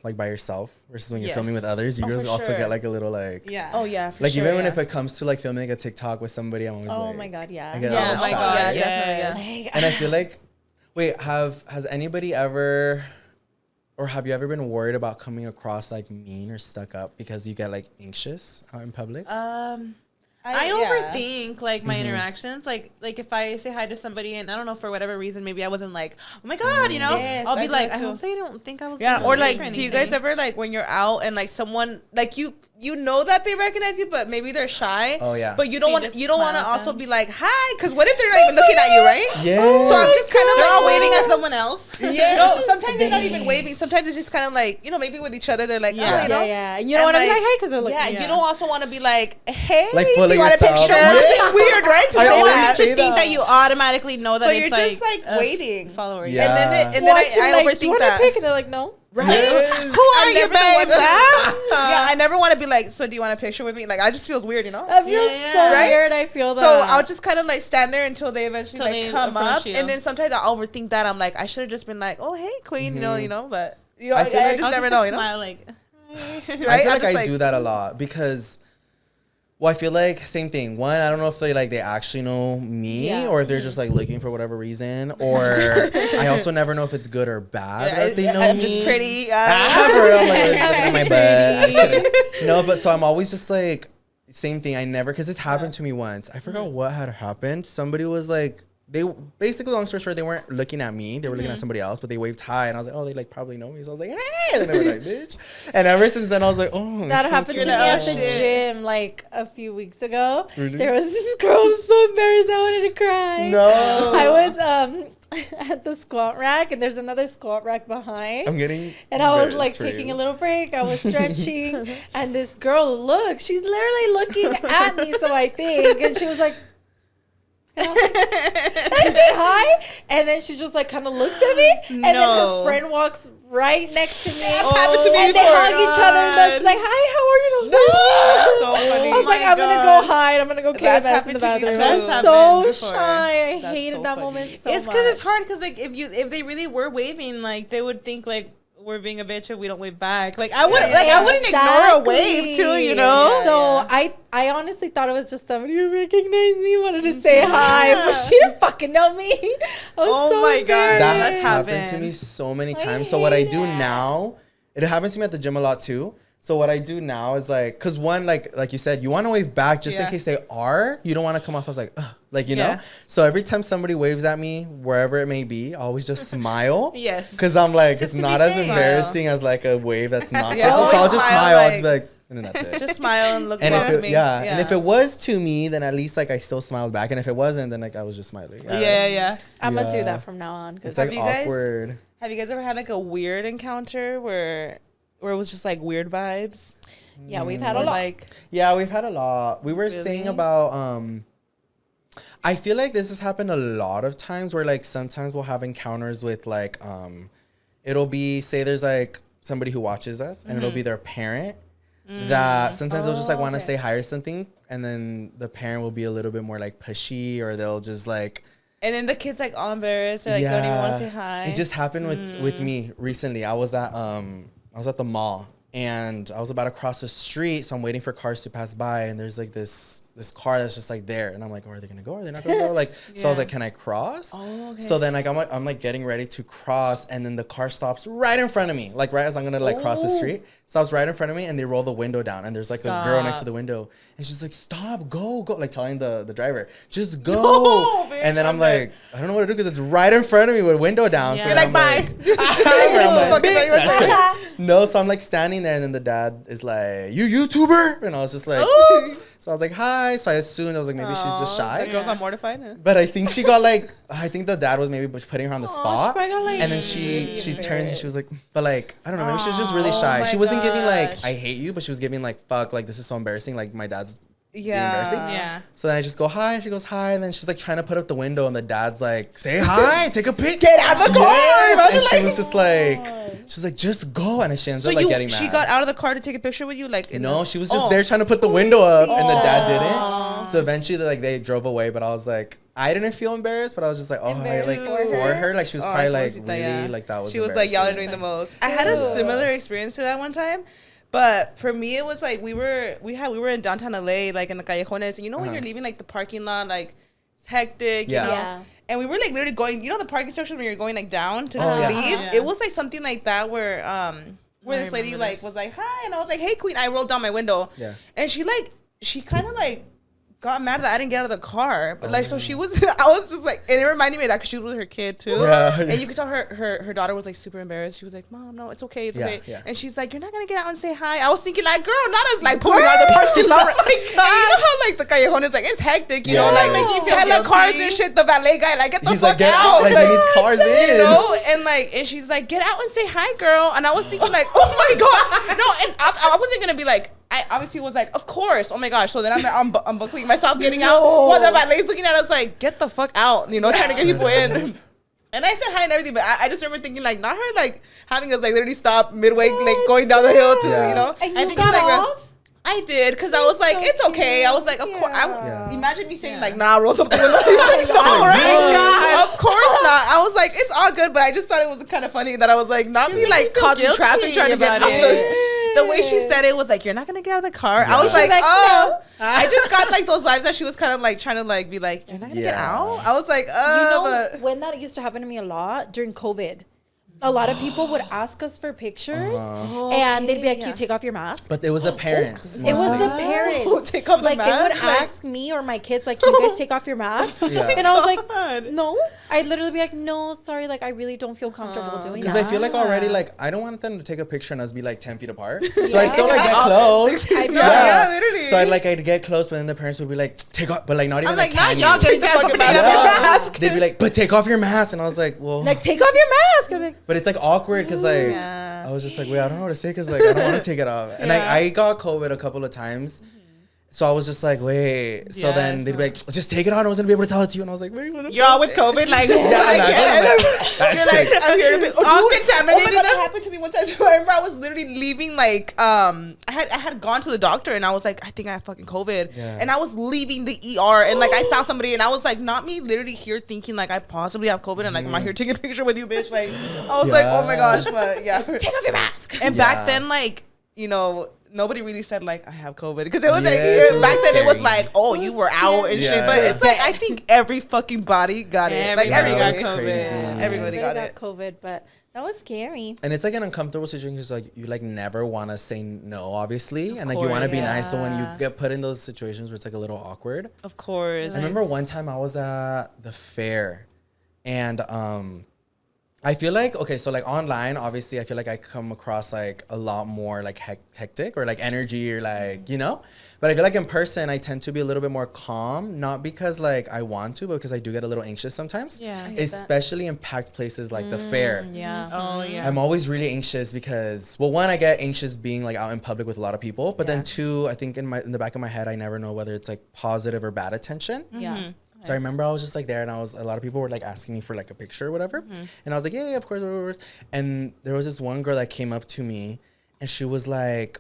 [SPEAKER 3] like by yourself versus when you're filming with
[SPEAKER 6] Yes.
[SPEAKER 3] others, you
[SPEAKER 4] Oh,
[SPEAKER 3] girls
[SPEAKER 4] for
[SPEAKER 3] also
[SPEAKER 4] sure.
[SPEAKER 3] get like a little like
[SPEAKER 6] Yeah.
[SPEAKER 4] Oh yeah, for
[SPEAKER 3] like
[SPEAKER 4] sure,
[SPEAKER 3] even when
[SPEAKER 4] yeah.
[SPEAKER 3] if it comes to like filming like a TikTok with somebody, I'm always
[SPEAKER 5] Oh
[SPEAKER 3] like,
[SPEAKER 5] my god, yeah.
[SPEAKER 3] I get
[SPEAKER 6] Yeah,
[SPEAKER 3] all
[SPEAKER 6] oh my
[SPEAKER 3] shy.
[SPEAKER 6] God,
[SPEAKER 4] yeah,
[SPEAKER 6] yes.
[SPEAKER 4] definitely, yeah.
[SPEAKER 5] Like,
[SPEAKER 3] And I feel like, wait, has anybody ever, or have you ever been worried about coming across like mean or stuck up because you get like anxious out in public?
[SPEAKER 6] I
[SPEAKER 4] yeah.
[SPEAKER 6] overthink like my interactions. Like if I say hi to somebody and I don't know for whatever reason, maybe I wasn't like, oh my god, you know,
[SPEAKER 4] Yes,
[SPEAKER 6] I'll
[SPEAKER 4] I
[SPEAKER 6] be
[SPEAKER 4] do
[SPEAKER 6] like,
[SPEAKER 4] that
[SPEAKER 6] I
[SPEAKER 4] too.
[SPEAKER 6] hope they don't think I was.
[SPEAKER 4] Yeah,
[SPEAKER 6] gonna
[SPEAKER 4] or
[SPEAKER 6] be
[SPEAKER 4] like,
[SPEAKER 6] late
[SPEAKER 4] do you guys
[SPEAKER 6] anything.
[SPEAKER 4] ever like when you're out and like someone like you you know that they recognize you, but maybe they're shy.
[SPEAKER 3] Oh, yeah.
[SPEAKER 4] But you
[SPEAKER 5] So
[SPEAKER 4] don't
[SPEAKER 5] you
[SPEAKER 4] want
[SPEAKER 5] just
[SPEAKER 4] you don't want to
[SPEAKER 5] smile at
[SPEAKER 4] also
[SPEAKER 5] them.
[SPEAKER 4] be like hi, because what if they're not even looking at you, right?
[SPEAKER 3] Yeah.
[SPEAKER 4] So I'm just kind of like
[SPEAKER 5] So-
[SPEAKER 4] waving at someone else.
[SPEAKER 3] Yes.
[SPEAKER 4] No, sometimes they're not even waving. Sometimes it's just kind of like maybe with each other they're like
[SPEAKER 5] Yeah,
[SPEAKER 4] you know.
[SPEAKER 5] yeah. And you don't want to be like, hey, because they're looking.
[SPEAKER 4] Yeah, you don't also want to be like, hey,
[SPEAKER 3] Like,
[SPEAKER 4] do
[SPEAKER 3] full of
[SPEAKER 4] you want a
[SPEAKER 3] yourself.
[SPEAKER 4] picture?
[SPEAKER 3] Yeah.
[SPEAKER 4] It's weird, right? To
[SPEAKER 3] I
[SPEAKER 4] say
[SPEAKER 3] always
[SPEAKER 4] that.
[SPEAKER 3] say
[SPEAKER 6] To think that you automatically know that
[SPEAKER 4] So
[SPEAKER 6] it's
[SPEAKER 4] you're just like
[SPEAKER 6] a
[SPEAKER 4] waiting.
[SPEAKER 6] follower.
[SPEAKER 3] Yeah.
[SPEAKER 4] And then I
[SPEAKER 5] Do you
[SPEAKER 4] overthink
[SPEAKER 5] want
[SPEAKER 4] that.
[SPEAKER 5] to pick? And they're like, no.
[SPEAKER 4] Right?
[SPEAKER 3] Yes.
[SPEAKER 4] Who are
[SPEAKER 6] I'm
[SPEAKER 4] you,
[SPEAKER 6] never the one
[SPEAKER 4] babes?
[SPEAKER 6] to-
[SPEAKER 4] Yeah, I never want to be like, so do you want a picture with me? Like, I just feels weird, you know?
[SPEAKER 5] That feels so
[SPEAKER 4] Right?
[SPEAKER 5] weird. I feel that.
[SPEAKER 4] So I'll just kind of like stand there until they eventually
[SPEAKER 6] Till
[SPEAKER 4] like
[SPEAKER 6] they
[SPEAKER 4] come
[SPEAKER 6] approach
[SPEAKER 4] up,
[SPEAKER 6] you.
[SPEAKER 4] and then sometimes I'll overthink that. I'm like, I should have just been like, oh hey queen, you know, but you know,
[SPEAKER 3] I
[SPEAKER 4] I,
[SPEAKER 3] feel like-
[SPEAKER 4] just
[SPEAKER 6] I'll
[SPEAKER 4] never
[SPEAKER 6] just
[SPEAKER 4] know,
[SPEAKER 6] like
[SPEAKER 4] you know,
[SPEAKER 6] smile like,
[SPEAKER 4] right?
[SPEAKER 3] I feel
[SPEAKER 4] I'm
[SPEAKER 3] like
[SPEAKER 4] just
[SPEAKER 3] I do that a lot because, well, I feel like same thing. One, I don't know if they actually know me
[SPEAKER 5] Yeah.
[SPEAKER 3] or if they're just like looking for whatever reason, or I also never know if it's good or bad that they know
[SPEAKER 4] I'm
[SPEAKER 3] me.
[SPEAKER 4] just pretty.
[SPEAKER 3] For real, I'm like, looking at my butt. I'm just kidding. No, but so I'm always just like, same thing. I never, because this happened to me once. I forgot what had happened. Somebody was like, they basically, long story short, they weren't looking at me. They were looking at somebody else, but they waved hi, and I was like, oh, they like probably know me. So I was like, hey, and then they were like, bitch. And ever since then, I was like, oh,
[SPEAKER 5] that
[SPEAKER 3] shit.
[SPEAKER 5] happened to me
[SPEAKER 4] You're
[SPEAKER 5] at
[SPEAKER 4] like,
[SPEAKER 5] the
[SPEAKER 4] oh, shit.
[SPEAKER 5] gym like a few weeks ago.
[SPEAKER 3] Really?
[SPEAKER 5] There was this girl who was so embarrassed. I wanted to cry.
[SPEAKER 3] No.
[SPEAKER 5] I was at the squat rack, and there's another squat rack behind.
[SPEAKER 3] I'm getting.
[SPEAKER 5] And I was
[SPEAKER 3] embarrassed
[SPEAKER 5] like
[SPEAKER 3] for
[SPEAKER 5] taking
[SPEAKER 3] you.
[SPEAKER 5] a little break. I was stretching, and this girl, look, she's literally looking at me. So I think, and she was like, and I was like, I say hi, and then she just like kind of looks at me, and then her
[SPEAKER 6] No.
[SPEAKER 5] friend walks right next to me.
[SPEAKER 4] That's happened to me
[SPEAKER 5] and they
[SPEAKER 4] before.
[SPEAKER 5] hug each other, and she's like, "Hi, how are you?" And I was like,
[SPEAKER 4] So funny.
[SPEAKER 5] I was like,
[SPEAKER 4] Oh my
[SPEAKER 5] I'm gonna
[SPEAKER 4] God.
[SPEAKER 5] go hide. I'm gonna go
[SPEAKER 4] That's
[SPEAKER 5] KMS in the
[SPEAKER 4] happened to me
[SPEAKER 5] bathroom.
[SPEAKER 4] too.
[SPEAKER 5] I was
[SPEAKER 6] That's
[SPEAKER 5] so
[SPEAKER 6] happened before.
[SPEAKER 5] shy. I
[SPEAKER 6] That's
[SPEAKER 5] hated
[SPEAKER 6] so
[SPEAKER 5] that
[SPEAKER 6] funny.
[SPEAKER 5] moment so
[SPEAKER 4] It's
[SPEAKER 5] much.
[SPEAKER 4] because it's hard because like if they really were waving, like they would think like we're being a bitch if we don't wave back. Like I would I wouldn't ignore a wave too, you know.
[SPEAKER 5] So I honestly thought it was just somebody who recognized me, wanted to say hi, but she didn't fucking know me. I was
[SPEAKER 4] Oh
[SPEAKER 5] so
[SPEAKER 4] my God.
[SPEAKER 5] embarrassed.
[SPEAKER 3] That's happened to
[SPEAKER 6] happened.
[SPEAKER 3] me so many
[SPEAKER 5] I
[SPEAKER 3] times. So what I
[SPEAKER 5] hate
[SPEAKER 3] do
[SPEAKER 5] it.
[SPEAKER 3] now, it happens to me at the gym a lot too. So what I do now is like, cause one, like you said, you want to wave back just in
[SPEAKER 4] Yeah.
[SPEAKER 3] case they are. You don't want to come off as like, ugh, like you know.
[SPEAKER 6] Yeah.
[SPEAKER 3] So every time somebody waves at me, wherever it may be, I always just smile.
[SPEAKER 4] Yes.
[SPEAKER 3] Cause I'm like,
[SPEAKER 4] Just
[SPEAKER 3] it's
[SPEAKER 4] to be
[SPEAKER 3] not as
[SPEAKER 4] safe.
[SPEAKER 3] embarrassing as like a wave that's not.
[SPEAKER 4] Yeah,
[SPEAKER 3] so I'll
[SPEAKER 4] always
[SPEAKER 3] just
[SPEAKER 4] smile,
[SPEAKER 3] smile. I'll just be
[SPEAKER 4] like-
[SPEAKER 3] like, and then that's it.
[SPEAKER 4] Just smile and look
[SPEAKER 3] and if it,
[SPEAKER 4] welcoming.
[SPEAKER 3] and if it was to me, then at least like I still smiled back. And if it wasn't, then like I was just smiling.
[SPEAKER 4] yeah.
[SPEAKER 5] I'm gonna do
[SPEAKER 3] Yeah.
[SPEAKER 5] that from now on.
[SPEAKER 3] It's
[SPEAKER 5] Cause
[SPEAKER 3] like
[SPEAKER 4] Have you guys-
[SPEAKER 3] awkward.
[SPEAKER 4] Have you guys ever had like a weird encounter where it was just like weird vibes?
[SPEAKER 5] yeah, we've had a
[SPEAKER 4] Or
[SPEAKER 5] lot.
[SPEAKER 4] like
[SPEAKER 3] Yeah, we've had a lot. We were saying
[SPEAKER 4] Really?
[SPEAKER 3] about I feel like this has happened a lot of times where like sometimes we'll have encounters with like it'll be, say there's like somebody who watches us and it'll be their parent that sometimes they'll just like want to say hi or something, and then the parent will be a little bit more like pushy, or they'll just like
[SPEAKER 4] and then the kids like all embarrassed or like don't even want to say hi.
[SPEAKER 3] It just happened with me recently. I was at the mall and I was about to cross the street, so I'm waiting for cars to pass by, and there's like this car that's just like there, and I'm like, oh, are they gonna go? Are they not gonna go? Like, so I was
[SPEAKER 4] Yeah.
[SPEAKER 3] like, can I cross?
[SPEAKER 4] Oh, okay.
[SPEAKER 3] So then like I'm like getting ready to cross, and then the car stops right in front of me, like right as I'm gonna like cross the street. Stops right in front of me, and they roll the window down, and there's like a girl next to the window, and she's like, stop, go, like telling the driver, just go.
[SPEAKER 4] No, bitch,
[SPEAKER 3] and then I'm
[SPEAKER 4] I'm
[SPEAKER 3] like, I don't know what to do because it's right in front of me with window down.
[SPEAKER 6] Yeah.
[SPEAKER 3] So
[SPEAKER 6] You're
[SPEAKER 3] then
[SPEAKER 4] like,
[SPEAKER 3] I'm
[SPEAKER 4] bye.
[SPEAKER 3] I'm like,
[SPEAKER 4] Fucking thing,
[SPEAKER 3] "Bitch."
[SPEAKER 4] right?
[SPEAKER 3] No, so I'm like standing there, and then the dad is like, you YouTuber? And I was just like, so I was like, hi. So I assumed, I was like, maybe she's just
[SPEAKER 4] That
[SPEAKER 3] shy.
[SPEAKER 4] girl's not mortified. Huh?
[SPEAKER 3] But I think she got like, I think the dad was maybe putting her on the spot.
[SPEAKER 5] probably got, like,
[SPEAKER 3] And then she
[SPEAKER 5] really
[SPEAKER 3] turned and she was like, but like, I don't know, maybe she was just really
[SPEAKER 4] Oh
[SPEAKER 3] shy.
[SPEAKER 4] my
[SPEAKER 3] She wasn't giving like,
[SPEAKER 4] gosh.
[SPEAKER 3] I hate you, but she was giving like, fuck, like this is so embarrassing. Like my dad's being
[SPEAKER 4] Yeah.
[SPEAKER 3] embarrassing.
[SPEAKER 6] Yeah.
[SPEAKER 3] So then I just go hi, and she goes hi, and then she's like trying to put up the window, and the dad's like, say hi, take a pic,
[SPEAKER 4] Get out of the car!
[SPEAKER 3] Yes! And she
[SPEAKER 4] Like-
[SPEAKER 3] was just like, she's like, just go, and she ends
[SPEAKER 4] So
[SPEAKER 3] up like getting
[SPEAKER 4] she
[SPEAKER 3] mad.
[SPEAKER 4] got out of the car to take a picture with you, like in
[SPEAKER 3] No,
[SPEAKER 4] the-
[SPEAKER 3] she was just
[SPEAKER 4] Oh.
[SPEAKER 3] there trying to put the window up, and the dad didn't. So eventually, like they drove away, but I was like, I didn't feel embarrassed, but I was just like, oh, I, like for her, like she was
[SPEAKER 4] Oh,
[SPEAKER 3] probably like
[SPEAKER 4] pobrecita,
[SPEAKER 3] really
[SPEAKER 4] yeah.
[SPEAKER 3] like that was.
[SPEAKER 4] She was like, y'all are
[SPEAKER 3] embarrassing.
[SPEAKER 4] doing the most. I had a similar experience to that one time. But for me, it was like we were in downtown LA, like in the callejones, and you know when you're leaving like the parking lot, like it's hectic,
[SPEAKER 3] Yeah.
[SPEAKER 4] you know.
[SPEAKER 5] Yeah.
[SPEAKER 4] And we were like literally going, you know, the parking structures when you're going like down to
[SPEAKER 3] Oh, yeah.
[SPEAKER 4] leave.
[SPEAKER 6] Yeah.
[SPEAKER 4] It was like something like that where this lady
[SPEAKER 6] remember
[SPEAKER 4] like
[SPEAKER 6] this.
[SPEAKER 4] was like hi, and I was like, hey queen. I rolled down my window,
[SPEAKER 3] Yeah.
[SPEAKER 4] and she kind of like got mad that I didn't get out of the car. But like, so she was, I was just like, and it reminded me of that because she was with her kid too.
[SPEAKER 3] Yeah.
[SPEAKER 4] And you could tell her daughter was like super embarrassed. She was like, Mom, no, it's okay. It's okay.
[SPEAKER 3] Yeah.
[SPEAKER 4] And she's like, you're not going to get out and say hi. I was thinking like, girl, not as like pulling out of the parking lot. Like, and you know how like the Callejon is like, it's hectic, you know, like
[SPEAKER 6] Make you feel
[SPEAKER 4] hella cars
[SPEAKER 6] guilty.
[SPEAKER 4] and shit. The valet guy, like, get the
[SPEAKER 3] He's
[SPEAKER 4] fuck
[SPEAKER 3] like, get
[SPEAKER 4] out.
[SPEAKER 3] like, he needs cars in.
[SPEAKER 4] You know, and she's like, get out and say hi, girl. And I was thinking like, oh my god, no. And I wasn't gonna be like, I obviously was like, of course, oh my gosh. So then I'm buckling myself, getting out. While the valet's looking at us like, get the fuck out, you know, trying to get people in. And I said hi and everything, but I just remember thinking like, not her like having us like literally stop midway, like going down the hill too, you know.
[SPEAKER 5] And
[SPEAKER 4] I
[SPEAKER 5] you
[SPEAKER 4] think
[SPEAKER 5] got
[SPEAKER 4] it's like
[SPEAKER 5] off?
[SPEAKER 4] I did, because I was like,
[SPEAKER 5] so
[SPEAKER 4] it's okay. I was like, of
[SPEAKER 5] cute.
[SPEAKER 4] course.
[SPEAKER 5] Yeah.
[SPEAKER 4] Imagine me saying like, nah, rolls up the window. Like, no, right? Of course not. I was like, it's all good, but I just thought it was kind of funny that I was like, not me like causing traffic trying to get out. The way she said it was like, you're not gonna get out of the car. I was like,
[SPEAKER 5] Like,
[SPEAKER 4] oh. I just got like those vibes that she was kind of like trying to like be like, you're not gonna get out. I was like,
[SPEAKER 5] You know,
[SPEAKER 4] but
[SPEAKER 5] when that used to happen to me a lot during COVID, a lot of people would ask us for pictures, and they'd be like, "Can you take off your mask?"
[SPEAKER 3] But it was the parents.
[SPEAKER 5] It was the
[SPEAKER 3] mostly.
[SPEAKER 5] parents.
[SPEAKER 4] take off the
[SPEAKER 5] Like they would
[SPEAKER 4] mask, like-
[SPEAKER 5] ask me or my kids, like, "Can you guys take off your masks?" And I was like, "No." I'd literally be like, "No, sorry, like I really don't feel comfortable doing that."
[SPEAKER 3] Because I feel like already, like, I don't want them to take a picture and us be like 10 feet apart. So I still like get close.
[SPEAKER 5] I'd be
[SPEAKER 4] yeah, literally.
[SPEAKER 3] So I'd get close, but then the parents would be like, take off, but like not even
[SPEAKER 4] I'm like,
[SPEAKER 3] can
[SPEAKER 4] not y'all
[SPEAKER 3] you?
[SPEAKER 4] take the fucking mask.
[SPEAKER 3] They'd be like, but take off your mask. And I was like, well.
[SPEAKER 5] like, take off your mask. I'm like,
[SPEAKER 3] But it's like awkward because like
[SPEAKER 4] Yeah.
[SPEAKER 3] I was just like, wait, I don't know what to say because like I don't want to take it off. And I got COVID a couple of times. So I was just like, wait. So
[SPEAKER 4] Yeah,
[SPEAKER 3] then they'd be like, just take it out. I wasn't gonna be able to tell it to you. And I was like, wait, what the
[SPEAKER 4] You're all with COVID, like,
[SPEAKER 3] Yeah,
[SPEAKER 4] you're like, I'm here to be all contaminated.
[SPEAKER 6] my God,
[SPEAKER 4] that happened to me one time too. I remember I was literally leaving, like, I had gone to the doctor and I was like, I think I have fucking COVID.
[SPEAKER 3] Yeah.
[SPEAKER 4] And I was leaving the ER and like I saw somebody and I was like, not me literally here thinking like I possibly have COVID and like, am I here taking a picture with you, bitch? Like, I was like, oh my gosh, but yeah.
[SPEAKER 5] take off your mask.
[SPEAKER 4] And
[SPEAKER 3] Yeah.
[SPEAKER 4] back then, like, you know, nobody really said like I have COVID because it was
[SPEAKER 3] Yes,
[SPEAKER 4] like
[SPEAKER 3] it was
[SPEAKER 4] back then it was
[SPEAKER 3] scary.
[SPEAKER 4] like, oh, you were out and shit.
[SPEAKER 3] Yeah.
[SPEAKER 4] But it's like I think every fucking body got it. Like
[SPEAKER 3] Everybody
[SPEAKER 4] everybody
[SPEAKER 3] got
[SPEAKER 4] got COVID.
[SPEAKER 3] crazy.
[SPEAKER 4] Everybody got it.
[SPEAKER 5] COVID, but that was scary.
[SPEAKER 3] And it's like an uncomfortable situation because like you like never want to say no, obviously, and like you want to be nice. So when you get put in those situations where it's like a little awkward.
[SPEAKER 4] Of course.
[SPEAKER 3] I remember one time I was at the fair, and I feel like, okay, so like online, obviously, I feel like I come across like a lot more like hectic or like energy or like, you know? But I feel like in person, I tend to be a little bit more calm, not because like I want to, but because I do get a little anxious sometimes.
[SPEAKER 4] Yeah, I get that.
[SPEAKER 3] Especially in packed places like the fair.
[SPEAKER 5] Yeah.
[SPEAKER 4] Oh yeah.
[SPEAKER 3] I'm always really anxious because, well, one, I get anxious being like out in public with a lot of people, but then two, I think in the back of my head, I never know whether it's like positive or bad attention.
[SPEAKER 5] Yeah.
[SPEAKER 3] So I remember I was just like there, and a lot of people were like asking me for like a picture or whatever, and I was like, yeah, of course, of course. And there was this one girl that came up to me, and she was like,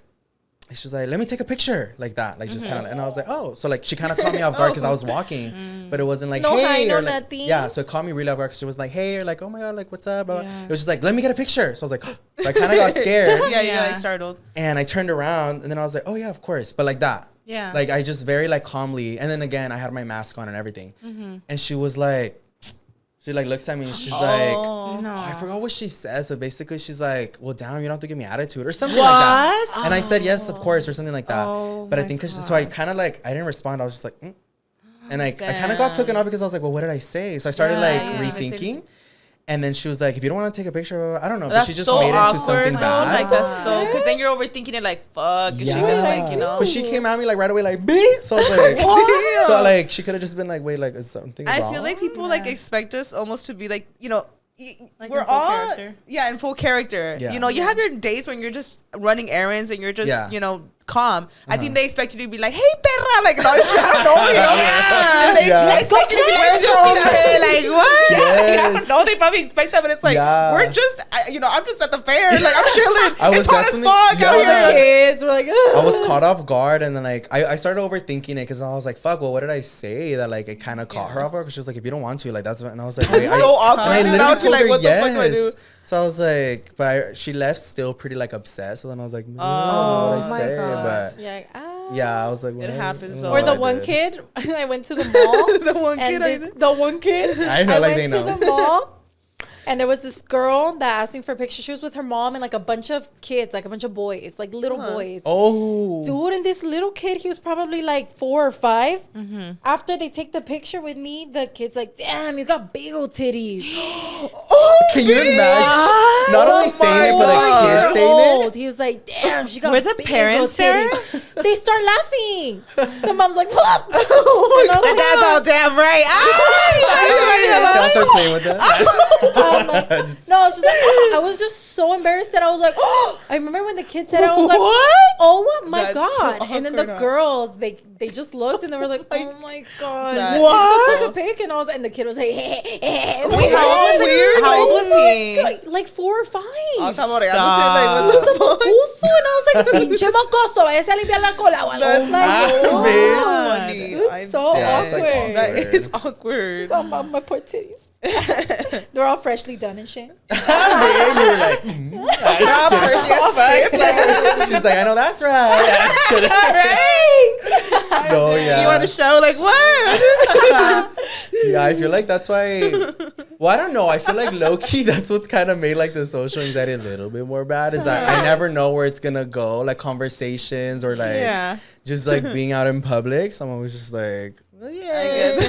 [SPEAKER 3] let me take a picture like that, like just kind of, and I was like, oh, so like she kind of caught me off guard because I was walking, but it wasn't like,
[SPEAKER 5] No
[SPEAKER 3] hey,
[SPEAKER 5] hi, no
[SPEAKER 3] or like,
[SPEAKER 5] nothing.
[SPEAKER 3] yeah, so it caught me really off guard because she was like, hey, or like, oh my god, like what's up, blah, blah. It was just like, let me get a picture. So I was like, so I kind of got scared,
[SPEAKER 4] Yeah, you're like startled.
[SPEAKER 3] and I turned around, and then I was like, oh yeah, of course, but like that.
[SPEAKER 4] Yeah.
[SPEAKER 3] Like I just very like calmly, and then again I had my mask on and everything, and she was like, she like looks at me and she's like,
[SPEAKER 4] No.
[SPEAKER 3] I forgot what she says. So basically she's like, well, damn, you don't have to give me attitude or something like that. And I said yes, of course, or something like that. But I think so I kind of like I didn't respond. I was just like, and I kind of got taken off because I was like, well, what did I say? So I started like rethinking. And then she was like, if you don't want to take a picture, I don't know.
[SPEAKER 4] That's
[SPEAKER 3] but she just
[SPEAKER 4] so
[SPEAKER 3] made it
[SPEAKER 4] awkward,
[SPEAKER 3] into something
[SPEAKER 4] though.
[SPEAKER 3] bad.
[SPEAKER 4] Like that's so, because then you're overthinking it. Like fuck, is she gonna like, you know?
[SPEAKER 3] But she came at me like right away, like beep. So I was like, so like she could have just been like, wait, like is something wrong?
[SPEAKER 4] I feel like people like expect us almost to be like, you know,
[SPEAKER 6] Like
[SPEAKER 4] we're
[SPEAKER 6] in full
[SPEAKER 4] all
[SPEAKER 6] character.
[SPEAKER 4] in full character.
[SPEAKER 3] Yeah.
[SPEAKER 4] You know, you have your days when you're just running errands and you're just, you know, calm. I think they expect you to be like, hey, perra, like, no, I don't know, you know. They expect you to be like, where's your hombre? Like, what?
[SPEAKER 3] Yes.
[SPEAKER 4] I don't know. They probably expect that, but it's like, we're just, you know, I'm just at the fair. Like, I'm chilling.
[SPEAKER 3] I was
[SPEAKER 4] It's hot as
[SPEAKER 3] definitely-
[SPEAKER 4] fuck out
[SPEAKER 3] yeah.
[SPEAKER 4] here.
[SPEAKER 5] Kids were like,
[SPEAKER 3] I was caught off guard, and then like I started overthinking it because I was like, "Fuck, well, what did I say that like it kind of caught her off guard?" Because she was like, "If you don't want to, like that's," and I was like, "Wait,
[SPEAKER 4] so awkward.
[SPEAKER 3] And I
[SPEAKER 4] And I
[SPEAKER 3] literally
[SPEAKER 4] would be
[SPEAKER 3] told
[SPEAKER 4] like,
[SPEAKER 3] her
[SPEAKER 4] "What the fuck do I do?"
[SPEAKER 3] yes. So I was like, but she left still pretty like upset. So then I was like, "No,
[SPEAKER 4] Oh,
[SPEAKER 3] what I
[SPEAKER 4] my
[SPEAKER 3] say?"
[SPEAKER 4] gosh.
[SPEAKER 3] But
[SPEAKER 5] yeah, like,
[SPEAKER 3] yeah, I was like,
[SPEAKER 4] It happens
[SPEAKER 3] oh,
[SPEAKER 5] Or the
[SPEAKER 3] I
[SPEAKER 5] one
[SPEAKER 3] did.
[SPEAKER 5] kid, I went to the mall.
[SPEAKER 4] The one
[SPEAKER 5] and
[SPEAKER 4] kid,
[SPEAKER 5] the one kid.
[SPEAKER 3] I know, like, they
[SPEAKER 5] went to
[SPEAKER 3] know.
[SPEAKER 5] the mall. And there was this girl that asked me for a picture. She was with her mom and like a bunch of kids, like a bunch of boys, like little boys.
[SPEAKER 3] Oh.
[SPEAKER 5] Dude, and this little kid, he was probably like 4 or 5. After they take the picture with me, the kid's like, damn, you got big old titties.
[SPEAKER 3] Can you imagine? Not only saying it, but a kid saying it.
[SPEAKER 5] He was like, damn, she got
[SPEAKER 4] Were the
[SPEAKER 5] big
[SPEAKER 4] parents
[SPEAKER 5] old
[SPEAKER 4] there?
[SPEAKER 5] titties. They start laughing. The mom's like, what?
[SPEAKER 3] Oh my
[SPEAKER 5] And I was
[SPEAKER 3] God.
[SPEAKER 5] like,
[SPEAKER 4] That's all damn right.
[SPEAKER 3] Dad starts playing with them.
[SPEAKER 5] I'm like, no, she's like, I was just so embarrassed that I was like, oh, I remember when the kid said it, I was like,
[SPEAKER 4] What?
[SPEAKER 5] oh my
[SPEAKER 6] That's
[SPEAKER 5] God.
[SPEAKER 6] so
[SPEAKER 5] And then the
[SPEAKER 6] awkward, huh?
[SPEAKER 5] girls, they just looked and they were like, oh my God.
[SPEAKER 6] That
[SPEAKER 5] We
[SPEAKER 4] What?
[SPEAKER 5] still took a pic and the kid was like, And
[SPEAKER 4] Wait, how old was he? How old was he?
[SPEAKER 5] Like 4 or 5.
[SPEAKER 6] Amor, ya no sé,
[SPEAKER 4] Stop.
[SPEAKER 6] like, what the fuck?
[SPEAKER 5] Puso, and I was like, pinche mocoso, váyase a limpiar la cola o algo.
[SPEAKER 6] That's
[SPEAKER 5] Like,
[SPEAKER 6] so
[SPEAKER 5] oh,
[SPEAKER 6] funny.
[SPEAKER 5] it was
[SPEAKER 6] I'm
[SPEAKER 5] so
[SPEAKER 3] Yeah, it's, like,
[SPEAKER 5] awkward.
[SPEAKER 6] That is awkward.
[SPEAKER 5] So my poor titties. They're all freshly done and shit.
[SPEAKER 3] She's like, I know that's right. No, yeah.
[SPEAKER 6] You want to show like what?
[SPEAKER 3] Yeah, I feel like that's why. Well, I don't know. I feel like low key, that's what's kind of made like the social anxiety a little bit more bad. Is that I never know where it's gonna go, like conversations or like
[SPEAKER 4] Yeah.
[SPEAKER 3] just like being out in public. So I'm always just like, yeah,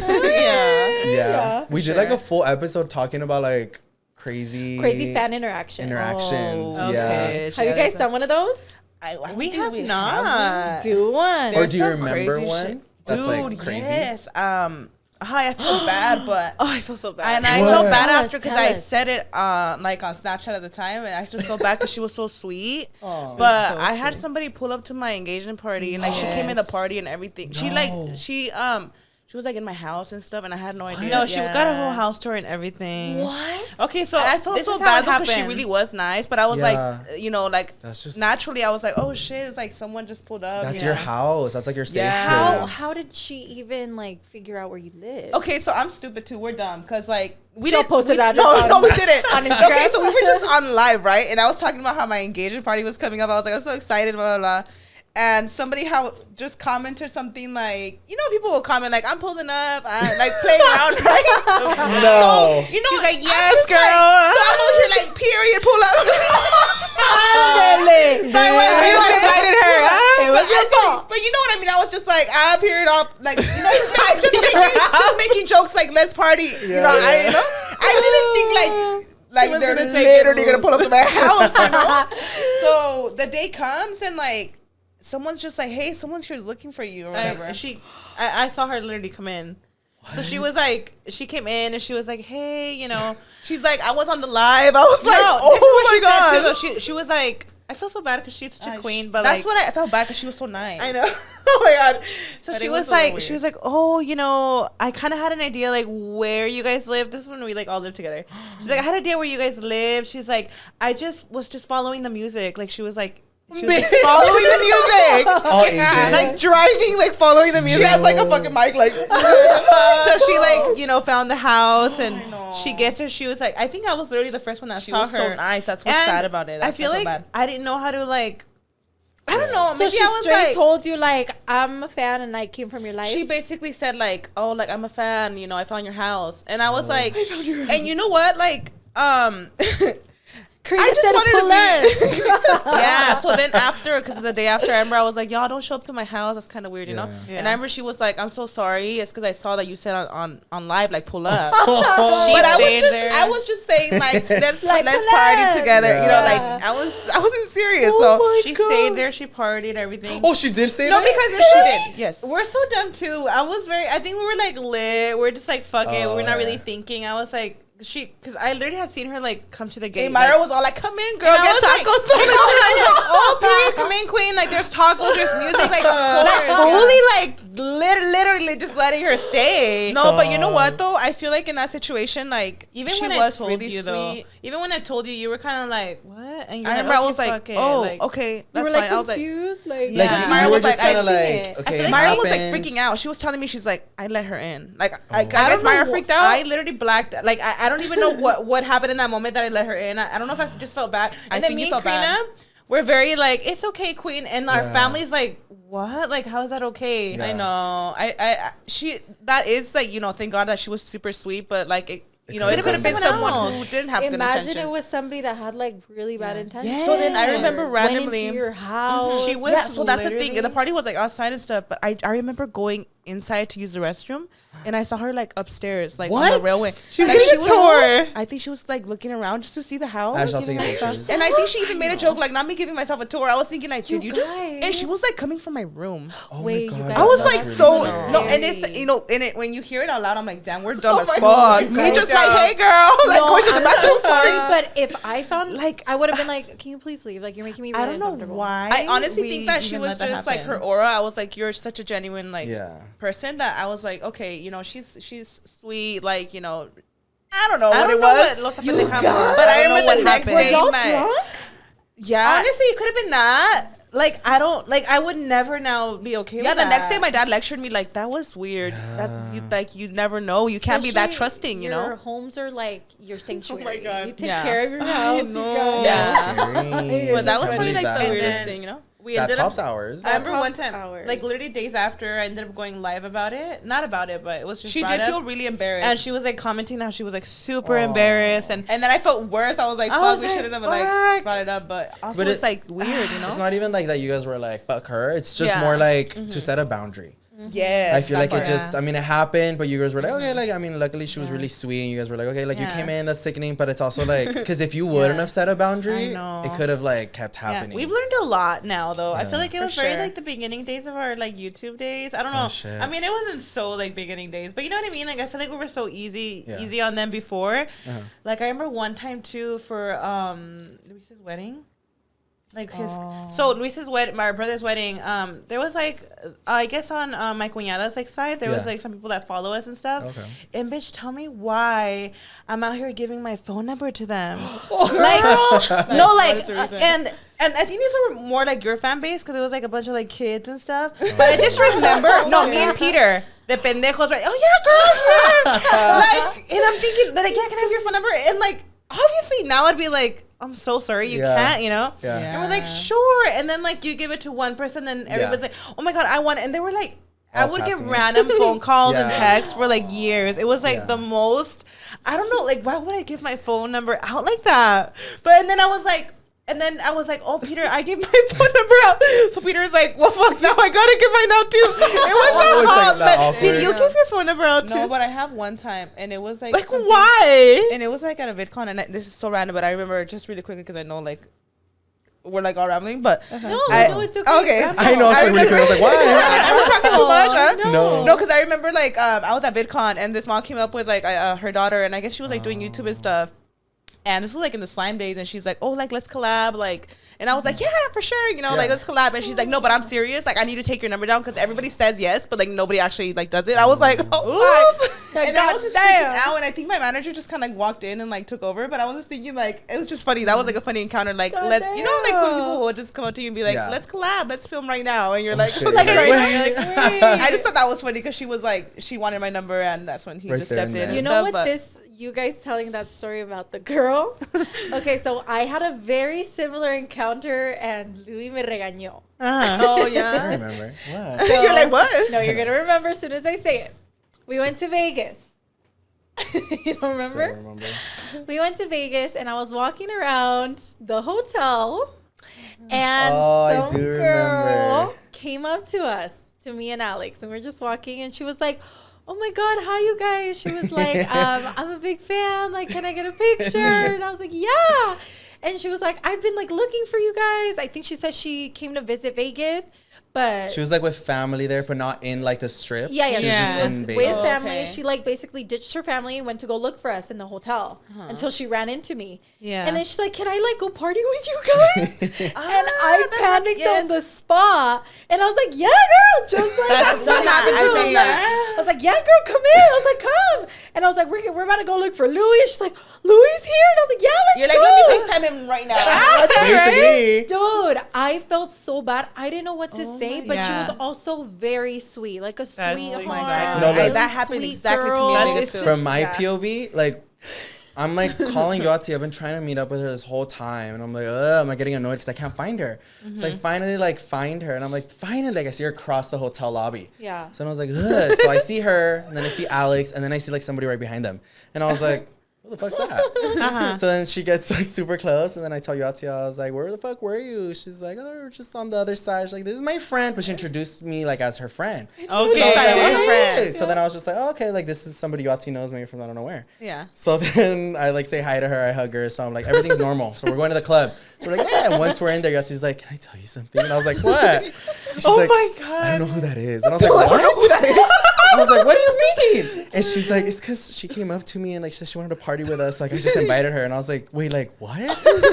[SPEAKER 4] Yeah.
[SPEAKER 3] We did like a full episode talking about like crazy
[SPEAKER 5] Fan interactions.
[SPEAKER 3] interactions.
[SPEAKER 4] Oh,
[SPEAKER 3] Yeah.
[SPEAKER 4] okay.
[SPEAKER 5] Have you guys done one of those?
[SPEAKER 4] We have not.
[SPEAKER 5] Do one.
[SPEAKER 3] Or do you
[SPEAKER 6] some
[SPEAKER 3] remember
[SPEAKER 6] crazy
[SPEAKER 3] one?
[SPEAKER 6] shit.
[SPEAKER 3] That's
[SPEAKER 6] Dude,
[SPEAKER 3] like crazy.
[SPEAKER 6] yes. Hi, I feel bad, but
[SPEAKER 4] Oh, I feel so bad.
[SPEAKER 6] and I
[SPEAKER 3] What?
[SPEAKER 6] felt bad
[SPEAKER 5] Tell us,
[SPEAKER 6] after because
[SPEAKER 5] tell
[SPEAKER 6] I
[SPEAKER 5] us.
[SPEAKER 6] said it like on Snapchat at the time, and I just felt bad because she was so sweet.
[SPEAKER 3] Aw.
[SPEAKER 6] But
[SPEAKER 4] So
[SPEAKER 6] I had somebody pull up to my engagement party, and like she came in the party and everything. She like she was like in my house and stuff, and I had no idea.
[SPEAKER 4] No, she got a whole house tour and everything.
[SPEAKER 5] What?
[SPEAKER 4] Okay, so
[SPEAKER 6] And I felt
[SPEAKER 4] this
[SPEAKER 6] so
[SPEAKER 4] is how
[SPEAKER 6] bad
[SPEAKER 4] it
[SPEAKER 6] though because she
[SPEAKER 4] happened.
[SPEAKER 6] really was nice, but I was
[SPEAKER 3] Yeah.
[SPEAKER 6] like, you know, like
[SPEAKER 3] That's just
[SPEAKER 6] naturally I was like, oh shit, it's like someone just pulled up.
[SPEAKER 3] that's
[SPEAKER 6] you
[SPEAKER 3] your
[SPEAKER 6] know?
[SPEAKER 3] house. That's like your safe
[SPEAKER 6] Yeah.
[SPEAKER 3] place.
[SPEAKER 5] How did she even like figure out where you live?
[SPEAKER 6] Okay, so I'm stupid too. We're dumb because like we
[SPEAKER 5] She'll
[SPEAKER 6] didn't
[SPEAKER 5] post it
[SPEAKER 6] we-
[SPEAKER 5] out
[SPEAKER 6] No,
[SPEAKER 5] on-
[SPEAKER 6] no, we didn't.
[SPEAKER 5] on Instagram?
[SPEAKER 6] Okay, so we were just on live, right? And I was talking about how my engagement party was coming up. I was like, I'm so excited, blah blah blah. And somebody just commented something like, you know, people will comment like, I'm pulling up, like playing around, right?
[SPEAKER 3] No.
[SPEAKER 6] So, you know,
[SPEAKER 4] She's like,
[SPEAKER 6] I'm
[SPEAKER 4] yes,
[SPEAKER 6] just
[SPEAKER 4] girl.
[SPEAKER 6] Like, so I'm over here like, period, pull up.
[SPEAKER 5] Really?
[SPEAKER 6] So I was, you know, I invited her.
[SPEAKER 5] It was your fault.
[SPEAKER 6] But you know what I mean? I was just like, period, up, like, you know, just making jokes like, let's party. You know, I didn't think like
[SPEAKER 4] was
[SPEAKER 6] they're
[SPEAKER 4] gonna take it
[SPEAKER 6] literally gonna pull up to my house. You know? So the day comes and like someone's just like, hey, someone's here looking for you or whatever.
[SPEAKER 4] I saw her literally come in. So she was like, she came in and she was like, hey, you know,
[SPEAKER 6] She's like, I was on the live. I was like,
[SPEAKER 4] no,
[SPEAKER 6] oh
[SPEAKER 4] this is what
[SPEAKER 6] my
[SPEAKER 4] she said too,
[SPEAKER 6] god.
[SPEAKER 4] though. She was like, I feel so bad because she's such a queen, but
[SPEAKER 6] That's
[SPEAKER 4] like,
[SPEAKER 6] what I felt bad because she was so nice.
[SPEAKER 4] I know.
[SPEAKER 6] Oh my god.
[SPEAKER 4] So
[SPEAKER 6] But
[SPEAKER 4] she
[SPEAKER 6] it
[SPEAKER 4] was
[SPEAKER 6] a little
[SPEAKER 4] like,
[SPEAKER 6] weird.
[SPEAKER 4] oh, you know, I kind of had an idea like where you guys live. This is when we like all live together. She's like, I had an idea where you guys live. She's like, I was just following the music. Like she was like
[SPEAKER 6] following the music.
[SPEAKER 3] All Asian.
[SPEAKER 6] Like driving, like following the music. She has like a fucking mic, like.
[SPEAKER 4] so she like, you know, found the house and she gets her. She was like, I think I was literally the first one that
[SPEAKER 6] She
[SPEAKER 4] saw
[SPEAKER 6] was
[SPEAKER 4] her.
[SPEAKER 6] so nice. That's what's
[SPEAKER 4] And
[SPEAKER 6] sad about it.
[SPEAKER 4] I
[SPEAKER 6] That's
[SPEAKER 4] feel
[SPEAKER 6] why
[SPEAKER 4] like
[SPEAKER 6] bad.
[SPEAKER 4] I didn't know how to like.
[SPEAKER 6] I don't know.
[SPEAKER 5] So
[SPEAKER 6] Maybe
[SPEAKER 5] she
[SPEAKER 6] I was
[SPEAKER 5] straight
[SPEAKER 6] like.
[SPEAKER 5] told you like, I'm a fan and I came from your life.
[SPEAKER 6] She basically said like, oh, like I'm a fan. You know, I found your house, and I was like, and you know what, like,
[SPEAKER 5] Karina
[SPEAKER 6] I just
[SPEAKER 5] said
[SPEAKER 6] wanted
[SPEAKER 5] pull up.
[SPEAKER 6] yeah. So then after, because the day after, I remember I was like, y'all don't show up to my house. That's kind of weird, you know.
[SPEAKER 3] Yeah.
[SPEAKER 6] And I remember she was like, I'm so sorry. It's because I saw that you said on live like pull up.
[SPEAKER 3] Oh.
[SPEAKER 6] But
[SPEAKER 4] stayed
[SPEAKER 6] I was just saying like let's
[SPEAKER 5] Like,
[SPEAKER 6] let's
[SPEAKER 5] pull
[SPEAKER 6] party
[SPEAKER 5] up.
[SPEAKER 6] together. You know, like
[SPEAKER 5] Yeah.
[SPEAKER 6] I wasn't serious. so
[SPEAKER 4] She stayed there. She partied everything.
[SPEAKER 3] Oh, she did stay
[SPEAKER 6] no,
[SPEAKER 3] there?
[SPEAKER 6] because she did. Yes.
[SPEAKER 4] We're so dumb too. I think we were like lit. We're just like fuck it.
[SPEAKER 3] Oh,
[SPEAKER 4] We're not really
[SPEAKER 3] yeah.
[SPEAKER 4] thinking. I was like because I literally had seen her like come to the gate.
[SPEAKER 6] Hey, Mayra
[SPEAKER 4] like,
[SPEAKER 6] was all like, "Come in, girl,
[SPEAKER 4] and I
[SPEAKER 6] get
[SPEAKER 4] was like-
[SPEAKER 6] tacos."
[SPEAKER 4] I know, and I was like, "Oh, period, come in, queen." Like, there's tacos, there's music, like fully like literally just letting her stay.
[SPEAKER 6] No, but you know what though? I feel like in that situation, like
[SPEAKER 4] Even
[SPEAKER 6] she
[SPEAKER 4] when
[SPEAKER 6] was
[SPEAKER 4] I told
[SPEAKER 6] really
[SPEAKER 4] you
[SPEAKER 6] sweet.
[SPEAKER 4] though, even when I told you, you were kind of like, "What?" And
[SPEAKER 6] I remember I was like, "Oh, okay,
[SPEAKER 5] You
[SPEAKER 6] that's
[SPEAKER 5] were
[SPEAKER 6] fine."
[SPEAKER 5] like
[SPEAKER 6] I was like,
[SPEAKER 5] confused, like
[SPEAKER 3] Like,
[SPEAKER 4] Yeah.
[SPEAKER 3] you
[SPEAKER 6] Mayra
[SPEAKER 3] were
[SPEAKER 6] was
[SPEAKER 3] just
[SPEAKER 6] like,
[SPEAKER 3] kind of
[SPEAKER 5] I
[SPEAKER 3] like,
[SPEAKER 5] think it.
[SPEAKER 3] okay,
[SPEAKER 4] I feel
[SPEAKER 3] it
[SPEAKER 4] like
[SPEAKER 6] Mayra was like
[SPEAKER 3] happens.
[SPEAKER 6] freaking out. She was telling me, she's like, I let her in. Like, I
[SPEAKER 4] I
[SPEAKER 6] guess
[SPEAKER 4] don't know
[SPEAKER 6] Mayra freaked out.
[SPEAKER 4] I literally blacked. Like, I don't even know what happened in that moment that I let her in. I don't know if I just felt bad.
[SPEAKER 6] I
[SPEAKER 4] And then
[SPEAKER 6] think
[SPEAKER 4] me
[SPEAKER 6] you
[SPEAKER 4] and
[SPEAKER 6] felt
[SPEAKER 4] Karina,
[SPEAKER 6] bad.
[SPEAKER 4] we're very like, it's okay, queen. And our
[SPEAKER 3] Yeah.
[SPEAKER 4] family's like, what? Like, how is that okay?
[SPEAKER 3] Yeah.
[SPEAKER 6] I know. That is like, you know, thank God that she was super sweet, but like
[SPEAKER 4] You know, it could have been someone who didn't have good intentions.
[SPEAKER 5] Imagine it was somebody that had like really bad intentions.
[SPEAKER 4] Yeah. So then I remember randomly
[SPEAKER 5] went into your house.
[SPEAKER 4] She was so that's the thing. And the party was like outside and stuff. But I remember going inside to use the restroom, and I saw her like upstairs, like on the railway.
[SPEAKER 6] She's
[SPEAKER 4] like,
[SPEAKER 6] getting a tour.
[SPEAKER 4] I think she was like looking around just to see the house.
[SPEAKER 3] I shall take pictures.
[SPEAKER 4] And I think she even made a joke, like not me giving myself a tour. I was thinking, like, did you just? And she was like coming from my room.
[SPEAKER 3] Oh
[SPEAKER 5] Wait,
[SPEAKER 3] my
[SPEAKER 5] you
[SPEAKER 3] God.
[SPEAKER 5] guys
[SPEAKER 4] I was
[SPEAKER 5] That's
[SPEAKER 4] like
[SPEAKER 5] really
[SPEAKER 4] so
[SPEAKER 5] scary.
[SPEAKER 4] no, and it's you know in it when you hear it out loud, I'm like, damn, we're dumb as
[SPEAKER 6] my
[SPEAKER 4] fuck.
[SPEAKER 6] God.
[SPEAKER 4] Me just like, hey girl, like going to the
[SPEAKER 5] I'm
[SPEAKER 4] bathroom.
[SPEAKER 5] so sorry, but if I found like I would have been like, can you please leave? Like you're making me really
[SPEAKER 4] I don't know
[SPEAKER 5] uncomfortable.
[SPEAKER 4] why. I honestly think that she was just like her aura. I was like, you're such a genuine like person that I was like, okay, you know, she's sweet, like, you know, I don't know what it was. But I remember the next day, yeah. Honestly, it could have been that. Like, I don't, like, I would never now be okay with that. Yeah, the next day my dad lectured me, like, that was weird. That's, you, like, you never know. You can't be that trusting, you know?
[SPEAKER 5] Your homes are like your sanctuary.
[SPEAKER 6] Oh my God.
[SPEAKER 5] You take care of your house.
[SPEAKER 4] But that was probably like the weirdest thing, you know? We
[SPEAKER 3] that
[SPEAKER 4] ended
[SPEAKER 3] tops
[SPEAKER 4] up,
[SPEAKER 3] hours.
[SPEAKER 4] I remember one time, like literally days after, I ended up going live about it. Not about it, but it was just she did feel really embarrassed, and she was like commenting how she was like super embarrassed, and then I felt worse. I was like, fuck, we shouldn't have like brought it up, but also it's like weird, you know?
[SPEAKER 3] It's not even like that. You guys were like, fuck her. It's just more like to set a boundary.
[SPEAKER 4] Yeah,
[SPEAKER 3] I feel like it just, I mean, it happened, but you guys were like, okay, like, I mean, luckily she was really sweet, and you guys were like, okay, like, you came in, that's sickening, but it's also like, because if you wouldn't have set a boundary, it could have, like, kept happening.
[SPEAKER 4] We've learned a lot now, though. I feel like it was very, like, the beginning days of our, like, YouTube days. I don't know. I mean, it wasn't so, like, beginning days, but you know what I mean? Like, I feel like we were so easy on them before. Like, I remember one time, too, for Luis's wedding. Like so Luis's wedding, my brother's wedding, there was like, I guess on my cuñada's like side, there was like some people that follow us and stuff. Okay. And bitch, tell me why I'm out here giving my phone number to them. Like, no, like, and I think these were more like your fan base because it was like a bunch of like kids and stuff. But I just remember, me and Peter, the pendejos, right? Oh yeah, girl, like, and I'm thinking, like, yeah, can I have your phone number? And like, obviously now I'd be like, I'm so sorry, you can't, you know? And we're like, sure. And then like you give it to one person, then everybody's like, oh my God, I want it. And they were like, I would get random phone calls and texts for like years. It was like the most, I don't know, like why would I give my phone number out like that? But and then I was like, oh, Peter, I gave my phone number out. So Peter was like, well, fuck, now I gotta give mine out too. It was so hot. But did you give your phone number out too? No, but I have one time, and it was like why? And it was like at a VidCon, and this is so random, but I remember just really quickly because I know like we're like all rambling, but
[SPEAKER 5] no, it's okay.
[SPEAKER 4] Okay,
[SPEAKER 3] I know. I really quick. I was like, why?
[SPEAKER 4] Am I talking too much? Huh?
[SPEAKER 3] No,
[SPEAKER 4] because I remember like I was at VidCon, and this mom came up with like her daughter, and I guess she was like doing YouTube and stuff. And this was like in the slime days, and she's like, oh, like, let's collab, like, and I was like, yeah, for sure, you know, like, let's collab. And she's like, no, but I'm serious, like, I need to take your number down because everybody says yes, but like nobody actually like does it. I was like, oh, fuck. And I was just freaking out, and I think my manager just kind of like walked in and like took over, but I was just thinking like, it was just funny. That was like a funny encounter, like, you know, like when people would just come up to you and be like, let's collab, let's film right now, and you're like, like right now, you're like, wait. I just thought that was funny because she was like, she wanted my number, and that's when he just stepped in.
[SPEAKER 5] You know what this? You guys telling that story about the girl. Okay, so I had a very similar encounter and Louie me regañó.
[SPEAKER 4] Oh, yeah.
[SPEAKER 3] I remember. What?
[SPEAKER 5] So,
[SPEAKER 4] you're like, what?
[SPEAKER 5] No, you're going to remember as soon as I say it. We went to Vegas. You don't remember?
[SPEAKER 3] Still remember?
[SPEAKER 5] We went to Vegas and I was walking around the hotel and
[SPEAKER 3] I
[SPEAKER 5] some
[SPEAKER 3] do
[SPEAKER 5] girl
[SPEAKER 3] remember.
[SPEAKER 5] came up to us, to me and Alex, and we're just walking and she was like, oh my God, hi you guys. She was like, I'm a big fan. Like, can I get a picture? And I was like, yeah. And she was like, I've been like looking for you guys. I think she said she came to visit Vegas, but
[SPEAKER 3] she was like with family there, but not in like the strip.
[SPEAKER 5] Yeah.
[SPEAKER 3] She was just in Vegas.
[SPEAKER 5] With family. Okay. She like basically ditched her family and went to go look for us in the hotel until she ran into me. Yeah. And then she's like, can I like go party with you guys? And I panicked on the spot. And I was like, yeah, girl, just like
[SPEAKER 4] that's what happened to me.
[SPEAKER 5] I was like, yeah, girl, come in. I was like, come. And I was like, we're about to go look for Louie. She's like, Louie's here. And I was like, yeah, let's go.
[SPEAKER 4] You're like, let me FaceTime him right now.
[SPEAKER 5] Right? Dude, I felt so bad. I didn't know what to say, but she was also very sweet, like a sweetheart.
[SPEAKER 3] No,
[SPEAKER 4] that happened exactly to me.
[SPEAKER 3] From my POV, like I'm like calling Yoatzi. I've been trying to meet up with her this whole time, and I'm like, am I getting annoyed because I can't find her? So I finally like find her, and I'm like, finally, like I see her across the hotel lobby.
[SPEAKER 5] Yeah.
[SPEAKER 3] So I was like, ugh. So I see her, and then I see Alex, and then I see like somebody right behind them, and I was like, who the fuck's that? So then she gets like super close, and then I tell Yoatzi, I was like, where the fuck were you? She's like, oh, we're just on the other side. She's like, this is my friend, but she introduced me like as her friend.
[SPEAKER 4] Okay,
[SPEAKER 3] So I was like,
[SPEAKER 4] so
[SPEAKER 3] "Hey."
[SPEAKER 4] friend.
[SPEAKER 3] So then I was just like, oh, okay, like this is somebody Yoatzi knows maybe from I don't know where.
[SPEAKER 4] Yeah.
[SPEAKER 3] So then I like say hi to her, I hug her, so I'm like, everything's normal. So we're going to the club. So we're like, yeah. And once we're in there, Yatzi's like, can I tell you something? And I was like, what? And she's
[SPEAKER 6] Oh
[SPEAKER 3] like,
[SPEAKER 6] my God.
[SPEAKER 3] I don't know who that is. And I was like, what? I don't know who that is. I was like, what do you mean? And she's like, it's because she came up to me and like she said she wanted to party with us. Like I just invited her, and I was like, wait, like what?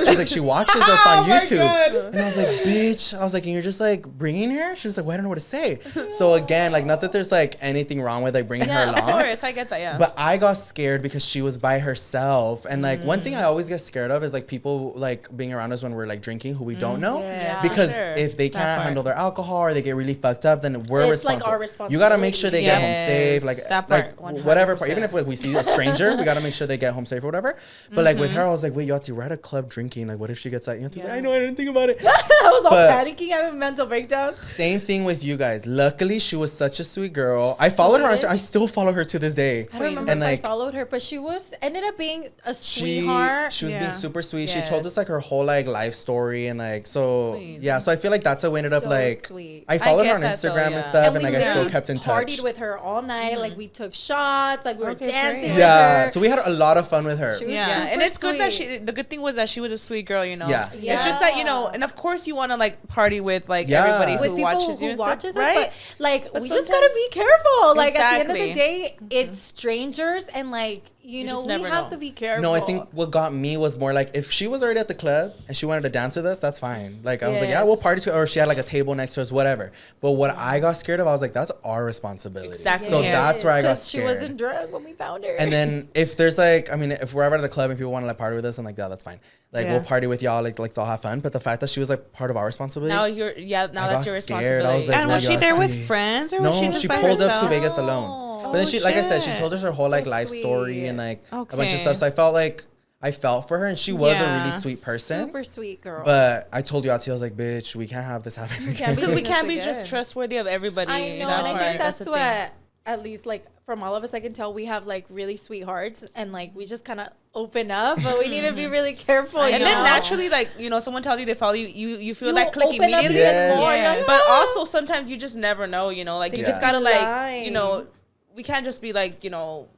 [SPEAKER 3] She's like, she watches us on YouTube. And I was like, bitch. I was like, and you're just like bringing her? She was like, well, I don't know what to say. So again, like not that there's like anything wrong with like bringing her
[SPEAKER 4] Yeah, of
[SPEAKER 3] along.
[SPEAKER 4] course, I get that. Yeah.
[SPEAKER 3] But I got scared because she was by herself. And like one thing I always get scared of is like people like being around us when we're like drinking who we don't know.
[SPEAKER 4] Yeah,
[SPEAKER 3] Because
[SPEAKER 4] sure.
[SPEAKER 3] if they
[SPEAKER 4] That
[SPEAKER 3] can't
[SPEAKER 4] part.
[SPEAKER 3] handle their alcohol or they get really fucked up, then we're
[SPEAKER 5] It's, like,
[SPEAKER 3] responsible.
[SPEAKER 5] our
[SPEAKER 3] You
[SPEAKER 5] responsibility.
[SPEAKER 3] gotta make sure they get home
[SPEAKER 4] Yes,
[SPEAKER 3] safe. Like,
[SPEAKER 4] that
[SPEAKER 3] like
[SPEAKER 4] part,
[SPEAKER 3] whatever part.
[SPEAKER 4] 100%.
[SPEAKER 3] Even if like we see a stranger, we gotta make sure they get home safe or whatever. But like with her, I was like, wait, Yoatzi, we're at a club drinking. Like what if she gets out? Yotzi's like, I know, I didn't think about it.
[SPEAKER 5] I was all
[SPEAKER 3] But-
[SPEAKER 5] panicking, having a mental breakdown.
[SPEAKER 3] Same thing with you guys. Luckily, she was such a sweet girl. I followed her.
[SPEAKER 5] Sweetest.
[SPEAKER 3] I still follow her to this day.
[SPEAKER 5] I don't remember
[SPEAKER 3] And
[SPEAKER 5] if
[SPEAKER 3] like
[SPEAKER 5] I followed her, but she ended up being a sweetheart.
[SPEAKER 3] she was being
[SPEAKER 4] Yeah.
[SPEAKER 3] super sweet. She
[SPEAKER 4] Yes.
[SPEAKER 3] told us like her whole like life story and like so
[SPEAKER 4] Sweet.
[SPEAKER 3] yeah. So I feel like that's how we ended up
[SPEAKER 5] So
[SPEAKER 3] like
[SPEAKER 5] sweet.
[SPEAKER 3] I followed
[SPEAKER 4] get
[SPEAKER 3] her on
[SPEAKER 4] that though,
[SPEAKER 3] Instagram and
[SPEAKER 4] yeah.
[SPEAKER 3] stuff, and,
[SPEAKER 5] we
[SPEAKER 3] like I still
[SPEAKER 5] literally
[SPEAKER 3] kept in touch.
[SPEAKER 5] partied with her all night. Like we took shots. Like we were
[SPEAKER 4] Okay,
[SPEAKER 5] dancing
[SPEAKER 4] great.
[SPEAKER 5] with
[SPEAKER 3] Yeah,
[SPEAKER 5] her.
[SPEAKER 3] so we had a lot of fun with her.
[SPEAKER 5] She was
[SPEAKER 4] Yeah,
[SPEAKER 5] super
[SPEAKER 4] and it's good that
[SPEAKER 5] sweet.
[SPEAKER 4] the good thing was that she was a sweet girl, you know.
[SPEAKER 3] Yeah.
[SPEAKER 4] It's just that, you know, and of course you want to like party with like
[SPEAKER 3] Yeah.
[SPEAKER 4] everybody
[SPEAKER 5] with
[SPEAKER 4] who
[SPEAKER 5] people
[SPEAKER 4] watches you
[SPEAKER 5] who
[SPEAKER 4] and stuff,
[SPEAKER 5] watches us,
[SPEAKER 4] right?
[SPEAKER 5] but like
[SPEAKER 4] But
[SPEAKER 5] we just gotta
[SPEAKER 4] sometimes-
[SPEAKER 5] be careful. Like at the end of the
[SPEAKER 4] Exactly.
[SPEAKER 5] day, it's strangers, and like you know
[SPEAKER 4] just
[SPEAKER 5] we
[SPEAKER 4] never
[SPEAKER 5] have
[SPEAKER 4] know.
[SPEAKER 5] to be careful.
[SPEAKER 3] No, I think what got me was more like if she was already at the club and she wanted to dance with us, that's fine. Like I was like, yeah,
[SPEAKER 5] Yes.
[SPEAKER 3] we'll party together. Or she had like a table next to us, whatever. But what I got scared of, I was like, that's our responsibility.
[SPEAKER 4] Exactly.
[SPEAKER 3] So
[SPEAKER 4] Yes.
[SPEAKER 3] that's where I got
[SPEAKER 5] 'Cause she
[SPEAKER 3] scared.
[SPEAKER 5] wasn't drunk when we found her.
[SPEAKER 3] And then if there's like, I mean, if we're ever at the club and people want to like party with us, I'm like, yeah, that's fine. Like
[SPEAKER 4] Yeah.
[SPEAKER 3] we'll party with y'all, like let's all have fun. But the fact that she was like part of our responsibility.
[SPEAKER 4] Now
[SPEAKER 3] I
[SPEAKER 4] that's your
[SPEAKER 3] got scared.
[SPEAKER 4] responsibility.
[SPEAKER 3] I was like,
[SPEAKER 4] and was
[SPEAKER 3] well,
[SPEAKER 4] she there with
[SPEAKER 3] Yoatzi.
[SPEAKER 4] friends or was she
[SPEAKER 3] No,
[SPEAKER 4] just
[SPEAKER 3] she
[SPEAKER 4] by
[SPEAKER 3] pulled up
[SPEAKER 4] herself?
[SPEAKER 3] to Vegas alone. But then she, like I said, she told us her whole like
[SPEAKER 5] So
[SPEAKER 3] life story
[SPEAKER 5] sweet.
[SPEAKER 3] and like a bunch
[SPEAKER 4] Okay.
[SPEAKER 3] of stuff. So I felt like I felt for her, and she was a
[SPEAKER 4] Yeah.
[SPEAKER 3] really sweet person.
[SPEAKER 5] super sweet girl.
[SPEAKER 3] But I told Yoatzi, I was like, bitch, we can't have this happen again.
[SPEAKER 5] can't
[SPEAKER 4] Because we
[SPEAKER 5] That's
[SPEAKER 4] can't be
[SPEAKER 5] again.
[SPEAKER 4] just trustworthy of everybody.
[SPEAKER 5] I know,
[SPEAKER 4] that
[SPEAKER 5] and I
[SPEAKER 4] part.
[SPEAKER 5] think that's
[SPEAKER 4] the
[SPEAKER 5] what,
[SPEAKER 4] thing.
[SPEAKER 5] at least like from all of us, I can tell we have like really sweet hearts, and like we just kind of open up, but we need to be really careful.
[SPEAKER 4] And
[SPEAKER 5] you
[SPEAKER 4] then
[SPEAKER 5] know?
[SPEAKER 4] naturally, like, you know, someone tells you they follow you, you feel
[SPEAKER 5] You
[SPEAKER 4] that click
[SPEAKER 5] open up
[SPEAKER 4] immediately.
[SPEAKER 5] even
[SPEAKER 3] Yes.
[SPEAKER 5] more.
[SPEAKER 4] Yeah.
[SPEAKER 5] You're like,
[SPEAKER 4] But
[SPEAKER 5] "Ah."
[SPEAKER 4] also sometimes you just never know, you know, like you
[SPEAKER 3] They
[SPEAKER 4] just
[SPEAKER 3] could
[SPEAKER 4] gotta
[SPEAKER 5] be
[SPEAKER 4] like,
[SPEAKER 5] lying.
[SPEAKER 4] you know, we can't just be like, you know,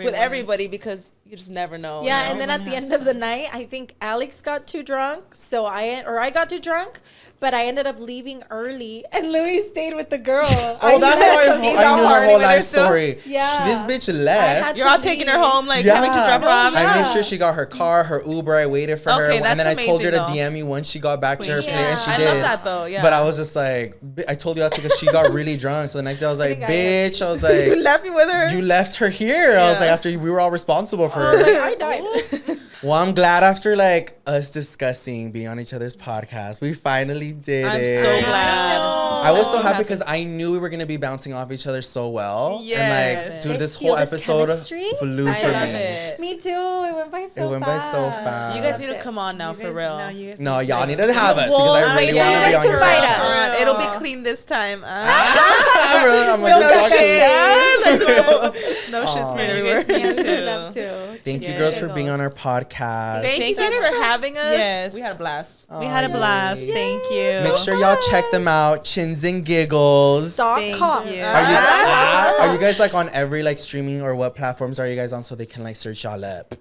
[SPEAKER 4] with everybody because you just never know.
[SPEAKER 5] Yeah,
[SPEAKER 4] you know?
[SPEAKER 5] and then at the end of the night, I think Alex got too drunk, so I got too drunk, but I ended up leaving early, and Louie stayed with the girl.
[SPEAKER 3] Oh, that's how I knew her
[SPEAKER 4] party
[SPEAKER 3] whole
[SPEAKER 4] with
[SPEAKER 3] life
[SPEAKER 4] herself.
[SPEAKER 3] story.
[SPEAKER 5] Yeah.
[SPEAKER 3] This bitch
[SPEAKER 5] I
[SPEAKER 3] left.
[SPEAKER 5] had
[SPEAKER 4] You're all taking her home, like
[SPEAKER 3] Yeah.
[SPEAKER 4] having to drop her
[SPEAKER 5] No,
[SPEAKER 4] off.
[SPEAKER 5] yeah.
[SPEAKER 3] I made sure she got her car, her Uber. I waited for her,
[SPEAKER 4] Okay,
[SPEAKER 3] and
[SPEAKER 4] that's
[SPEAKER 3] then I told her to
[SPEAKER 4] amazing, though.
[SPEAKER 3] DM me once she got back to her
[SPEAKER 5] Yeah.
[SPEAKER 3] place, and she
[SPEAKER 4] I
[SPEAKER 3] did.
[SPEAKER 4] love that though. Yeah.
[SPEAKER 3] But I was just like, I told you that because she got really drunk. So the next day I was like,
[SPEAKER 5] think I
[SPEAKER 3] bitch, I was like,
[SPEAKER 4] you left me with her.
[SPEAKER 3] you left her here. I was
[SPEAKER 4] Yeah.
[SPEAKER 3] like, after we were all responsible for
[SPEAKER 5] I was
[SPEAKER 3] her.
[SPEAKER 5] like, I died.
[SPEAKER 3] Well, I'm glad after like us discussing being on each other's podcast, we finally did
[SPEAKER 4] I'm
[SPEAKER 3] it.
[SPEAKER 4] so glad.
[SPEAKER 3] I was so happy because I knew we were gonna be bouncing off each other so well. And
[SPEAKER 4] Yes.
[SPEAKER 3] like, dude,
[SPEAKER 5] It
[SPEAKER 3] this
[SPEAKER 5] feel
[SPEAKER 3] whole
[SPEAKER 5] this
[SPEAKER 3] episode
[SPEAKER 5] chemistry?
[SPEAKER 3] flew
[SPEAKER 4] I
[SPEAKER 3] for
[SPEAKER 4] love
[SPEAKER 3] me.
[SPEAKER 4] it.
[SPEAKER 5] Me too. It went by so fast.
[SPEAKER 3] It went by so fast.
[SPEAKER 4] You guys need to come on now for real.
[SPEAKER 3] No, y'all need to have us because I really want to be on your
[SPEAKER 5] invite
[SPEAKER 3] podcast.
[SPEAKER 5] us.
[SPEAKER 4] It'll be clean this time.
[SPEAKER 3] I'm like,
[SPEAKER 4] No
[SPEAKER 3] this
[SPEAKER 4] shit.
[SPEAKER 3] podcast-
[SPEAKER 4] No shit
[SPEAKER 3] Aw.
[SPEAKER 4] smeared everywhere.
[SPEAKER 5] I would love to.
[SPEAKER 3] Thank you girls for being on our podcast.
[SPEAKER 4] Thank you guys for having us.
[SPEAKER 6] Yes.
[SPEAKER 4] We had a blast.
[SPEAKER 6] We had a blast. Thank you.
[SPEAKER 3] Make sure y'all check them out. Chins and Giggles.
[SPEAKER 4] Thank
[SPEAKER 5] .com.
[SPEAKER 4] you.
[SPEAKER 3] Are you guys like on every like streaming or what platforms are you guys on so they can like search y'all up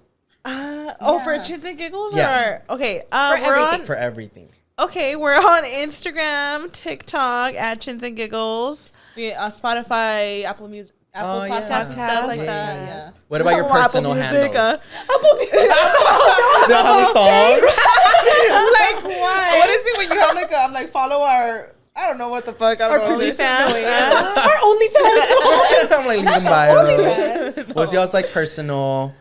[SPEAKER 4] For Chins and Giggles?
[SPEAKER 3] Yeah.
[SPEAKER 4] Or, okay.
[SPEAKER 5] For
[SPEAKER 4] we're
[SPEAKER 5] everything.
[SPEAKER 4] on.
[SPEAKER 3] for everything?
[SPEAKER 4] Okay, we're on Instagram, TikTok at Chins and Giggles. We Spotify, Apple Music, Apple
[SPEAKER 3] Oh, yeah.
[SPEAKER 4] Podcasts and stuff like
[SPEAKER 3] Podcast.
[SPEAKER 4] that. Yeah.
[SPEAKER 3] What about your
[SPEAKER 4] Oh, Apple
[SPEAKER 3] personal
[SPEAKER 4] Music,
[SPEAKER 3] handles?
[SPEAKER 5] Apple
[SPEAKER 3] You don't have a song?
[SPEAKER 4] Like why? What is it when you have like I'm like follow our I don't know what the fuck
[SPEAKER 5] Our
[SPEAKER 4] don't know.
[SPEAKER 5] producer.
[SPEAKER 4] OnlyFans.
[SPEAKER 5] Our OnlyFans.
[SPEAKER 3] I'm like leaving bio. What's y'all's like personal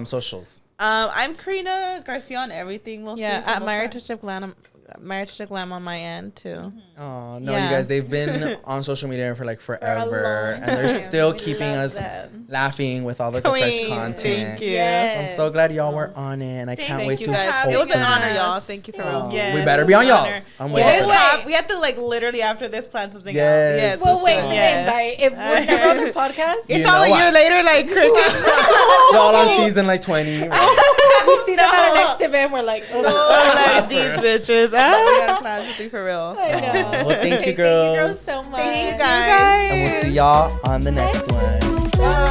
[SPEAKER 3] socials?
[SPEAKER 4] I'm Karina Garcia on everything. We'll
[SPEAKER 6] Yeah,
[SPEAKER 4] see.
[SPEAKER 6] at Mayra Touch of Glam.
[SPEAKER 4] Marriage to Glam on my end too.
[SPEAKER 3] Oh no,
[SPEAKER 4] Yeah.
[SPEAKER 3] you guys! They've been on social media for like forever,
[SPEAKER 5] long
[SPEAKER 3] and they're
[SPEAKER 5] time.
[SPEAKER 3] still
[SPEAKER 5] We
[SPEAKER 3] keeping
[SPEAKER 5] love
[SPEAKER 3] us
[SPEAKER 5] them.
[SPEAKER 3] laughing with all the fresh
[SPEAKER 4] Queen,
[SPEAKER 3] content.
[SPEAKER 4] thank you.
[SPEAKER 3] So I'm so glad y'all were on it, and I can't
[SPEAKER 4] Thank
[SPEAKER 3] wait
[SPEAKER 4] you
[SPEAKER 3] to.
[SPEAKER 4] guys. It was an
[SPEAKER 3] hopefully-
[SPEAKER 4] honor, y'all. Thank you for real.
[SPEAKER 3] Oh, we better be on y'all's. I'm with
[SPEAKER 4] Yes,
[SPEAKER 3] it.
[SPEAKER 4] we have to like literally after this plan something
[SPEAKER 3] Yes.
[SPEAKER 4] out. Yes.
[SPEAKER 5] We'll wait for
[SPEAKER 4] Yes.
[SPEAKER 5] the invite. If we're never on the podcast,
[SPEAKER 3] You
[SPEAKER 4] It's all
[SPEAKER 3] know
[SPEAKER 4] a year
[SPEAKER 3] what?
[SPEAKER 4] later, like crickets.
[SPEAKER 3] Y'all on season like 20.
[SPEAKER 5] we see them at our next event. We're like, oh,
[SPEAKER 4] Like these bitches. We gotta plan something for real.
[SPEAKER 5] I know.
[SPEAKER 3] Well, thank you,
[SPEAKER 5] Thank you
[SPEAKER 3] girls.
[SPEAKER 5] girls so much.
[SPEAKER 4] Thank you guys.
[SPEAKER 3] And we'll see y'all on the next one. Bye.